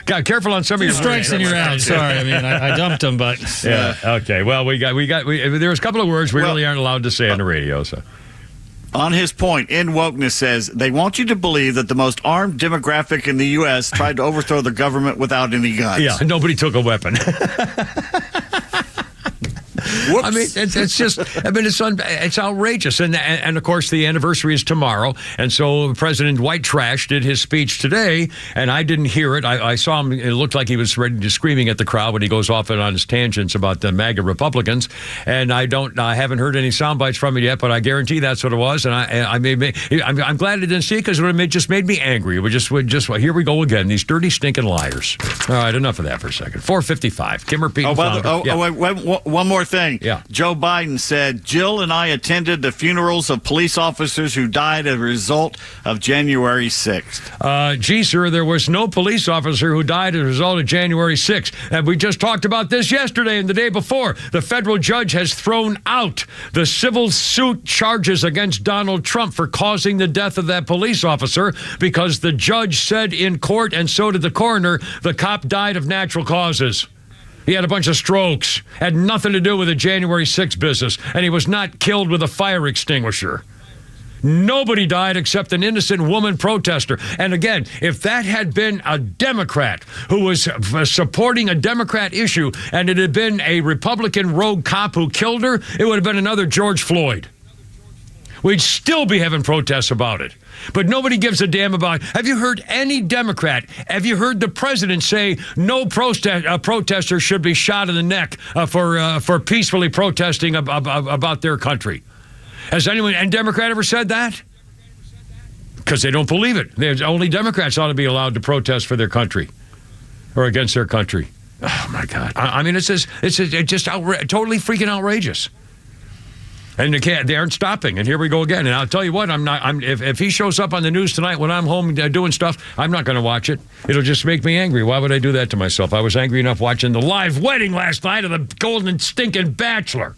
Got careful on some of your strikes in your round. Sorry, I mean I dumped them, but yeah. Okay. Well, there was a couple of words we really aren't allowed to say on the radio. So. On his point, In Wokeness says, they want you to believe that the most armed demographic in the U.S. tried to overthrow the government without any guns. Yeah, nobody took a weapon. Whoops. I mean, it's just, it's outrageous. And of course, the anniversary is tomorrow. And so President White Trash did his speech today, and I didn't hear it. I saw him. It looked like he was ready to screaming at the crowd when he goes off on his tangents about the MAGA Republicans. And I haven't heard any sound bites from it yet, but I guarantee that's what it was. And I'm glad I didn't see it because it would have just made me angry. It would just here we go again. These dirty, stinking liars. All right, enough of that for a second. 4:55. Kimmer Pete. Wait, one more thing. Yeah. Joe Biden said, Jill and I attended the funerals of police officers who died as a result of January 6th. Gee, sir, there was no police officer who died as a result of January 6th. And we just talked about this yesterday and the day before. The federal judge has thrown out the civil suit charges against Donald Trump for causing the death of that police officer because the judge said in court, and so did the coroner, the cop died of natural causes. He had a bunch of strokes, had nothing to do with the January 6th business, and he was not killed with a fire extinguisher. Nobody died except an innocent woman protester. And again, if that had been a Democrat who was supporting a Democrat issue and it had been a Republican rogue cop who killed her, it would have been another George Floyd. We'd still be having protests about it. But nobody gives a damn about it. Have you heard any Democrat, have you heard the president say no protester should be shot in the neck for peacefully protesting about their country? Has anyone, and Democrat ever said that? Because they don't believe it. Only Democrats ought to be allowed to protest for their country or against their country. Oh, my God. I mean, it's just totally freaking outrageous. And they aren't stopping. And here we go again. And I'll tell you what, if he shows up on the news tonight when I'm home doing stuff, I'm not going to watch it. It'll just make me angry. Why would I do that to myself? I was angry enough watching the live wedding last night of the golden stinking Bachlor.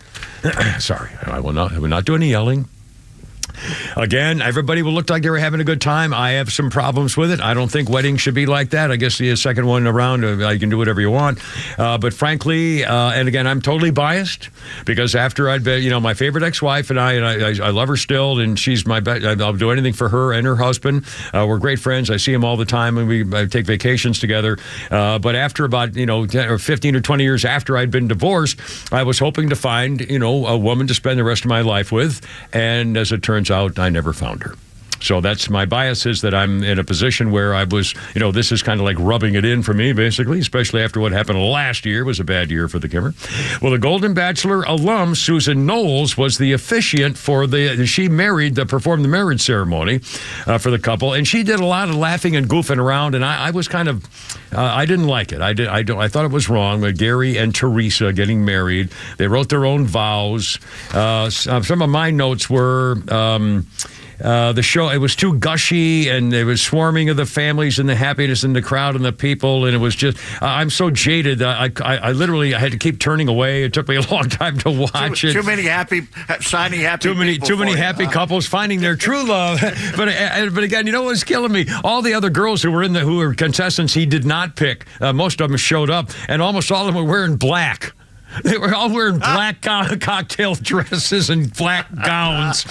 Sorry, I will not do any yelling. Again, everybody will look like they were having a good time. I have some problems with it. I don't think weddings should be like that. I guess the second one around, you can do whatever you want. But frankly, and again, I'm totally biased because after I'd been, my favorite ex-wife and I love her still, and she's my best. I'll do anything for her and her husband. We're great friends. I see him all the time, and we take vacations together. But after about 10 or 15 or 20 years after I'd been divorced, I was hoping to find a woman to spend the rest of my life with, and as it turns out, I never found her. So that's my bias, is that I'm in a position where I was, this is kind of like rubbing it in for me, basically, especially after what happened last year. It was a bad year for the Kimmer. Well, the Golden Bachelor alum, Susan Knowles, was the officiant for she performed the marriage ceremony for the couple, and she did a lot of laughing and goofing around, and I was kind of, I didn't like it. I thought it was wrong with Gary and Teresa getting married. They wrote their own vows. Some of my notes were the show, it was too gushy, and there was swarming of the families and the happiness in the crowd and the people, and it was just, I'm so jaded. I literally had to keep turning away. It took me a long time to watch it. Too many happy, shiny, happy Too many happy couples finding their true love. But again, you know what's killing me? All the other girls who were contestants he did not pick, most of them showed up, and almost all of them were wearing black. They were all wearing black cocktail dresses and black gowns.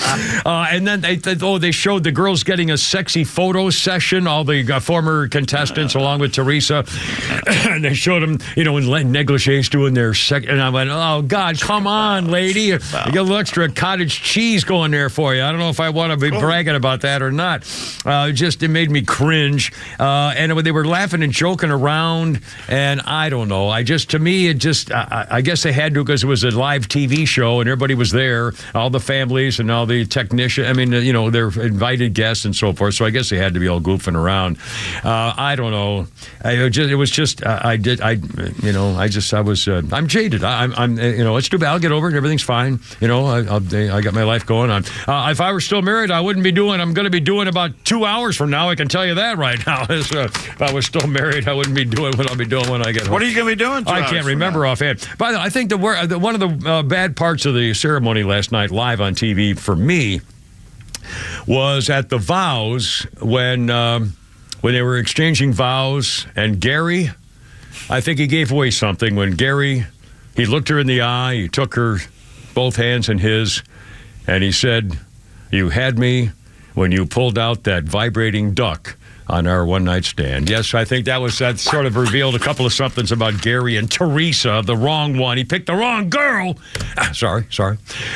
And then they showed the girls getting a sexy photo session, all the former contestants along with Teresa. And they showed them, in negligees doing their and I went, oh, God, come on, lady. You get a little extra cottage cheese going there for you. I don't know if I want to be bragging about that or not. It made me cringe. And they were laughing and joking around. And I don't know. I guess they had to, because it was a live TV show and everybody was there, all the families and all the technicians. I mean, they're invited guests and so forth. So I guess they had to be all goofing around. I don't know. I'm jaded. It's too bad. I'll get over it. Everything's fine. I got my life going on. If I were still married, I'm going to be doing about 2 hours from now. I can tell you that right now. If I was still married, I wouldn't be doing what I'll be doing when I get home. What are you going to be doing? I can't remember offhand. By the way, I think one of the bad parts of the ceremony last night live on TV for me was at the vows when they were exchanging vows, and Gary, I think he gave away something when Gary, he looked her in the eye, he took her both hands in his, and he said, "You had me when you pulled out that vibrating duck on our one-night stand." Yes, I think that sort of revealed a couple of somethings about Gary and Teresa, the wrong one. He picked the wrong girl. Sorry.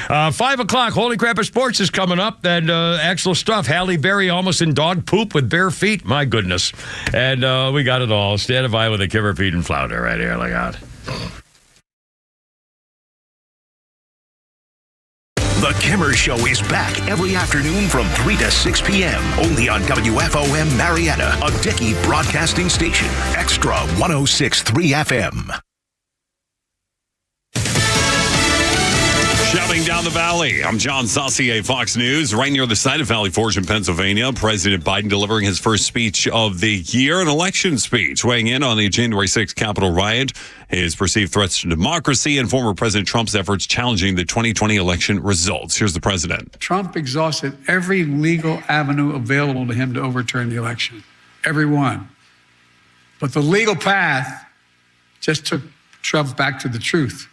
5 o'clock, Holy Crap of Sports is coming up, and excellent stuff. Halle Berry almost in dog poop with bare feet. My goodness. And we got it all. Stand by with the Kimmer, Pete, and Flounder right here. Look out. The Kimmer Show is back every afternoon from 3 to 6 p.m. only on WFOM Marietta, a Dickey broadcasting station. Extra 106.3 FM. Shouting down the valley, I'm John Saucier, Fox News. Right near the site of Valley Forge in Pennsylvania, President Biden delivering his first speech of the year, an election speech, weighing in on the January 6th Capitol riot, his perceived threats to democracy, and former President Trump's efforts challenging the 2020 election results. Here's the president. Trump exhausted every legal avenue available to him to overturn the election. Every one. But the legal path just took Trump back to the truth.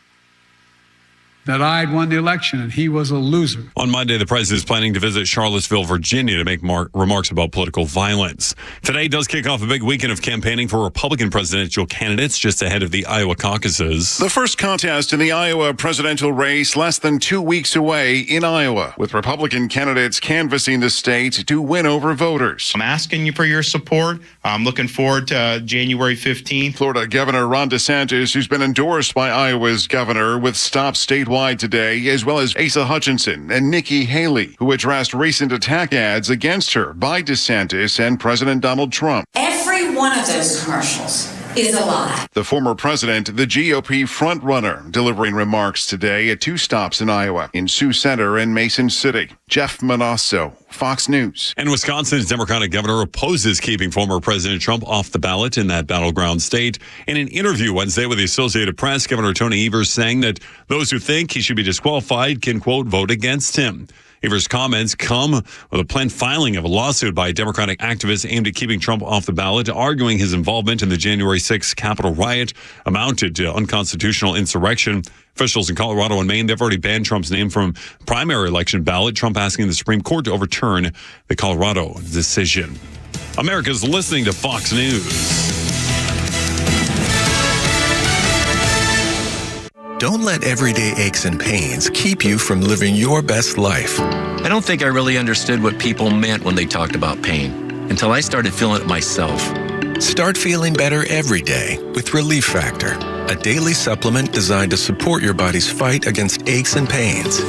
That I had won the election and he was a loser. On Monday, the president is planning to visit Charlottesville, Virginia to make remarks about political violence. Today does kick off a big weekend of campaigning for Republican presidential candidates just ahead of the Iowa caucuses. The first contest in the Iowa presidential race less than 2 weeks away in Iowa, with Republican candidates canvassing the state to win over voters. I'm asking you for your support. I'm looking forward to January 15th. Florida Governor Ron DeSantis, who's been endorsed by Iowa's governor with stops statewide today, as well as Asa Hutchinson and Nikki Haley, who addressed recent attack ads against her by DeSantis and President Donald Trump. Every one of those commercials is a lie. The former president, the GOP frontrunner, delivering remarks today at 2 stops in Iowa, in Sioux Center and Mason City. Jeff Manasso, Fox News. And Wisconsin's Democratic governor opposes keeping former President Trump off the ballot in that battleground state. In an interview Wednesday with the Associated Press, Governor Tony Evers saying that those who think he should be disqualified can, quote, vote against him. Evers' comments come with a planned filing of a lawsuit by Democratic activists aimed at keeping Trump off the ballot, arguing his involvement in the January 6th Capitol riot amounted to unconstitutional insurrection. Officials in Colorado and Maine, they've already banned Trump's name from primary election ballot. Trump asking the Supreme Court to overturn the Colorado decision. America's listening to Fox News. Don't let everyday aches and pains keep you from living your best life. I don't think I really understood what people meant when they talked about pain until I started feeling it myself. Start feeling better every day with Relief Factor, a daily supplement designed to support your body's fight against aches and pains.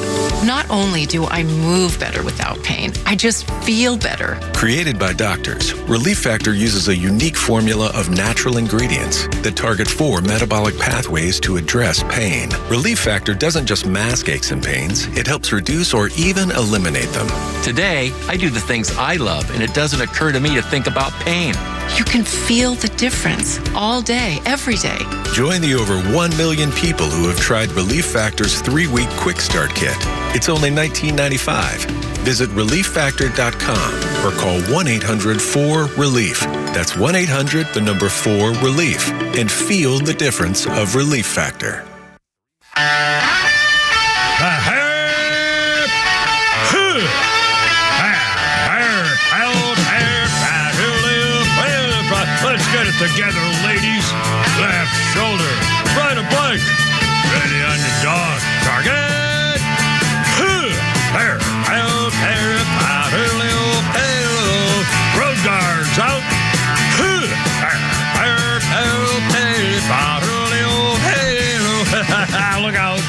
Not only do I move better without pain, I just feel better. Created by doctors, Relief Factor uses a unique formula of natural ingredients that target 4 metabolic pathways to address pain. Relief Factor doesn't just mask aches and pains, it helps reduce or even eliminate them. Today, I do the things I love, and it doesn't occur to me to think about pain. You can feel the difference all day, every day. Join the over 1 million people who have tried Relief Factor's 3-week Quick Start Kit. It's only $19.95. Visit ReliefFactor.com or call 1-800-4RELIEF. That's 1-800-4RELIEF. And feel the difference of Relief Factor. Let's get it together, ladies. Left shoulder, right of bike. Ready on the dog. Target. There. Road guards out. Look out.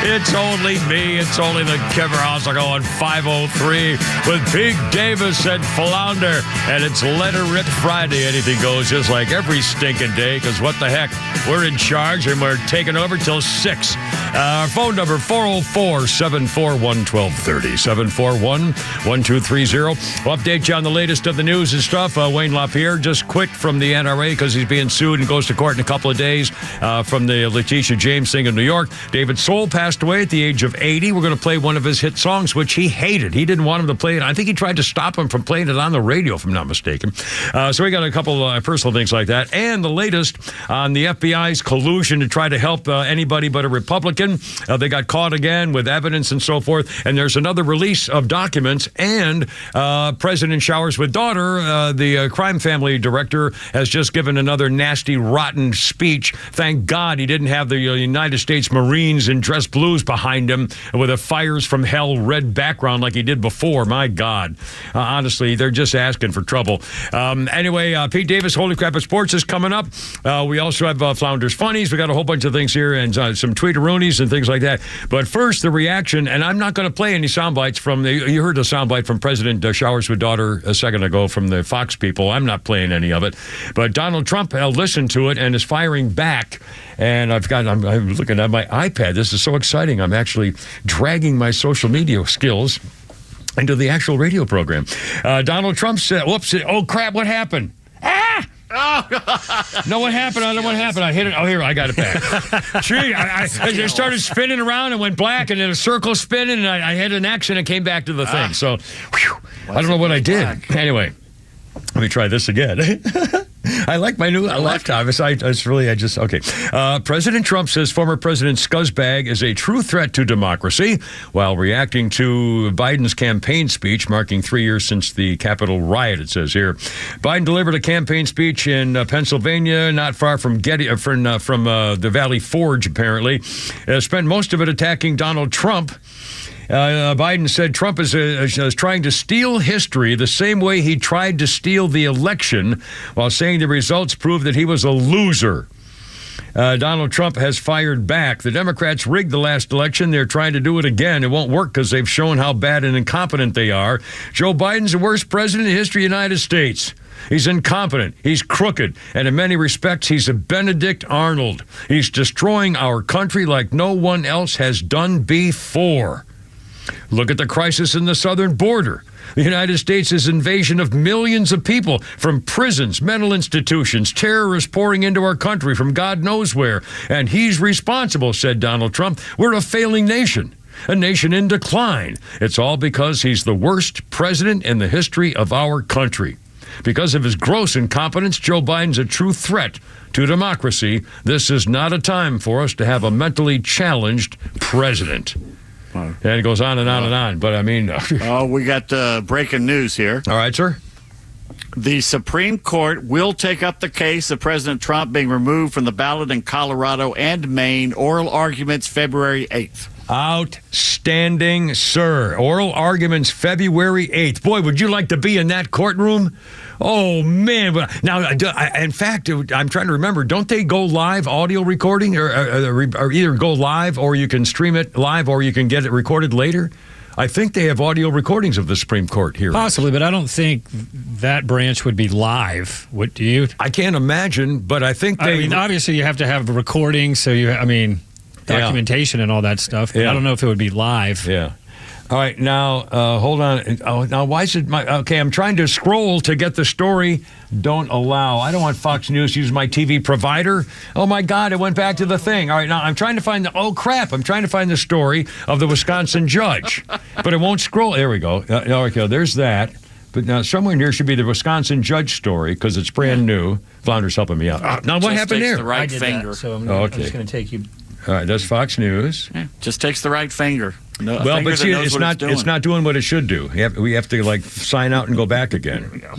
It's only me. It's only the Kimmerhouse going 503 with Pete Davis and Flounder. And it's Let Her Rip Friday. Anything goes just like every stinking day, because what the heck? We're in charge and we're taking over till 6. Our phone number, 404-741-1230. 741-1230. We'll update you on the latest of the news and stuff. Wayne LaPierre just quit from the NRA because he's being sued and goes to court in a couple of days from the Letitia James thing in New York. David Soul passed away at the age of 80. We're going to play one of his hit songs, which he hated. He didn't want him to play it. I think he tried to stop him from playing it on the radio, if I'm not mistaken. So we got a couple personal things like that. And the latest on the FBI's collusion to try to help anybody but a Republican. They got caught again with evidence and so forth. And there's another release of documents. And President Showers with daughter, the crime family director, has just given another nasty, rotten speech. Thank God he didn't have the United States Marines in dress blues behind him with a Fires from Hell red background like he did before. My God. Honestly, they're just asking for trouble. Anyway, Pete Davis, Holy Crap at Sports is coming up. We also have Flounder's Funnies. We got a whole bunch of things here and some tweetaroonies and things like that. But first, the reaction, and I'm not going to play any sound bites from you heard a sound bite from President Showers with daughter a second ago from the Fox people. I'm not playing any of it. But Donald Trump listened to it and is firing back. And I'm looking at my iPad. This is so exciting. I'm actually dragging my social media skills into the actual radio program. Donald Trump said, whoops, oh crap, what happened? Ah! Oh. No, what happened? I don't know what happened. I hit it. Oh, here, I got it back. Gee, I started spinning around and went black and then a circle spinning and I had an X and it came back to the thing. So, I don't know what I did. Anyway, let me try this again. I like my new laptop. Okay. President Trump says former President Scuzzbag is a true threat to democracy while reacting to Biden's campaign speech marking 3 years since the Capitol riot, it says here. Biden delivered a campaign speech in Pennsylvania, not far from the Valley Forge, apparently. Spent most of it attacking Donald Trump. Biden said Trump is trying to steal history the same way he tried to steal the election, while saying the results prove that he was a loser. Donald Trump has fired back. The Democrats rigged the last election. They're trying to do it again. It won't work because they've shown how bad and incompetent they are. Joe Biden's the worst president in the history of the United States. He's incompetent. He's crooked. And in many respects, he's a Benedict Arnold. He's destroying our country like no one else has done before. Look at the crisis in the southern border. The United States' invasion of millions of people from prisons, mental institutions, terrorists pouring into our country from God knows where. And he's responsible, said Donald Trump. We're a failing nation, a nation in decline. It's all because he's the worst president in the history of our country. Because of his gross incompetence, Joe Biden's a true threat to democracy. This is not a time for us to have a mentally challenged president. And it goes on and on and on. But I mean... we got breaking news here. All right, sir. The Supreme Court will take up the case of President Trump being removed from the ballot in Colorado and Maine. Oral arguments February 8th. Outstanding, sir. Oral arguments February 8th. Boy, would you like to be in that courtroom? Oh, man. Now, in fact, I'm trying to remember, don't they go live audio recording or either go live or you can stream it live or you can get it recorded later? I think they have audio recordings of the Supreme Court hearings. Possibly, but I don't think that branch would be live. What do you? I can't imagine, but I think they... I mean, obviously you have to have a recording, so documentation and all that stuff. But I don't know if it would be live. Yeah. All right, now, hold on. Oh, now, why is it okay, I'm trying to scroll to get the story. Don't allow. I don't want Fox News to use my TV provider. Oh, my God, it went back to the thing. All right, now, I'm trying to find I'm trying to find the story of the Wisconsin judge. But it won't scroll. There we go. Okay, there's that. But now, somewhere in here should be the Wisconsin judge story, because it's brand new. Flounder's helping me out. Now, what happened there? The right finger. So I'm just going to take you... All right, that's Fox News. Yeah, just takes the right finger. Well, but see, it's not doing what it should do. We have to sign out and go back again. There we go.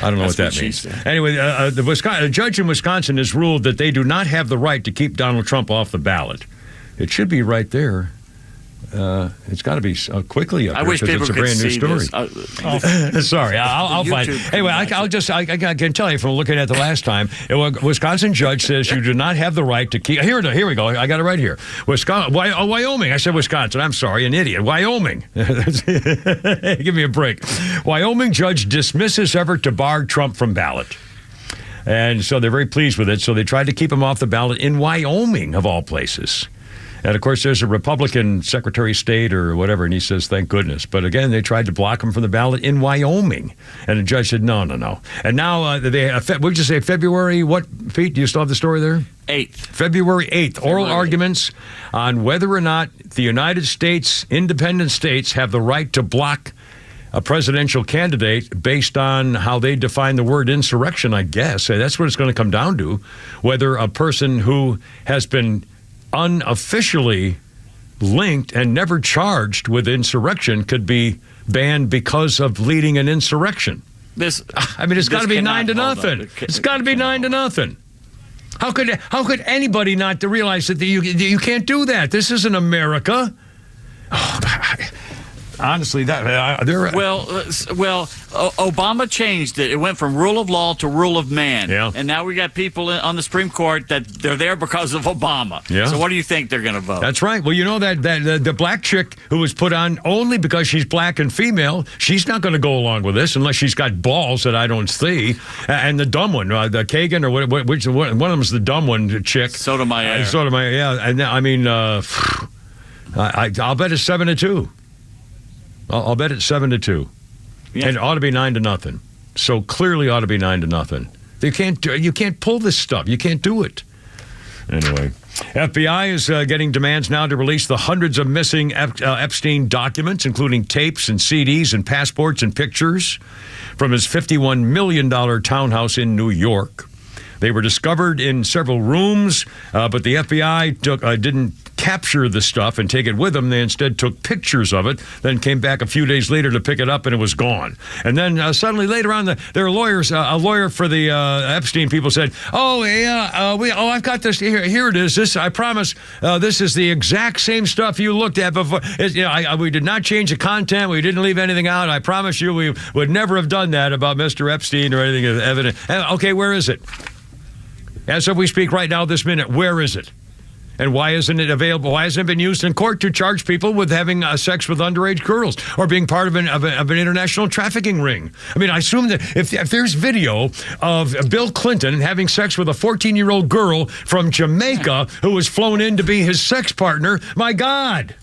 I don't know what that means. Anyway, the judge in Wisconsin has ruled that they do not have the right to keep Donald Trump off the ballot. It should be right there. It's got to be quickly up I here wish people it's a could brand new see story. this. Sorry, I'll find it. Anyway, I can tell you from looking at the last time, Wisconsin judge says you do not have the right to keep... Here we go. I got it right here. Wyoming. I said Wisconsin. I'm sorry, an idiot. Wyoming. Give me a break. Wyoming judge dismisses effort to bar Trump from ballot. And so they're very pleased with it. So they tried to keep him off the ballot in Wyoming, of all places. And, of course, there's a Republican Secretary of State or whatever, and he says, thank goodness. But, again, they tried to block him from the ballot in Wyoming. And the judge said, no. And now, would you say February, what, Pete? Do you still have the story there? 8th. February 8th. Oral arguments on whether or not the United States, independent states, have the right to block a presidential candidate based on how they define the word insurrection, I guess. That's what it's going to come down to, whether a person who has been unofficially linked and never charged with insurrection could be banned because of leading an insurrection. It's got to be 9-0. It's got to be 9-0. How could anybody not to realize that you can't do that? This isn't America. Honestly, Obama changed it. It went from rule of law to rule of man. Yeah. And now we got people on the Supreme Court that they're there because of Obama. Yeah. So what do you think they're going to vote? That's right. Well, you know that the black chick who was put on only because she's black and female, she's not going to go along with this unless she's got balls that I don't see. And the dumb one, the Kagan or which one of them is the dumb one chick. Sotomayor. Sotomayor, yeah. And I mean, I'll bet it's 7-2. I'll bet it's 7-2. Yeah. And it ought to be 9-0. So clearly ought to be 9-0. You can't pull this stuff. You can't do it. Anyway, FBI is getting demands now to release the hundreds of missing Epstein documents, including tapes and CDs and passports and pictures from his $51 million townhouse in New York. They were discovered in several rooms, but the FBI didn't capture the stuff and take it with them. They instead took pictures of it, then came back a few days later to pick it up, and it was gone. And then suddenly later on, their lawyers, a lawyer for the Epstein people said, I've got this, here it is. This, I promise, this is the exact same stuff you looked at before. We did not change the content. We didn't leave anything out. I promise you we would never have done that about Mr. Epstein or anything evident. Okay, where is it? As if we speak right now, this minute, where is it? And why isn't it available? Why hasn't it been used in court to charge people with having sex with underage girls or being part of an international trafficking ring? I mean, I assume that if there's video of Bill Clinton having sex with a 14-year-old girl from Jamaica who was flown in to be his sex partner, my God.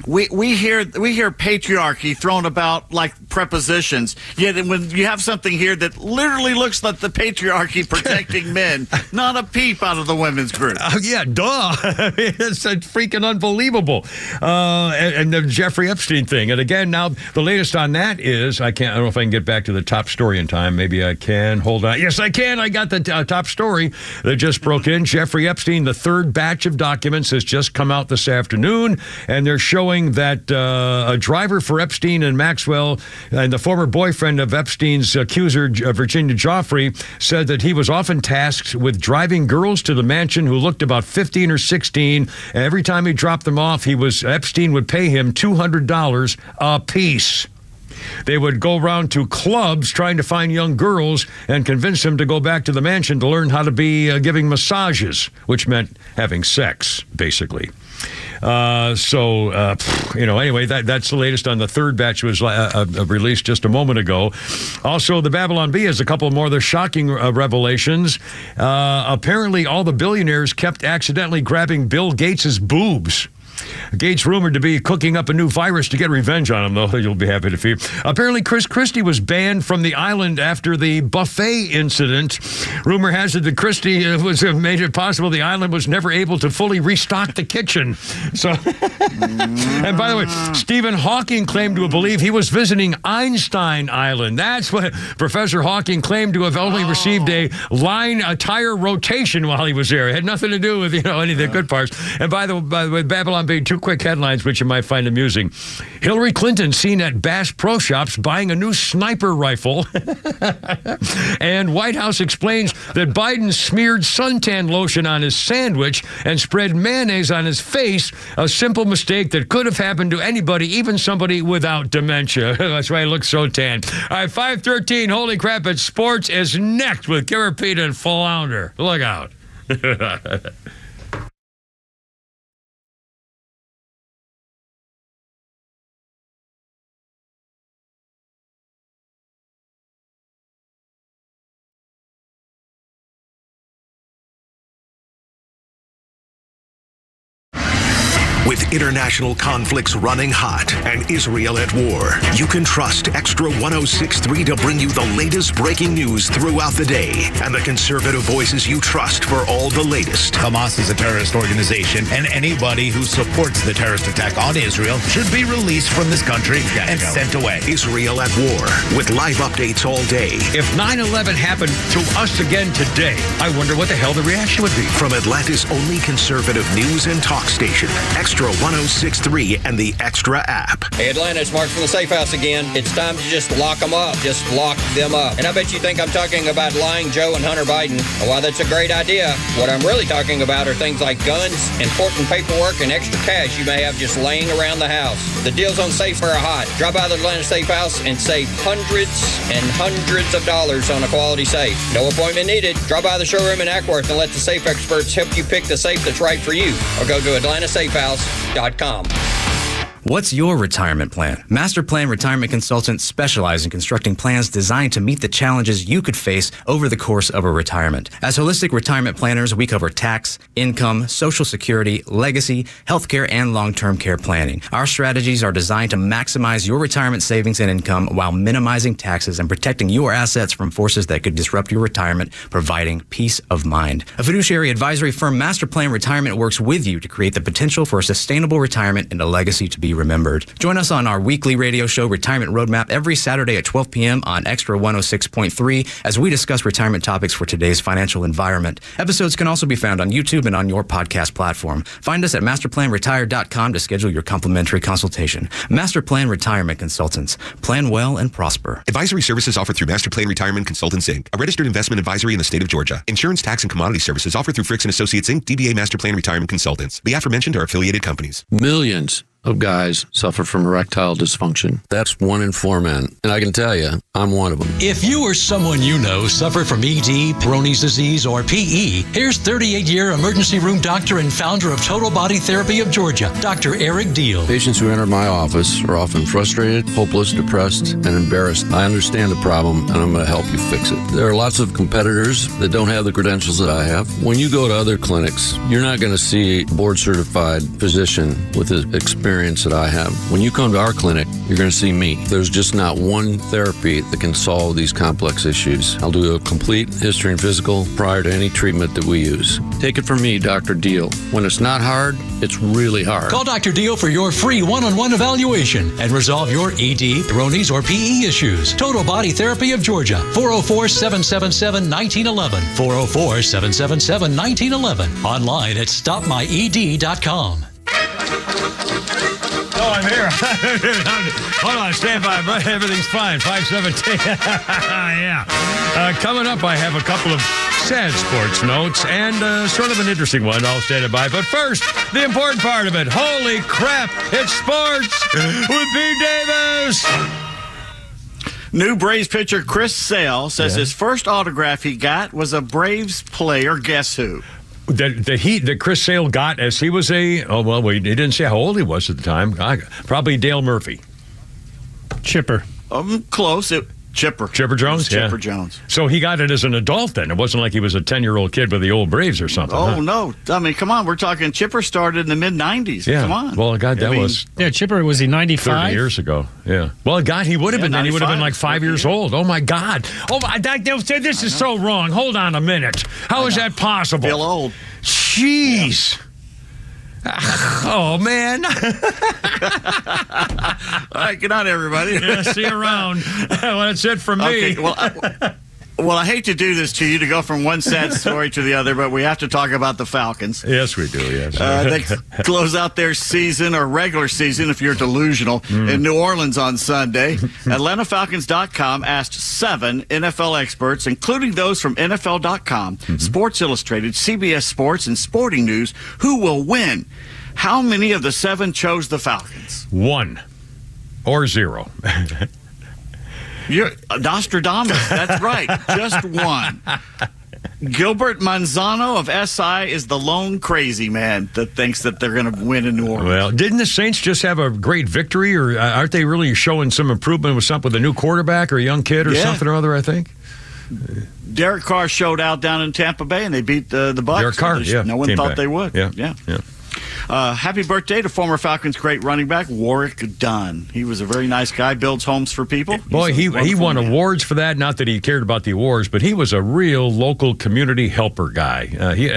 We hear patriarchy thrown about like prepositions. Yet when you have something here that literally looks like the patriarchy protecting men, not a peep out of the women's group. Yeah, duh. It's freaking unbelievable. And the Jeffrey Epstein thing. And again, now the latest on that is I don't know if I can get back to the top story in time. Maybe I can. Hold on. Yes, I can. I got the top story that just broke in. Jeffrey Epstein, the third batch of documents has just come out this afternoon, and they're showing showing that a driver for Epstein and Maxwell and the former boyfriend of Epstein's accuser, Virginia Joffrey, said that he was often tasked with driving girls to the mansion who looked about 15 or 16. Every time he dropped them off, Epstein would pay him $200 a piece. They would go around to clubs trying to find young girls and convince them to go back to the mansion to learn how to be giving massages, which meant having sex, basically. Anyway, that's the latest on the third batch was released just a moment ago. Also, the Babylon Bee has a couple more of the shocking revelations. Apparently, all the billionaires kept accidentally grabbing Bill Gates' boobs. Gates rumored to be cooking up a new virus to get revenge on him, though. You'll be happy to see. Apparently, Chris Christie was banned from the island after the buffet incident. Rumor has it that Christie made it possible the island was never able to fully restock the kitchen. So, and by the way, Stephen Hawking claimed to believe he was visiting Einstein Island. That's what Professor Hawking claimed to have only received a tire rotation while he was there. It had nothing to do with any of the good parts. And by the way, Babylon Bay, two quick headlines which you might find amusing. Hillary Clinton seen at Bass Pro Shops buying a new sniper rifle. And White House explains that Biden smeared suntan lotion on his sandwich and spread mayonnaise on his face, a simple mistake that could have happened to anybody, even somebody without dementia. That's why he looks so tan. All right, 5:13, holy crap, it's sports is next with Kimmer Pete and Flounder. Look out. With international conflicts running hot and Israel at war, you can trust Extra 106.3 to bring you the latest breaking news throughout the day and the conservative voices you trust for all the latest. Hamas is a terrorist organization, and anybody who supports the terrorist attack on Israel should be released from this country and sent away. Israel at war, with live updates all day. If 9/11 happened to us again today, I wonder what the hell the reaction would be. From Atlanta's only conservative news and talk station, Extra 106.3 and the Extra app. Hey Atlanta, it's Mark from the Safe House again. It's time to just lock them up. Just lock them up. And I bet you think I'm talking about lying Joe and Hunter Biden. While that's a great idea, what I'm really talking about are things like guns, important paperwork, and extra cash you may have just laying around the house. The deals on Safe are hot. Drop by the Atlanta Safe House and save hundreds and hundreds of dollars on a quality safe. No appointment needed. Drop by the showroom in Ackworth and let the safe experts help you pick the safe that's right for you. Or go to AtlantaSafeHouse.com. What's your retirement plan? Master Plan Retirement Consultants specialize in constructing plans designed to meet the challenges you could face over the course of a retirement. As holistic retirement planners, we cover tax, income, Social Security, legacy, healthcare, and long-term care planning. Our strategies are designed to maximize your retirement savings and income while minimizing taxes and protecting your assets from forces that could disrupt your retirement, providing peace of mind. A fiduciary advisory firm, Master Plan Retirement, works with you to create the potential for a sustainable retirement and a legacy to be remembered. Join us on our weekly radio show, Retirement Roadmap, every Saturday at 12 p.m. on Extra 106.3 as we discuss retirement topics for today's financial environment. Episodes can also be found on YouTube and on your podcast platform. Find us at masterplanretire.com to schedule your complimentary consultation. Master Plan Retirement Consultants. Plan well and prosper. Advisory services offered through Master Plan Retirement Consultants, Inc., a registered investment advisory in the state of Georgia. Insurance, tax, and commodity services offered through Fricks & Associates, Inc., DBA Master Plan Retirement Consultants. The aforementioned are affiliated companies. Millions of guys suffer from erectile dysfunction. That's 1 in 4 men. And I can tell you, I'm one of them. If you or someone you know suffer from ED, Peyronie's disease, or PE, here's 38-year emergency room doctor and founder of Total Body Therapy of Georgia, Dr. Eric Deal. Patients who enter my office are often frustrated, hopeless, depressed, and embarrassed. I understand the problem, and I'm going to help you fix it. There are lots of competitors that don't have the credentials that I have. When you go to other clinics, you're not going to see a board-certified physician with the experience that I have. When you come to our clinic, you're going to see me. There's just not one therapy that can solve these complex issues. I'll do a complete history and physical prior to any treatment that we use. Take it from me, Dr. Deal. When it's not hard, it's really hard. Call Dr. Deal for your free one-on-one evaluation and resolve your ED, Peyronie's, or PE issues. Total Body Therapy of Georgia. 404-777-1911. 404-777-1911. Online at stopmyed.com. Oh, I'm here. Hold on, stand by. Everything's fine. 517. Yeah. Coming up, I have a couple of sad sports notes and sort of an interesting one. I'll stand by. But first, the important part of it. Holy crap, it's sports with B. Davis. New Braves pitcher Chris Sale says his first autograph he got was a Braves player. Guess who? That Chris Sale got as he was he didn't say how old he was at the time. Probably Dale Murphy. Chipper. Close. Chipper Jones? Chipper Jones. So he got it as an adult then. It wasn't like he was a 10-year-old kid with the old Braves or something. Oh, no. I mean, come on. We're talking Chipper started in the mid-'90s. Yeah. Come on. Well, God, that was... Yeah, Chipper, was he 95? 30 years ago. Yeah. Well, God, he would have been then. He would have been like 5 years old. Oh, my God. Oh, this is so wrong. Hold on a minute. How is that possible? Feel old. Jeez. Oh, man. All right, good night, everybody. Yeah, see you around. Well, that's it from me. Okay, well, I hate to do this to you, to go from one sad story to the other, but we have to talk about the Falcons. Yes, we do, yes. They close out their season, or regular season, if you're delusional, in New Orleans on Sunday. AtlantaFalcons.com asked 7 NFL experts, including those from NFL.com, Sports Illustrated, CBS Sports, and Sporting News, who will win. How many of the 7 chose the Falcons? 1 or 0. You're Nostradamus. That's right. Just 1. Gilbert Manzano of SI is the lone crazy man that thinks that they're going to win in New Orleans. Well, didn't the Saints just have a great victory, or aren't they really showing some improvement with something with a new quarterback or a young kid or something or other, I think? Derek Carr showed out down in Tampa Bay, and they beat the Bucs. Derek Carr, No one thought they would. Yeah. Happy birthday to former Falcons great running back Warwick Dunn. He was a very nice guy, builds homes for people. Boy, he won awards for that. Not that he cared about the awards, but he was a real local community helper guy.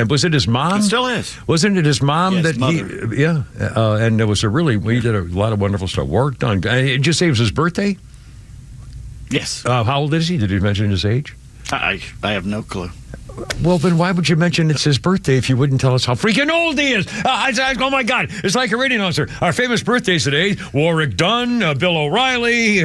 Was it his mom? It still is. Wasn't it his mom and it was he did a lot of wonderful stuff. Warwick Dunn. Did you say it was his birthday? Yes. How old is he? Did you mention his age? I have no clue. Well, then why would you mention it's his birthday if you wouldn't tell us how freaking old he is? Oh, my God. It's like a radio announcer. Our famous birthdays today, Warwick Dunn, Bill O'Reilly,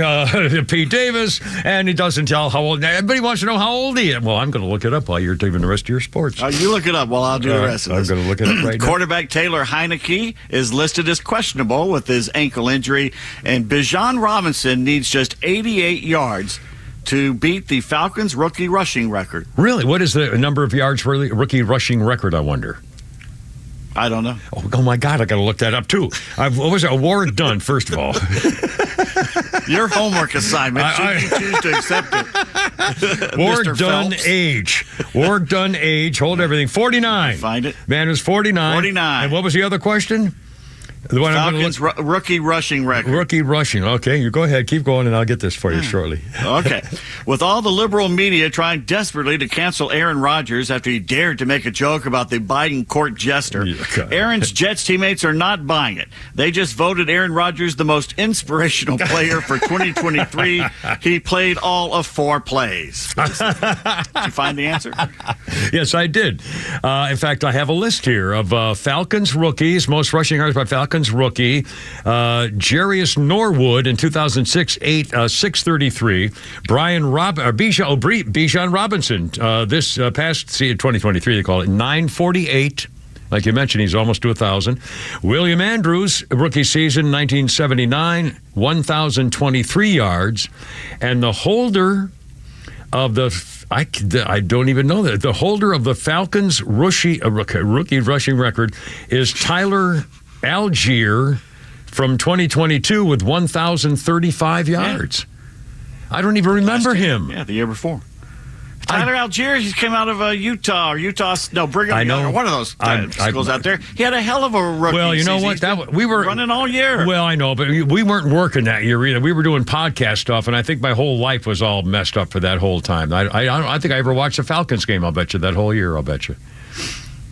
Pete Davis, and he doesn't tell how old. Everybody wants to know how old he is. Well, I'm going to look it up while you're doing the rest of your sports. You look it up while I'll do the rest of this. I'm going to look it up right now. Quarterback Taylor Heineke is listed as questionable with his ankle injury, and Bijan Robinson needs just 88 yards to beat the Falcons' rookie rushing record. Really? What is the number of yards for the rookie rushing record, I wonder? I don't know. Oh my God, I got to look that up, too. What was it? Warwick Dunn, first of all. Your homework assignment, should you choose to accept it. Warwick Dunn age. Warwick Dunn age. Hold everything. 49. Find it. Man was 49. 49. And what was the other question? The one Falcons rookie rushing record. Rookie rushing. Okay, you go ahead. Keep going, and I'll get this for you shortly. Okay. With all the liberal media trying desperately to cancel Aaron Rodgers after he dared to make a joke about the Biden court jester, Aaron's Jets teammates are not buying it. They just voted Aaron Rodgers the most inspirational player for 2023. He played all of 4 plays. Did you find the answer? Yes, I did. In fact, I have a list here of Falcons rookies, most rushing yards by Falcons rookie. Jarius Norwood in 2006, 633. Bijan Robinson, this past 2023, they call it 948. Like you mentioned, he's almost to 1,000. William Andrews, rookie season, 1979, 1,023 yards. And the holder of I don't even know that. The holder of the Falcons rookie rushing record is Tyler Algier from 2022 with 1,035 yards. I don't even remember him. Yeah, the year before. Tyler Algier, he came out of Brigham Young, one of those schools out there. He had a hell of a rookie. Well, you know season. what? We were running all year. Well, I know, but we weren't working that year either. We were doing podcast stuff, and I think my whole life was all messed up for that whole time. I think I ever watched a Falcons game. I'll bet you that whole year. I'll bet you.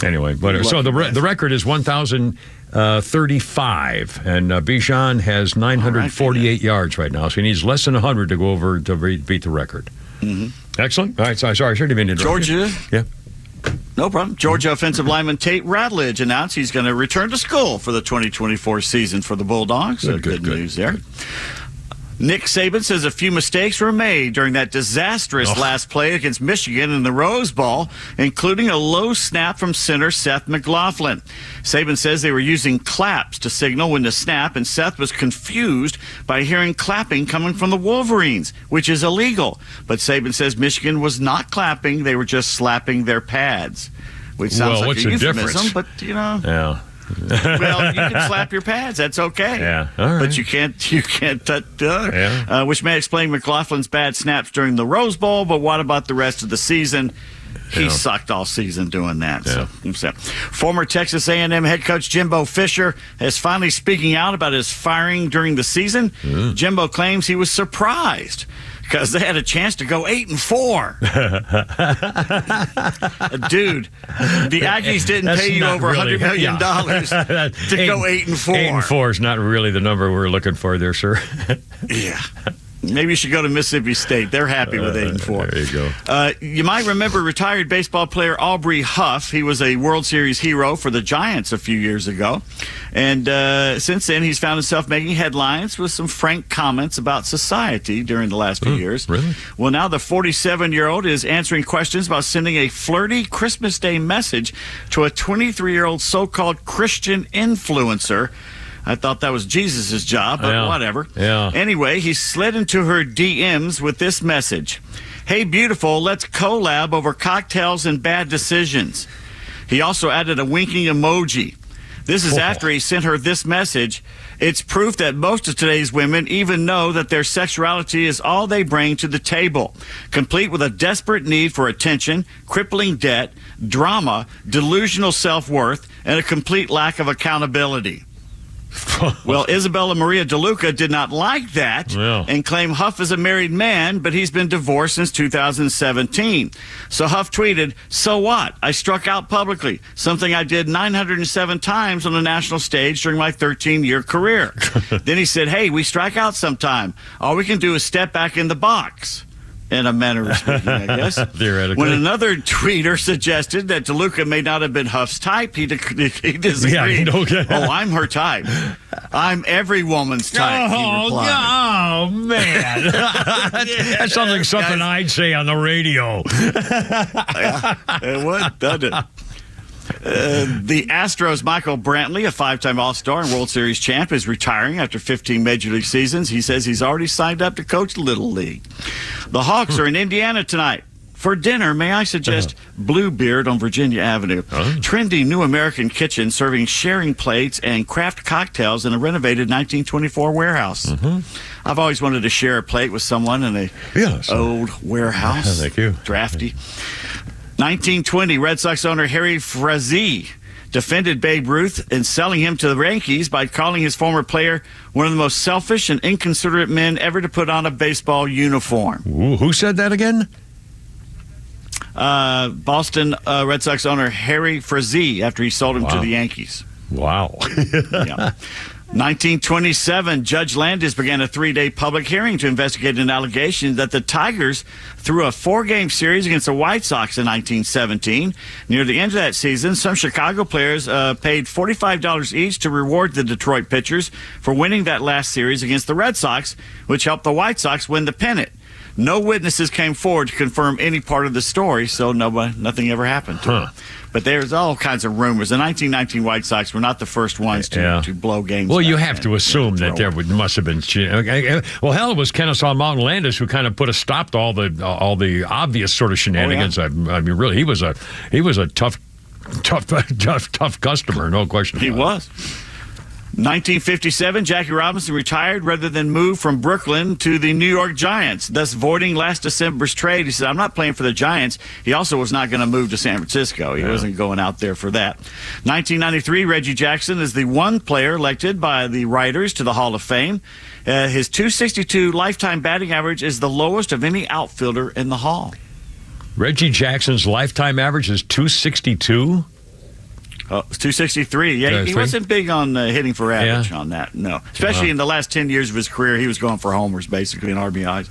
Anyway, so the record is 1,035, and Bijan has 948 yards right now. So he needs less than 100 to go over to beat the record. Mm-hmm. Excellent. All right, sorry, I shouldn't have been interrupted. Georgia. Yeah. No problem. Georgia offensive lineman Tate Ratledge announced he's going to return to school for the 2024 season for the Bulldogs. Good news there. Nick Saban says a few mistakes were made during that disastrous last play against Michigan in the Rose Bowl, including a low snap from center Seth McLaughlin. Saban says they were using claps to signal when to snap, and Seth was confused by hearing clapping coming from the Wolverines, which is illegal. But Saban says Michigan was not clapping, they were just slapping their pads, which sounds like a euphemism, but, Yeah. Well, you can slap your pads. That's okay. Yeah, all right. But you can't touch the other. Yeah. Which may explain McLaughlin's bad snaps during the Rose Bowl, but what about the rest of the season? He sucked all season doing that. So. Former Texas A&M head coach Jimbo Fisher is finally speaking out about his firing during the season. Jimbo claims he was surprised because they had a chance to go 8-4. Dude, the Aggies didn't pay you over $100 million to go 8-4. 8-4 is not really the number we're looking for there, sir. Yeah. Maybe you should go to Mississippi State. They're happy with 8-4. There you go. You might remember retired baseball player Aubrey Huff. He was a World Series hero for the Giants a few years ago. And since then, he's found himself making headlines with some frank comments about society during the last few years. Really? Well, now the 47-year-old is answering questions about sending a flirty Christmas Day message to a 23-year-old so-called Christian influencer. I thought that was Jesus' job, but whatever. Yeah. Anyway, he slid into her DMs with this message. Hey, beautiful, let's collab over cocktails and bad decisions. He also added a winking emoji. This is after he sent her this message. It's proof that most of today's women even know that their sexuality is all they bring to the table, complete with a desperate need for attention, crippling debt, drama, delusional self-worth, and a complete lack of accountability. Well, Isabella Maria DeLuca did not like that and claimed Huff is a married man, but he's been divorced since 2017. So Huff tweeted, "So what? I struck out publicly, something I did 907 times on the national stage during my 13-year career." Then he said, "Hey, we strike out sometime. All we can do is step back in the box." In a manner of speaking, I guess. Theoretically. When another tweeter suggested that DeLuca may not have been Huff's type, he disagreed. Oh, I'm her type. I'm every woman's type, he replied. Oh, man. That sounds like something I'd say on the radio. It would, doesn't it? The Astros' Michael Brantley, a five-time All-Star and World Series champ, is retiring after 15 Major League seasons. He says he's already signed up to coach Little League. The Hawks are in Indiana tonight. For dinner, may I suggest Bluebeard on Virginia Avenue? Trendy new American kitchen serving sharing plates and craft cocktails in a renovated 1924 warehouse. I've always wanted to share a plate with someone in a old warehouse. Thank you. Drafty. 1920, Red Sox owner Harry Frazee defended Babe Ruth in selling him to the Yankees by calling his former player one of the most selfish and inconsiderate men ever to put on a baseball uniform. Ooh, who said that again? Boston Red Sox owner Harry Frazee after he sold him to the Yankees. Wow. 1927, Judge Landis began a 3-day public hearing to investigate an allegation that the Tigers threw a 4-game series against the White Sox in 1917. Near the end of that season, some Chicago players paid $45 each to reward the Detroit pitchers for winning that last series against the Red Sox, which helped the White Sox win the pennant. No witnesses came forward to confirm any part of the story, so nothing ever happened to them. But there's all kinds of rumors. The 1919 White Sox were not the first ones to blow games. Well, you have to assume that there must have been. Well, hell, it was Kennesaw Mountain Landis who kind of put a stop to all the obvious sort of shenanigans. I mean, really, he was a tough customer, no question. He was. 1957, Jackie Robinson retired rather than move from Brooklyn to the New York Giants, thus voiding last December's trade. He said, "I'm not playing for the Giants." He also was not going to move to San Francisco. He wasn't going out there for that. 1993, Reggie Jackson is the one player elected by the writers to the Hall of Fame. His .262 lifetime batting average is the lowest of any outfielder in the Hall. Reggie Jackson's lifetime average is .262? Oh, 263. Yeah, he wasn't big on hitting for average on that. No, especially in the last 10 years of his career, he was going for homers basically and RBIs.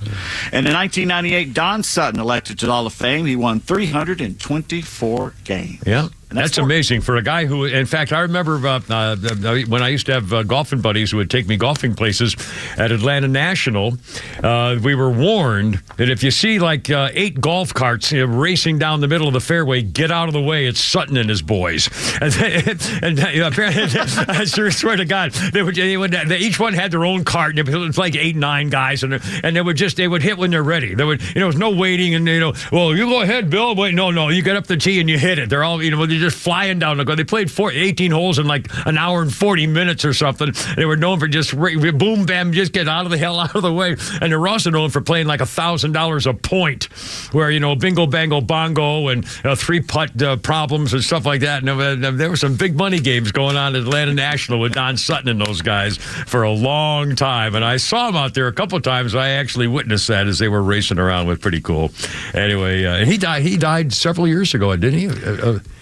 And in 1998, Don Sutton elected to the Hall of Fame. He won 324 games. Yeah. That's amazing for a guy who, in fact, I remember when I used to have golfing buddies who would take me golfing places at Atlanta National, we were warned that if you see like 8 golf carts racing down the middle of the fairway, get out of the way. It's Sutton and his boys. And I swear to God, they each one had their own cart. It was like 8, 9 guys, and they would hit when they're ready. There was no waiting, and well, you go ahead, Bill. Wait, no, you get up the tee and you hit it. They're all they're just flying down the go. They played 18 holes in like an hour and 40 minutes or something. They were known for just boom, bam, just get out of the hell out of the way. And they were also known for playing like $1,000 a point, where bingo, bango, bongo, and 3-putt problems and stuff like that. And there were some big money games going on at Atlanta National with Don Sutton and those guys for a long time. And I saw them out there a couple of times. I actually witnessed that as they were racing around. It was pretty cool. Anyway, and he died several years ago, didn't he?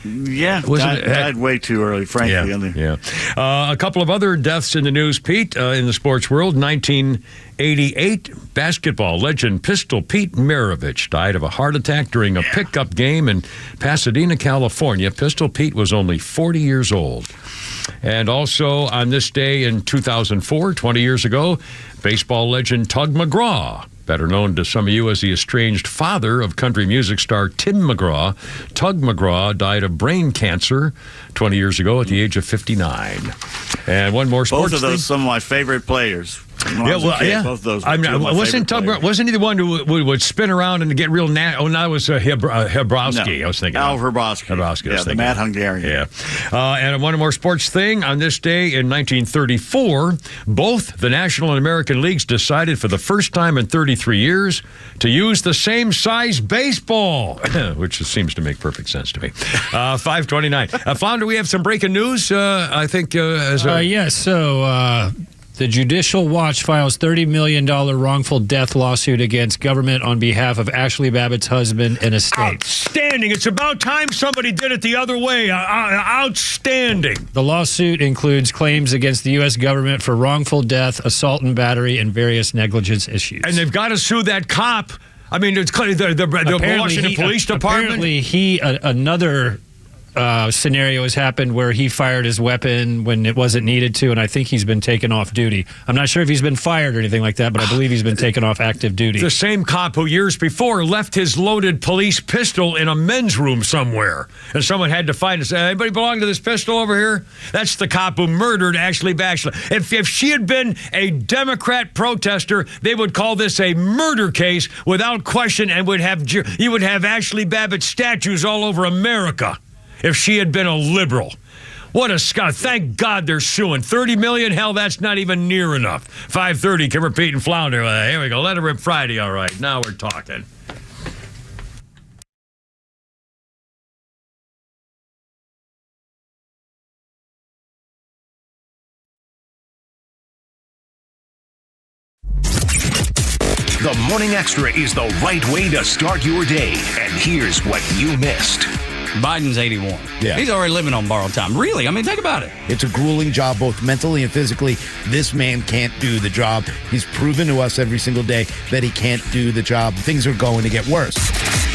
Yeah, died way too early, frankly. Yeah. A couple of other deaths in the news, Pete, in the sports world. 1988, basketball legend Pistol Pete Maravich died of a heart attack during a pickup game in Pasadena, California. Pistol Pete was only 40 years old. And also on this day in 2004, 20 years ago, baseball legend Tug McGraw, better known to some of you as the estranged father of country music star Tim McGraw. Tug McGraw died of brain cancer 20 years ago at the age of 59. And one more sports Both of those thing. Some of my favorite players. Both of those. Wasn't he the one who would spin around and get real nasty? Oh, no, that was Hebrowski. No. I was thinking. Al Hebrowski. The Mad Hungarian. Yeah. And one more sports thing. On this day in 1934, both the National and American Leagues decided for the first time in 33 years to use the same size baseball, which seems to make perfect sense to me. 529. Flounder, we have some breaking news, I think. The Judicial Watch files $30 million wrongful death lawsuit against government on behalf of Ashley Babbitt's husband and estate. Outstanding. It's about time somebody did it the other way. Outstanding. The lawsuit includes claims against the U.S. government for wrongful death, assault and battery, and various negligence issues. And they've got to sue that cop. I mean, it's the Washington Police Department. Apparently, another scenario has happened where he fired his weapon when it wasn't needed to, and I think he's been taken off duty. I'm not sure if he's been fired or anything like that, but I believe he's been taken off active duty. The same cop who years before left his loaded police pistol in a men's room somewhere, and someone had to find it. Say, anybody belong to this pistol over here? That's the cop who murdered Ashley Bachlor. If she had been a Democrat protester, they would call this a murder case without question, and you would have Ashley Babbitt statues all over America. If she had been a liberal. What a scot. Thank God they're suing. $30 million? Hell, that's not even near enough. 530, Kimmer, Pete, and Flounder. Here we go. Let it rip Friday. All right. Now we're talking. The Morning Extra is the right way to start your day. And here's what you missed. Biden's 81. Yeah. He's already living on borrowed time. Really? I mean, think about it. It's a grueling job, both mentally and physically. This man can't do the job. He's proven to us every single day that he can't do the job. Things are going to get worse.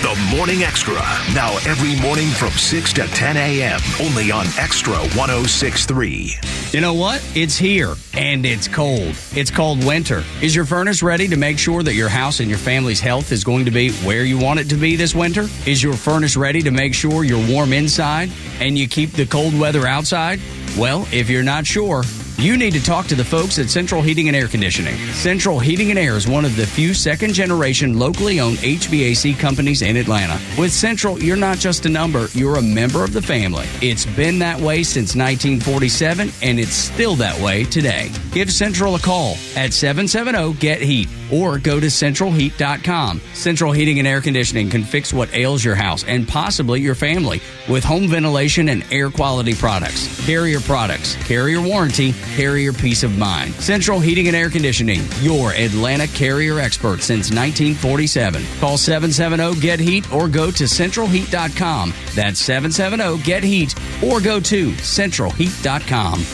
The Morning Extra, now every morning from 6 to 10 a.m., only on Extra 106.3. You know what? It's here, and it's cold. It's called winter. Is your furnace ready to make sure that your house and your family's health is going to be where you want it to be this winter? Is your furnace ready to make sure you're warm inside and you keep the cold weather outside? Well, if you're not sure, you need to talk to the folks at Central Heating and Air Conditioning. Central Heating and Air is one of the few second-generation, locally owned HVAC companies in Atlanta. With Central, you're not just a number, you're a member of the family. It's been that way since 1947, and it's still that way today. Give Central a call at 770-GET-HEAT or go to centralheat.com. Central Heating and Air Conditioning can fix what ails your house and possibly your family with home ventilation and air quality products, carrier warranty, Carrier peace of mind. Central Heating and Air Conditioning, your Atlanta Carrier expert since 1947. Call 770-GET-HEAT or go to centralheat.com. That's 770-GET-HEAT or go to centralheat.com.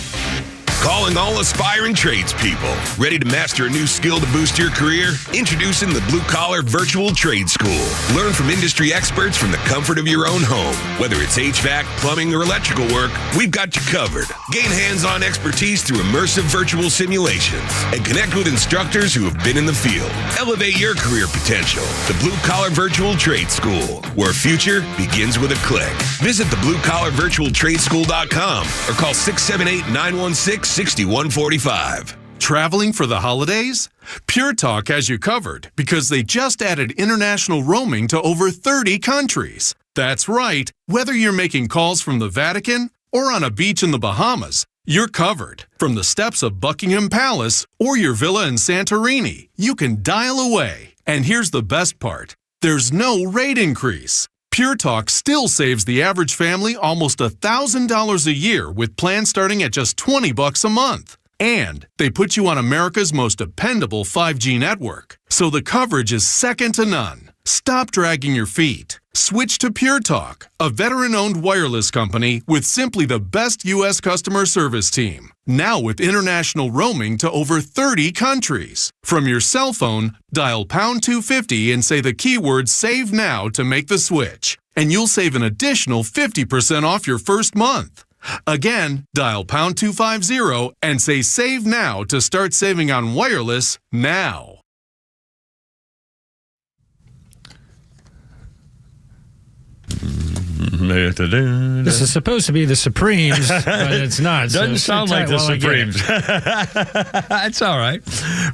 Calling all aspiring tradespeople. Ready to master a new skill to boost your career? Introducing the Blue Collar Virtual Trade School. Learn from industry experts from the comfort of your own home. Whether it's HVAC, plumbing, or electrical work, we've got you covered. Gain hands-on expertise through immersive virtual simulations and connect with instructors who have been in the field. Elevate your career potential. The Blue Collar Virtual Trade School, where future begins with a click. Visit thebluecollarvirtualtradeschool.com or call 678-916-6145. Traveling for the holidays? Pure Talk has you covered because they just added international roaming to over 30 countries. That's right. Whether you're making calls from the Vatican or on a beach in the Bahamas, you're covered. From the steps of Buckingham Palace or your villa in Santorini, you can dial away. And here's the best part. There's no rate increase. Pure Talk still saves the average family almost $1,000 a year with plans starting at just $20 a month. And they put you on America's most dependable 5G network. So the coverage is second to none. Stop dragging your feet. Switch to Pure Talk, a veteran-owned wireless company with simply the best U.S. customer service team. Now with international roaming to over 30 countries. From your cell phone, dial pound 250 and say the keyword SAVE NOW to make the switch. And you'll save an additional 50% off your first month. Again, dial pound 250 and say SAVE NOW to start saving on wireless now. This is supposed to be the Supremes, but it's not. Doesn't sound like the Supremes. That's all right.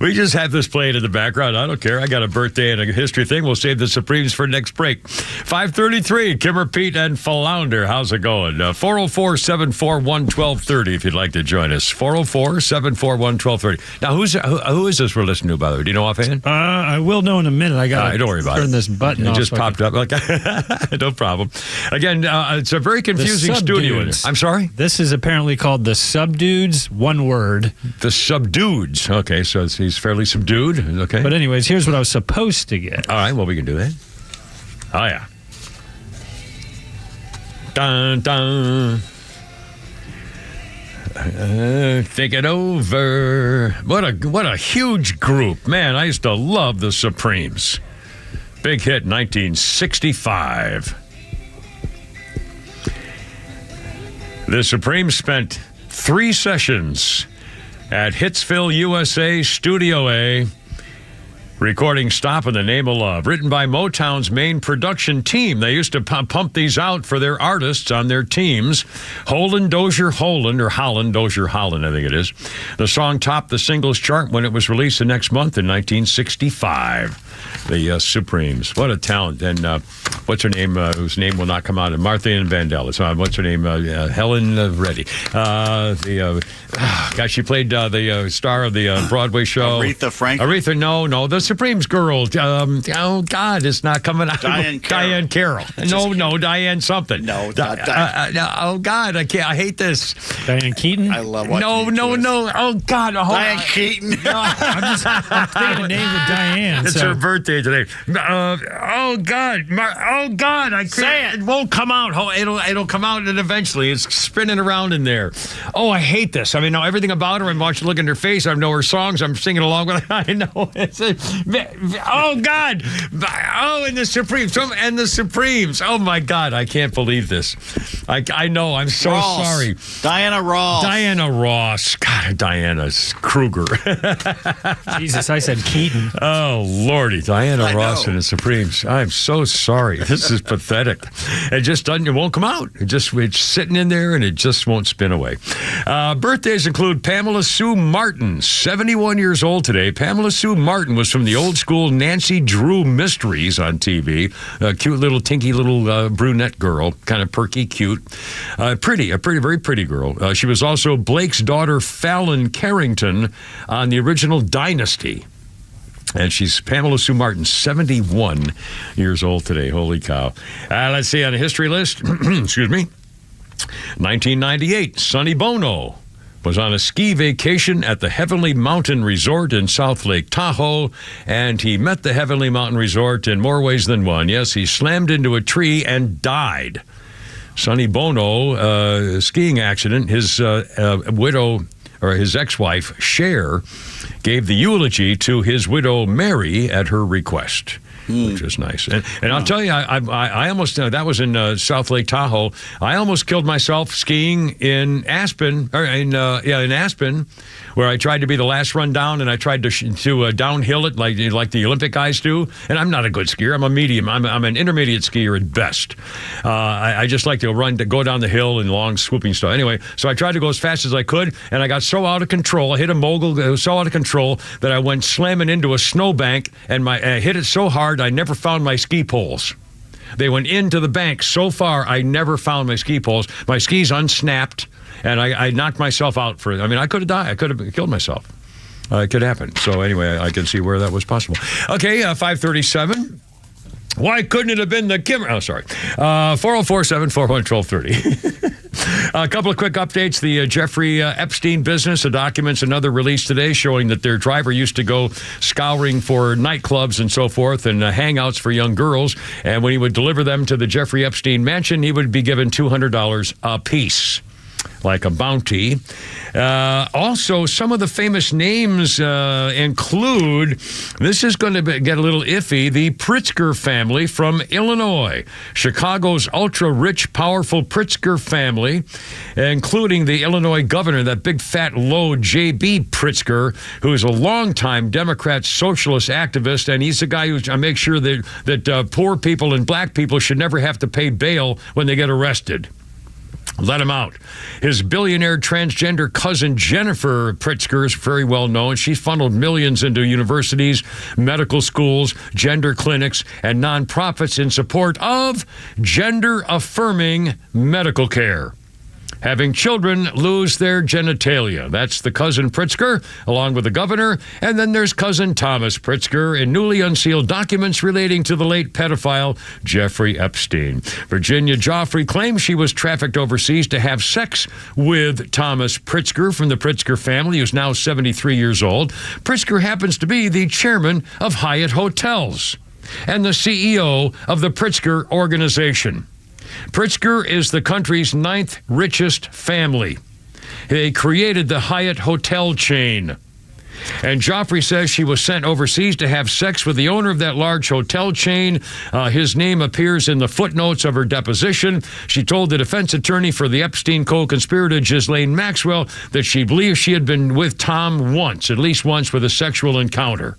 We just have this playing in the background. I don't care. I got a birthday and a history thing. We'll save the Supremes for next break. 5:33, Kimmer, Pete, and Flounder. How's it going? 404-741-1230 if you'd like to join us. 404-741-1230. Now, who is this we're listening to, by the way? Do you know offhand? I will know in a minute. I got to don't worry about turn this button off. It just popped up. No problem. Again, it's a very confusing studio in there. I'm sorry? This is apparently called the Subdudes, one word. The Subdudes. Okay, so he's fairly subdued. Okay. But anyways, here's what I was supposed to get. All right, well, we can do that. Oh, yeah. Dun, dun. Think it over. What a huge group. Man, I used to love the Supremes. Big hit 1965. The Supremes spent 3 sessions at Hitsville, USA, Studio A, recording Stop in the Name of Love, written by Motown's main production team. They used to pump these out for their artists on their teams. Holland, Dozier, Holland, or Holland, Dozier, Holland, I think it is. The song topped the singles chart when it was released the next month in 1965. The Supremes. What a talent. And what's her name, whose name will not come out? Martha Ann Vandellis. What's her name? Helen Reddy. Gosh, she played the star of the Broadway show. Aretha Franklin? Aretha, no, the Supremes girl. Oh, God, it's not coming out. Diane Carroll. No, Diane something. No, not Diane. Oh, God, I can't. I hate this. Diane Keaton? I love watching No. Oh, God. Diane Keaton. No, I'm thinking the name of Diane. It's her birthday today. Oh God! I can't. Say it. It won't come out. It'll come out, and eventually it's spinning around in there. Oh, I hate this. I mean, now everything about her. I'm watching, looking at her face. I know her songs. I'm singing along with. I know. Oh God! Oh, and the Supremes. Oh my God! I can't believe this. I know. I'm so sorry. Diana Ross. God, Diana's Kruger. Jesus, I said Keaton. Oh Lordy, Diana Ross and the Supremes. I'm so sorry. This is pathetic. It won't come out. It's sitting in there and it just won't spin away. Birthdays include Pamela Sue Martin, 71 years old today. Pamela Sue Martin was from the old school Nancy Drew Mysteries on TV. A cute little tinky little brunette girl, kind of perky, cute, very pretty girl. She was also Blake's daughter, Fallon Carrington, on the original Dynasty. And she's Pamela Sue Martin, 71 years old today. Holy cow. Let's see on the history list. Excuse me. 1998, Sonny Bono was on a ski vacation at the Heavenly Mountain Resort in South Lake Tahoe, and he met the Heavenly Mountain Resort in more ways than one. Yes, he slammed into a tree and died. Sonny Bono, skiing accident, his widow, or his ex-wife, Cher, gave the eulogy to his widow, Mary, at her request. Which was nice. And I'll tell you, I almost, that was in South Lake Tahoe. I almost killed myself skiing in Aspen, in Aspen, where I tried to be the last run down, and I tried to downhill it like the Olympic guys do. And I'm not a good skier. I'm a medium. I'm an intermediate skier at best. I just like to go down the hill in long swooping stuff. Anyway, so I tried to go as fast as I could, and I got so out of control. I hit a mogul so out of control that I went slamming into a snowbank, and I hit it so hard I never found my ski poles. They went into the bank so far I never found my ski poles. My skis unsnapped, and I knocked myself out for it. I mean, I could have died. I could have killed myself. It could happen. So anyway, I can see where that was possible. Okay, 537. Why couldn't it have been the Kimmer? Oh, sorry. 404-741-1230. A couple of quick updates. The Jeffrey Epstein business, the documents, another release today showing that their driver used to go scouring for nightclubs and so forth and hangouts for young girls. And when he would deliver them to the Jeffrey Epstein mansion, he would be given $200 a piece, like a bounty. Also, some of the famous names include, this is going to get a little iffy, the Pritzker family from Illinois. Chicago's ultra-rich, powerful Pritzker family, including the Illinois governor, that big fat low J.B. Pritzker, who is a longtime Democrat socialist activist, and he's the guy who makes sure that poor people and black people should never have to pay bail when they get arrested. Let him out. His billionaire transgender cousin, Jennifer Pritzker, is very well known. She's funneled millions into universities, medical schools, gender clinics, and nonprofits in support of gender-affirming medical care. Having children lose their genitalia. That's the cousin Pritzker, along with the governor. And then there's cousin Thomas Pritzker in newly unsealed documents relating to the late pedophile Jeffrey Epstein. Virginia Joffrey claims she was trafficked overseas to have sex with Thomas Pritzker from the Pritzker family, who's now 73 years old. Pritzker happens to be the chairman of Hyatt Hotels and the CEO of the Pritzker Organization. Pritzker is the country's 9th richest family. They created the Hyatt hotel chain. And Joffrey says she was sent overseas to have sex with the owner of that large hotel chain. His name appears in the footnotes of her deposition. She told the defense attorney for the Epstein co-conspirator, Ghislaine Maxwell, that she believes she had been with Tom once, at least once, with a sexual encounter.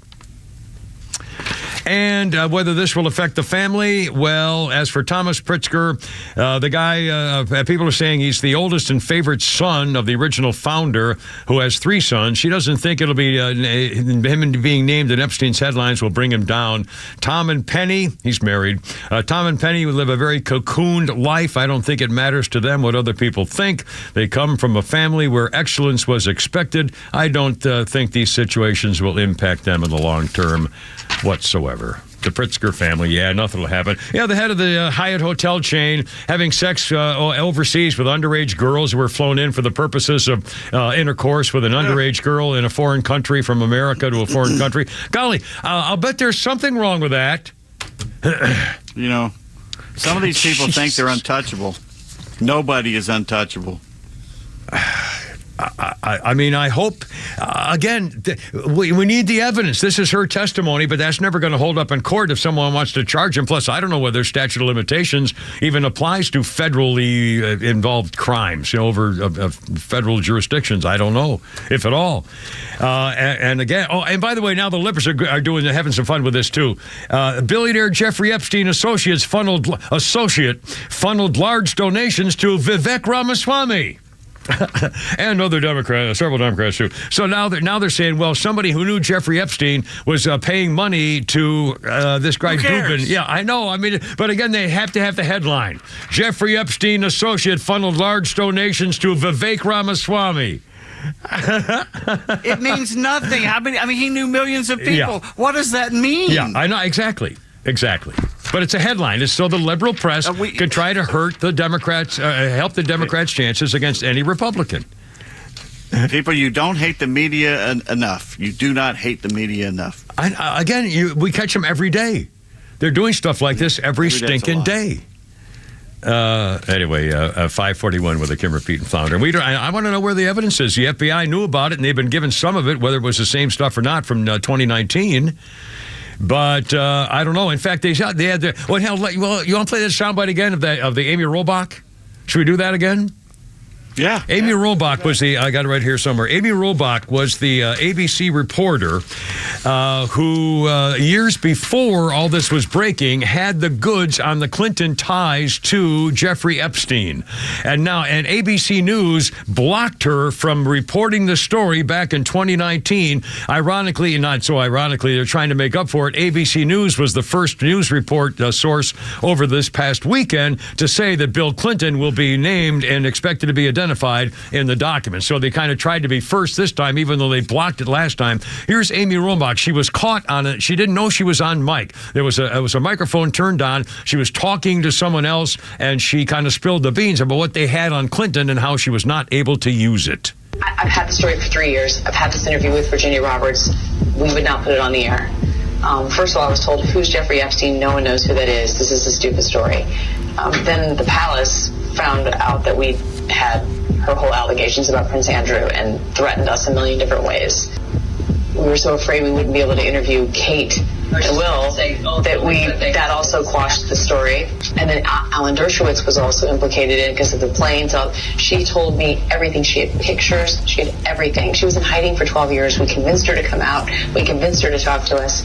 And whether this will affect the family, well, as for Thomas Pritzker, the guy, people are saying he's the oldest and favorite son of the original founder, who has 3 sons. She doesn't think it'll be him being named in Epstein's headlines will bring him down. Tom and Penny, he's married. Tom and Penny live a very cocooned life. I don't think it matters to them what other people think. They come from a family where excellence was expected. I don't think these situations will impact them in the long term whatsoever. The Pritzker family, yeah, nothing will happen. Yeah, the head of the Hyatt hotel chain having sex overseas with underage girls who were flown in for the purposes of intercourse with an underage girl in a foreign country, from America to a foreign country. Golly, I'll bet there's something wrong with that. You know, some of these people think they're untouchable. Nobody is untouchable. I mean, I hope, again, we need the evidence. This is her testimony, but that's never going to hold up in court if someone wants to charge him. Plus, I don't know whether statute of limitations even applies to federally involved crimes, over federal jurisdictions. I don't know, if at all. And again, and by the way, now the Lippers are having some fun with this, too. Billionaire Jeffrey Epstein Associates funneled large donations to Vivek Ramaswamy. And other Democrats, several Democrats too. So now they're saying, well, somebody who knew Jeffrey Epstein was paying money to this guy Dubin. Yeah, I know. I mean, but again, they have to have the headline: Jeffrey Epstein associate funneled large donations to Vivek Ramaswamy. It means nothing. I mean, he knew millions of people. Yeah. What does that mean? Yeah, I know exactly. But it's a headline. It's so the liberal press can try to hurt the Democrats, help the Democrats' chances against any Republican. People, you don't hate the media enough. You do not hate the media enough. We catch them every day. They're doing stuff like this every stinking day. Anyway, 541 with the Kimmer, Pete, and Flounder. I want to know where the evidence is. The FBI knew about it, and they've been given some of it, whether it was the same stuff or not, from 2019. But I don't know. In fact, they had the. Well, hell, you want to play that soundbite again of the Amy Robach? Should we do that again? Yeah. Amy Robach was I got it right here somewhere. Amy Robach was the ABC reporter who, years before all this was breaking, had the goods on the Clinton ties to Jeffrey Epstein. And ABC News blocked her from reporting the story back in 2019. Ironically, not so ironically, they're trying to make up for it. ABC News was the first news report source over this past weekend to say that Bill Clinton will be named and expected to be identified in the document. So they kind of tried to be first this time, even though they blocked it last time. Here's Amy Robach. She was caught on it. She didn't know she was on mic. It was a microphone turned on. She was talking to someone else, and she kind of spilled the beans about what they had on Clinton and how she was not able to use it. I've had the story for 3 years. I've had this interview with Virginia Roberts. We would not put it on the air. First of all, I was told, who's Jeffrey Epstein? No one knows who that is. This is a stupid story. Then the palace found out that we had her whole allegations about Prince Andrew and threatened us a million different ways. We were so afraid we wouldn't be able to interview Kate and Will that also quashed the story. And then Alan Dershowitz was also implicated in it because of the plane. So she told me everything. She had pictures. She had everything. She was in hiding for 12 years. We convinced her to come out. We convinced her to talk to us.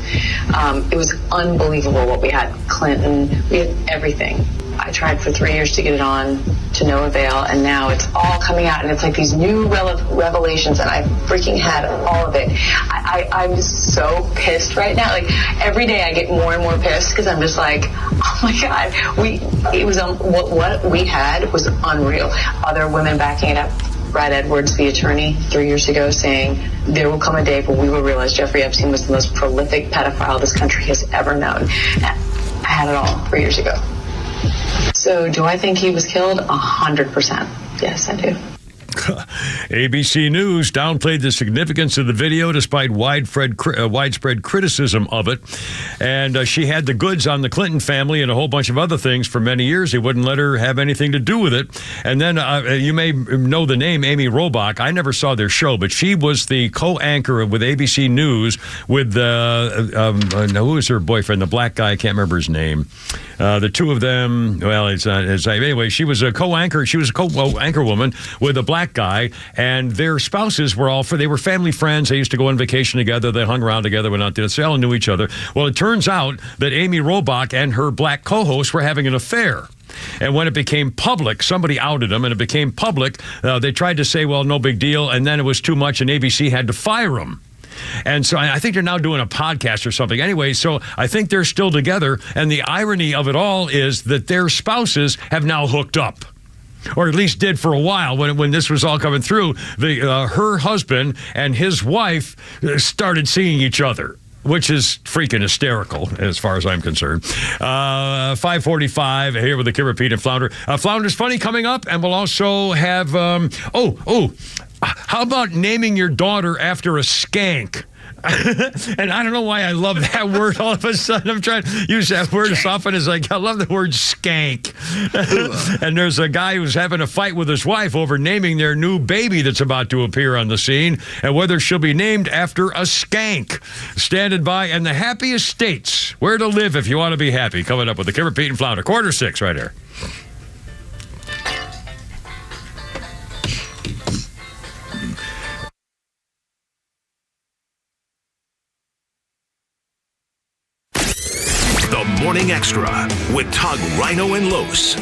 It was unbelievable what we had. Clinton, we had everything. I tried for 3 years to get it on, to no avail, and now it's all coming out, and it's like these new revelations, and I freaking had all of it. I'm so pissed right now. Like, every day I get more and more pissed because I'm just like, oh my God, what we had was unreal. Other women backing it up. Brad Edwards, the attorney, 3 years ago, saying there will come a day when we will realize Jeffrey Epstein was the most prolific pedophile this country has ever known. I had it all 3 years ago. So do I think he was killed? 100%. Yes, I do. ABC News downplayed the significance of the video despite widespread criticism of it. And she had the goods on the Clinton family and a whole bunch of other things for many years. They wouldn't let her have anything to do with it. And then you may know the name Amy Robach. I never saw their show, but she was the co-anchor with ABC News with who was her boyfriend? The black guy. I can't remember his name. The two of them, well, anyway, she was a co-anchor. She was a co-anchor woman with a black guy, and their spouses were they were family friends. They used to go on vacation together. They hung around together, went out there. They all knew each other. Well, it turns out that Amy Robach and her black co-host were having an affair. And when it became public, somebody outed them, and it became public. They tried to say, well, no big deal, and then it was too much, and ABC had to fire them. And so I think they're now doing a podcast or something. Anyway, so I think they're still together. And the irony of it all is that their spouses have now hooked up. Or at least did for a while when this was all coming through. Her husband and his wife started seeing each other, which is freaking hysterical as far as I'm concerned. 545 here with the Kimmer, Pete, and Flounder. Flounder's Funny coming up, and we'll also have, how about naming your daughter after a skank? And I don't know why I love that word all of a sudden. I'm trying to use that word as often as I love the word skank. And there's a guy who's having a fight with his wife over naming their new baby that's about to appear on the scene and whether she'll be named after a skank. Standing by, and the happiest states, where to live if you want to be happy. Coming up with the Kimmer, Pete, and Flounder. 5:45 right here. Morning Extra with Todd, Rhino, and Los.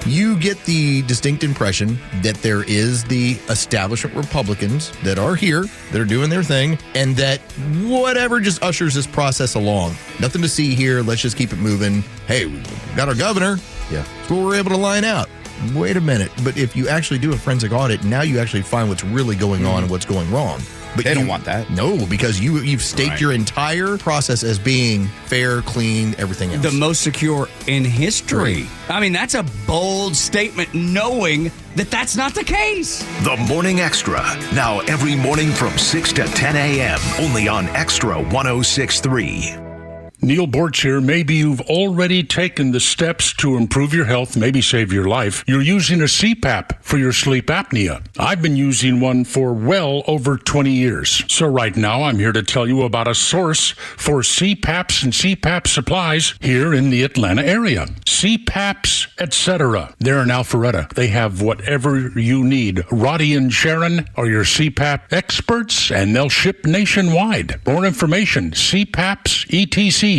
You get the distinct impression that there is the establishment Republicans that are here, that are doing their thing, and that whatever just ushers this process along. Nothing to see here. Let's just keep it moving. Hey, we got our governor. Yeah. That's what we're able to line out. Wait a minute. But if you actually do a forensic audit, now you actually find what's really going on and what's going wrong. But they don't want that. No, because you've staked your entire process as being fair, clean, everything else. The most secure in history. I mean, that's a bold statement knowing that that's not the case. The Morning Extra. Now every morning from 6 to 10 a.m. Only on Extra 106.3. Neil Borch here. Maybe you've already taken the steps to improve your health, maybe save your life. You're using a CPAP for your sleep apnea. I've been using one for well over 20 years. So right now I'm here to tell you about a source for CPAPs and CPAP supplies here in the Atlanta area. CPAPs, etc. They're in Alpharetta. They have whatever you need. Roddy and Sharon are your CPAP experts, and they'll ship nationwide. More information, CPAPs, etc.com.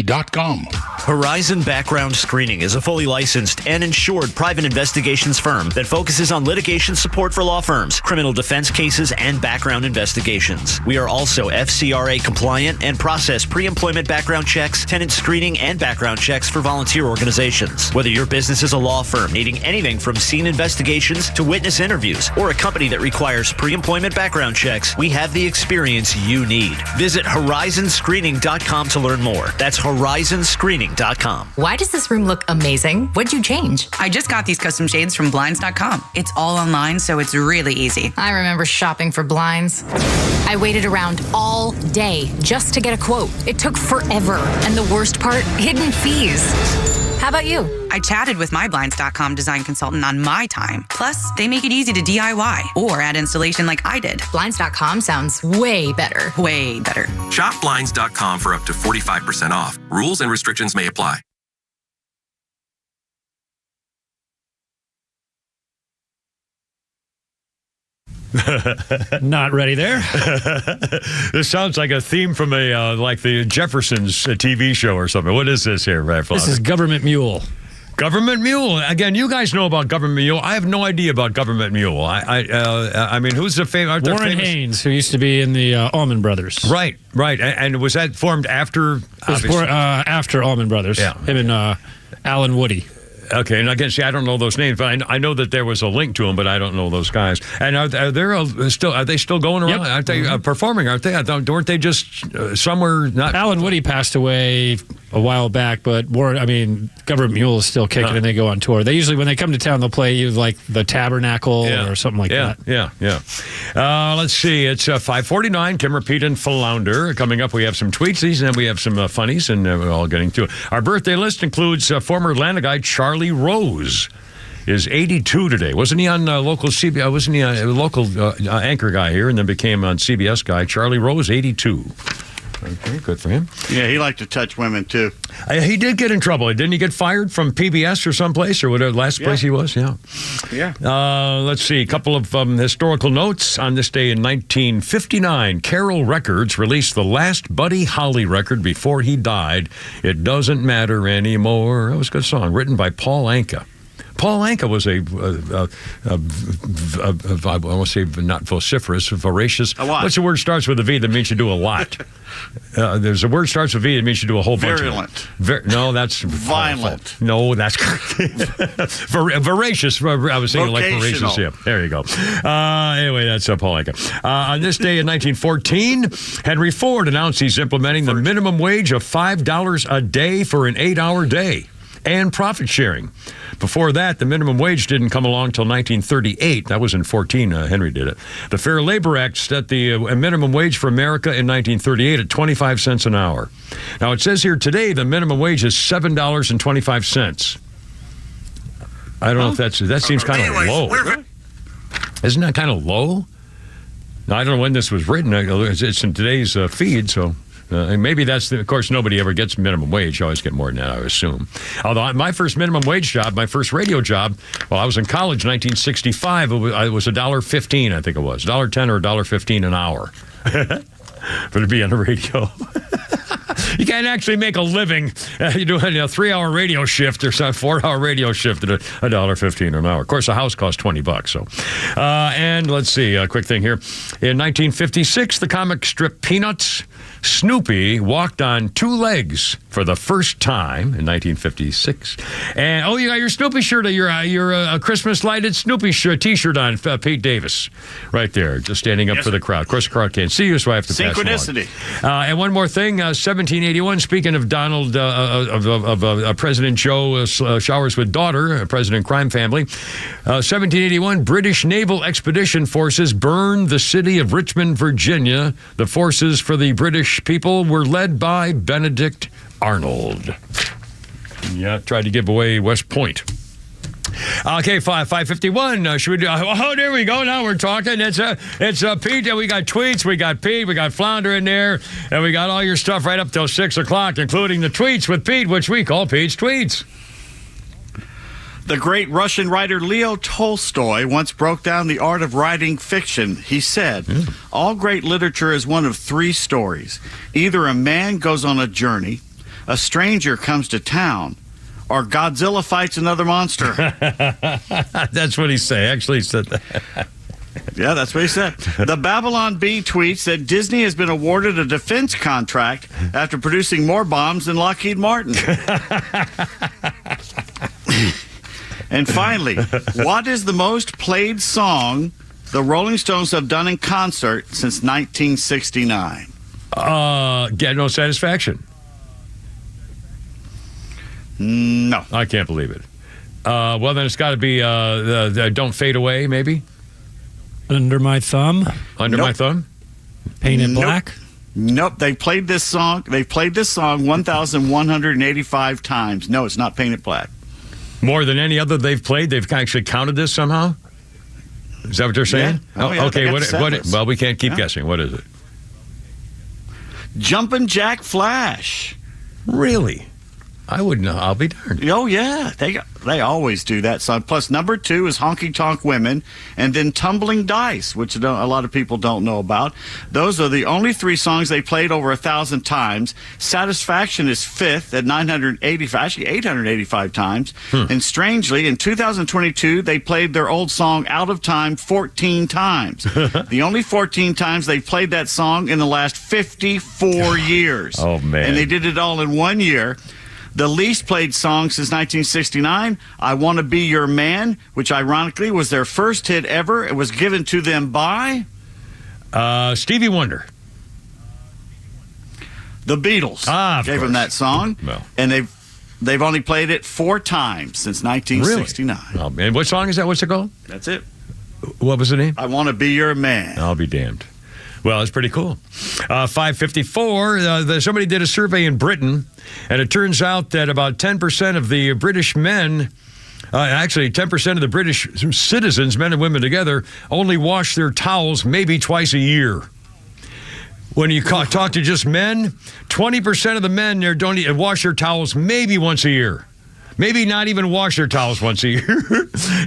Horizon Background Screening is a fully licensed and insured private investigations firm that focuses on litigation support for law firms, criminal defense cases, and background investigations. We are also FCRA compliant and process pre-employment background checks, tenant screening, and background checks for volunteer organizations. Whether your business is a law firm needing anything from scene investigations to witness interviews, or a company that requires pre-employment background checks, we have the experience you need. Visit horizonscreening.com to learn more. That's horizonscreening.com. Why does this room look amazing? What'd you change? I just got these custom shades from blinds.com. It's all online, so it's really easy. I remember shopping for blinds. I waited around all day just to get a quote. It took forever. And the worst part, hidden fees. How about you? I chatted with my blinds.com design consultant on my time. Plus, they make it easy to DIY or add installation like I did. Blinds.com sounds way better. Way better. Shop blinds.com for up to 45% off. Rules and restrictions may apply. Not ready there. This sounds like a theme from a like the Jeffersons TV show or something. What is this here, Flounder? This is Government Mule. Government Mule. Again, you guys know about Government Mule. I have no idea about Government Mule. I mean, who's the famous? Warren Haynes, who used to be in the Allman Brothers. Right. And was that formed after? After Allman Brothers. Yeah. Him and Alan Woody. Okay, and again, see, I don't know those names, but I know that there was a link to them, but I don't know those guys. And are they still going around? Yep. Aren't they performing? Aren't they? Weren't they just somewhere? Not Alan Woody passed away a while back, but Government Mule is still kicking, and they go on tour. They usually, when they come to town, they'll play you like the Tabernacle or something like that. Yeah. Let's see. It's 5:49. Kim, Repeat, and Flounder. Coming up, we have some tweetsies, and then we have some funnies, and we're all getting to it. Our birthday list includes former Atlanta guy Charlie Rose. Is 82 today. Wasn't he on local CBS? Wasn't he a local anchor guy here, and then became on CBS guy? Charlie Rose, 82. Okay, good for him. Yeah, he liked to touch women, too. He did get in trouble. Didn't he get fired from PBS or someplace, or whatever, last place he was? Yeah. Let's see. A couple of historical notes. On this day in 1959, Carol Records released the last Buddy Holly record before he died. It Doesn't Matter Anymore. That was a good song, written by Paul Anka. Paul Anka was I want to say not vociferous, voracious. What's the word starts with a V that means you do a lot? There's a word starts with V that means you do a whole bunch of it. No, that's violent. No, that's voracious. I was saying like voracious. Yeah, there you go. Anyway, that's Paul Anka. On this day in 1914, Henry Ford announced he's implementing the minimum wage of $5 a day for an 8-hour day and profit sharing. Before that, the minimum wage didn't come along until 1938. That was in 14, Henry did it. The Fair Labor Act set the minimum wage for America in 1938 at 25 cents an hour. Now, it says here today the minimum wage is $7.25. I don't know if that seems kind of low. Isn't that kind of low? Now, I don't know when this was written. It's in today's feed, so... maybe that's, of course, nobody ever gets minimum wage. You always get more than that, I would assume. Although my first minimum wage job, my first radio job, I was in college in 1965. It was $1.15, I think it was. $1.10 or $1.15 an hour. For to be on the radio. You can't actually make a living. You do a 3-hour radio shift or some 4-hour radio shift at $1.15 an hour. Of course, a house costs $20. So, and let's see, a quick thing here. In 1956, the comic strip Peanuts Snoopy walked on two legs for the first time in 1956. And you got your Snoopy shirt, your Christmas lighted Snoopy T-shirt on, Pete Davis, right there, just standing up for the crowd. Of course, the crowd can't see you, so I have to pass Synchronicity. it along. And one more thing, 1781. Speaking of Donald, of President Joe showers with daughter, President crime family. 1781, British Naval Expedition Forces burned the city of Richmond, Virginia. The forces for the British people were led by Benedict Arnold. Yeah, tried to give away West Point. Okay, 551. Should we do? Oh, there we go. Now we're talking. It's Pete. We got tweets. We got Pete. We got Flounder in there, and we got all your stuff right up till 6 o'clock, including the tweets with Pete, which we call Pete's tweets. The great Russian writer Leo Tolstoy once broke down the art of writing fiction. He said, all great literature is one of three stories. Either a man goes on a journey, a stranger comes to town, or Godzilla fights another monster. That's what he said. Actually, he said that. Yeah, that's what he said. The Babylon Bee tweets that Disney has been awarded a defense contract after producing more bombs than Lockheed Martin. And finally, what is the most played song the Rolling Stones have done in concert since 1969? Get No Satisfaction. No. I can't believe it. Well, then it's got to be the Don't Fade Away, maybe? Under My Thumb? Under My Thumb? Painted Black? Nope. They played this song 1,185 times. No, it's not Painted Black. More than any other they've played? They've actually counted this somehow? Is that what they're saying? Yeah. Oh, yeah, okay, well, we can't keep guessing. What is it? Jumpin' Jack Flash. Really? I wouldn't know. I'll be darned. Oh, yeah. They always do that song. Plus, number 2 is Honky Tonk Women, and then Tumbling Dice, which a lot of people don't know about. Those are the only 3 songs they played over 1,000 times. Satisfaction is 5th at 885 times. And strangely, in 2022, they played their old song Out of Time 14 times. The only 14 times they played that song in the last 54 years. Oh, man. And they did it all in 1 year. The least played song since 1969, I Want to Be Your Man, which ironically was their first hit ever. It was given to them by Stevie Wonder. The Beatles. Gave them that song. Well. And they've only played it 4 times since 1969. Really? Oh, man. What song is that? What's it called? That's it. What was the name? I Want to Be Your Man. I'll be damned. Well, it's pretty cool. 554, somebody did a survey in Britain, and it turns out that about 10% of the British men, actually 10% of the British citizens, men and women together, only wash their towels maybe twice a year. When you talk to just men, 20% of the men there don't wash their towels maybe once a year. Maybe not even wash their towels once a year.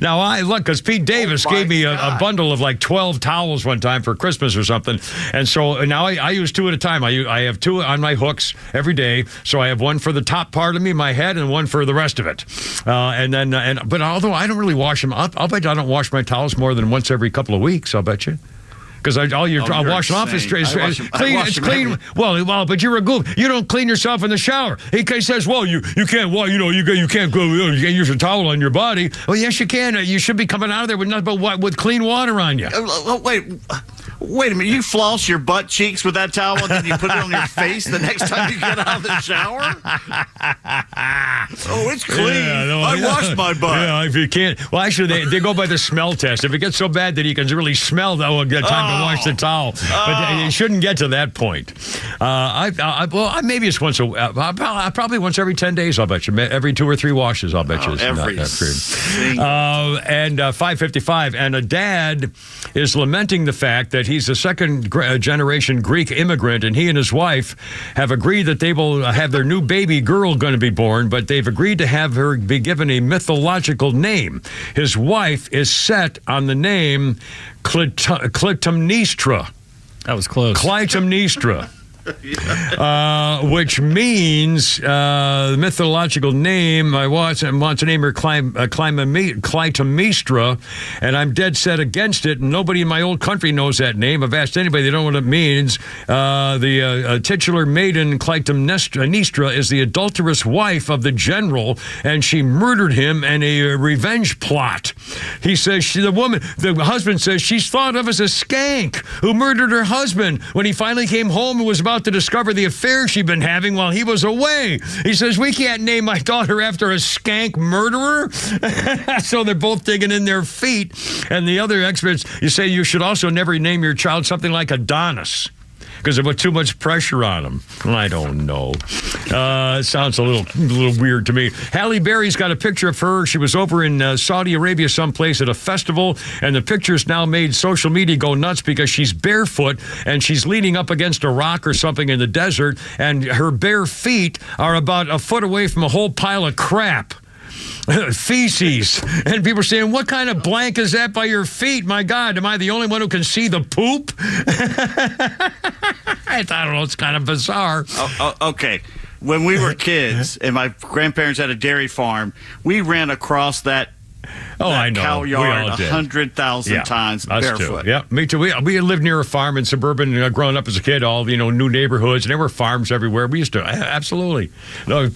Now, I look, because Pete Davis gave me a bundle of like 12 towels one time for Christmas or something. And so now I use 2 at a time. I have 2 on my hooks every day. So I have one for the top part of me, my head, and one for the rest of it. But although I don't really wash them, I'll bet I don't wash my towels more than once every couple of weeks, I'll bet you. Because I'll wash them off. It's clean. Well, but you're a goof. You don't clean yourself in the shower. He says, "Well, you can't. Well, you can't go. You can't use a towel on your body." Well, yes, you can. You should be coming out of there with nothing but with clean water on you. Wait a minute. You floss your butt cheeks with that towel and then you put it on your face the next time you get out of the shower? Oh, it's clean. Yeah, no, I washed my butt. Yeah, if you can't. Well, actually, they go by the smell test. If it gets so bad that you can really smell, that will get time to wash the towel. But it shouldn't get to that point. Maybe it's once probably once every 10 days, I'll bet you. Every 2 or 3 washes, I'll bet you. Every and 555. And a dad is lamenting the fact that he's a second-generation Greek immigrant, and he and his wife have agreed that they will have their new baby girl going to be born, but they've agreed to have her be given a mythological name. His wife is set on the name Clytemnestra. That was close. Clytemnestra. which means the mythological name, I want to name her Clytemnestra, and I'm dead set against it, and nobody in my old country knows that name. I've asked anybody, they don't know what it means. The titular maiden Clytemnestra is the adulterous wife of the general, and she murdered him in a revenge plot. He says the husband says she's thought of as a skank who murdered her husband when he finally came home and was about to discover the affair she'd been having while he was away. He says, we can't name my daughter after a skank murderer. So they're both digging in their feet. And the other experts, you say you should also never name your child something like Adonis, because they put too much pressure on them. I don't know. It sounds a little weird to me. Halle Berry's got a picture of her. She was over in Saudi Arabia someplace at a festival, and the picture's now made social media go nuts because she's barefoot, and she's leaning up against a rock or something in the desert, and her bare feet are about a foot away from a whole pile of crap. Feces. And people are saying, what kind of blank is that by your feet? My God, am I the only one who can see the poop? I don't know. It's kind of bizarre. Okay. When we were kids and my grandparents had a dairy farm, we ran across that I know. cow yard 100,000 times us barefoot. Too. Yeah, me too. We lived near a farm in suburban, growing up as a kid, all, new neighborhoods, and there were farms everywhere. We used to, absolutely. Throw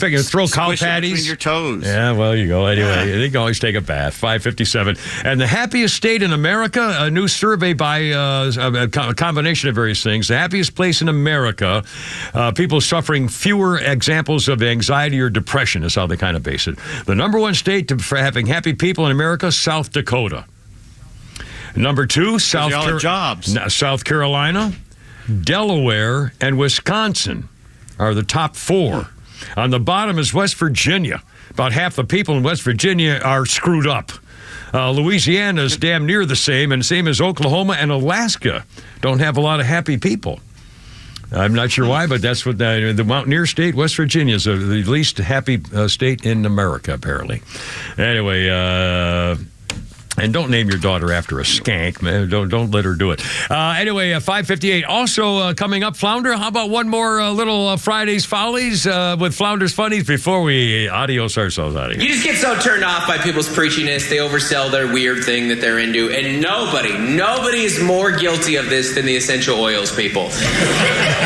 cow patties. Between your toes. Yeah, well, you go. Anyway, they can always take a bath. 557. And the happiest state in America, a new survey by a combination of various things. The happiest place in America, people suffering fewer examples of anxiety or depression is how they kind of base it. The number one state for having happy people in America, South Dakota. Number two, South Carolina, Delaware, and Wisconsin are the top four. On the bottom is West Virginia. About half the people in West Virginia are screwed up. Louisiana is damn near the same, and same as Oklahoma and Alaska don't have a lot of happy people. I'm not sure why, but that's what the Mountaineer State, West Virginia, is the least happy state in America, apparently. Anyway, and don't name your daughter after a skank, man. Don't let her do it. Anyway, 558. Also coming up, Flounder, how about one more little Friday's Follies with Flounder's Funnies before we adios ourselves out of here? You just get so turned off by people's preachiness. They oversell their weird thing that they're into. And nobody is more guilty of this than the essential oils people.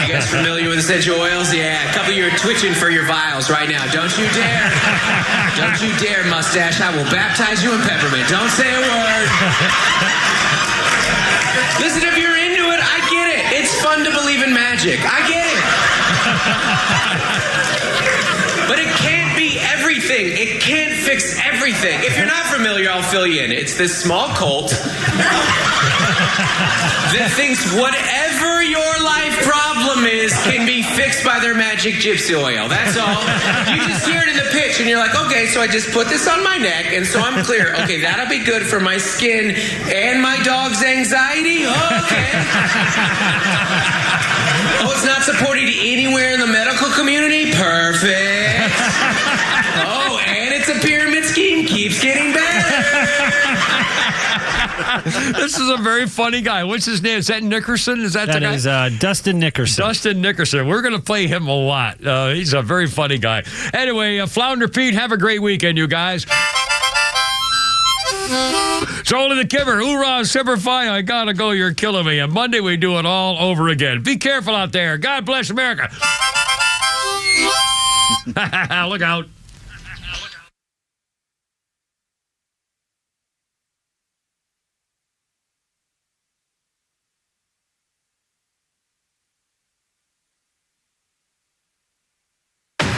You guys familiar with essential oils? Yeah, a couple of you are twitching for your vials right now. Don't you dare. Don't you dare, mustache. I will baptize you in peppermint. Don't say a word. Listen, if you're into it, I get it. It's fun to believe in magic. I get it. But it can't be everything. It can't fix everything. If you're not familiar, I'll fill you in. It's this small cult that thinks whatever your life problem is can be fixed by their magic gypsy oil. That's all. You just hear it in the pitch and you're like, okay, so I just put this on my neck and so I'm clear. Okay, that'll be good for my skin and my dog's anxiety. Okay. Oh, it's not supported anywhere in the medical community? Perfect. Oh, and it's a pyramid scheme. Keeps getting better. This is a very funny guy. What's his name? Is that Nickerson? Is that the guy? That is Dustin Nickerson. Dustin Nickerson. We're going to play him a lot. He's a very funny guy. Anyway, Flounder Pete, have a great weekend, you guys. Soul to the Kipper. Hoorah, Semper Fi. I got to go. You're killing me. And Monday, we do it all over again. Be careful out there. God bless America. Look out.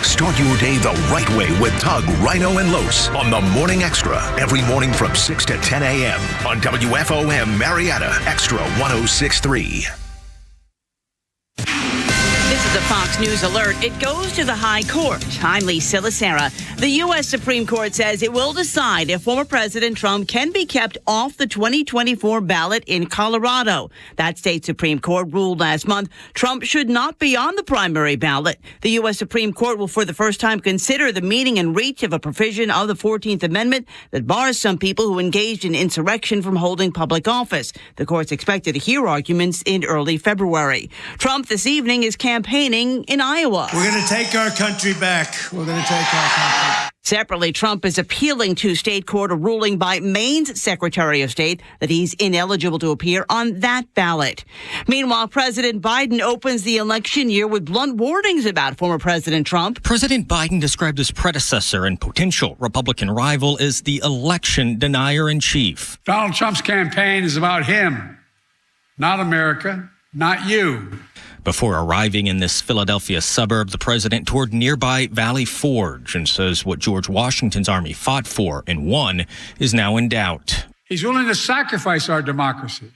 Start your day the right way with Tug, Rhino, and Los on the Morning Extra. Every morning from 6 to 10 a.m. on WFOM Marietta Extra 106.3. Visit The Fox News alert, it goes to the High Court. I'm Lisa Lacera. The U.S. Supreme Court says it will decide if former President Trump can be kept off the 2024 ballot in Colorado. That state Supreme Court ruled last month Trump should not be on the primary ballot. The U.S. Supreme Court will for the first time consider the meaning and reach of a provision of the 14th Amendment that bars some people who engaged in insurrection from holding public office. The court's expected to hear arguments in early February. Trump this evening is campaigning in Iowa. We're going to take our country back. We're going to take our country. Separately, Trump is appealing to state court a ruling by Maine's Secretary of State that he's ineligible to appear on that ballot. Meanwhile, President Biden opens the election year with blunt warnings about former President Trump. President Biden described his predecessor and potential Republican rival as the election denier-in-chief. Donald Trump's campaign is about him, not America, not you. Before arriving in this Philadelphia suburb, the president toured nearby Valley Forge and says what George Washington's army fought for and won is now in doubt. He's willing to sacrifice our democracy,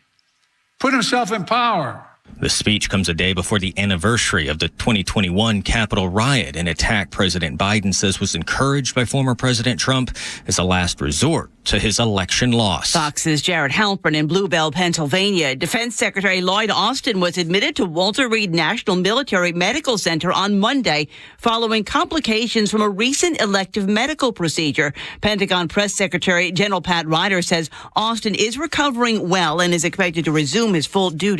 put himself in power. The speech comes a day before the anniversary of the 2021 Capitol riot, an attack President Biden says was encouraged by former President Trump as a last resort to his election loss. Fox's Jared Halpern in Bluebell, Pennsylvania. Defense Secretary Lloyd Austin was admitted to Walter Reed National Military Medical Center on Monday following complications from a recent elective medical procedure. Pentagon Press Secretary General Pat Ryder says Austin is recovering well and is expected to resume his full duties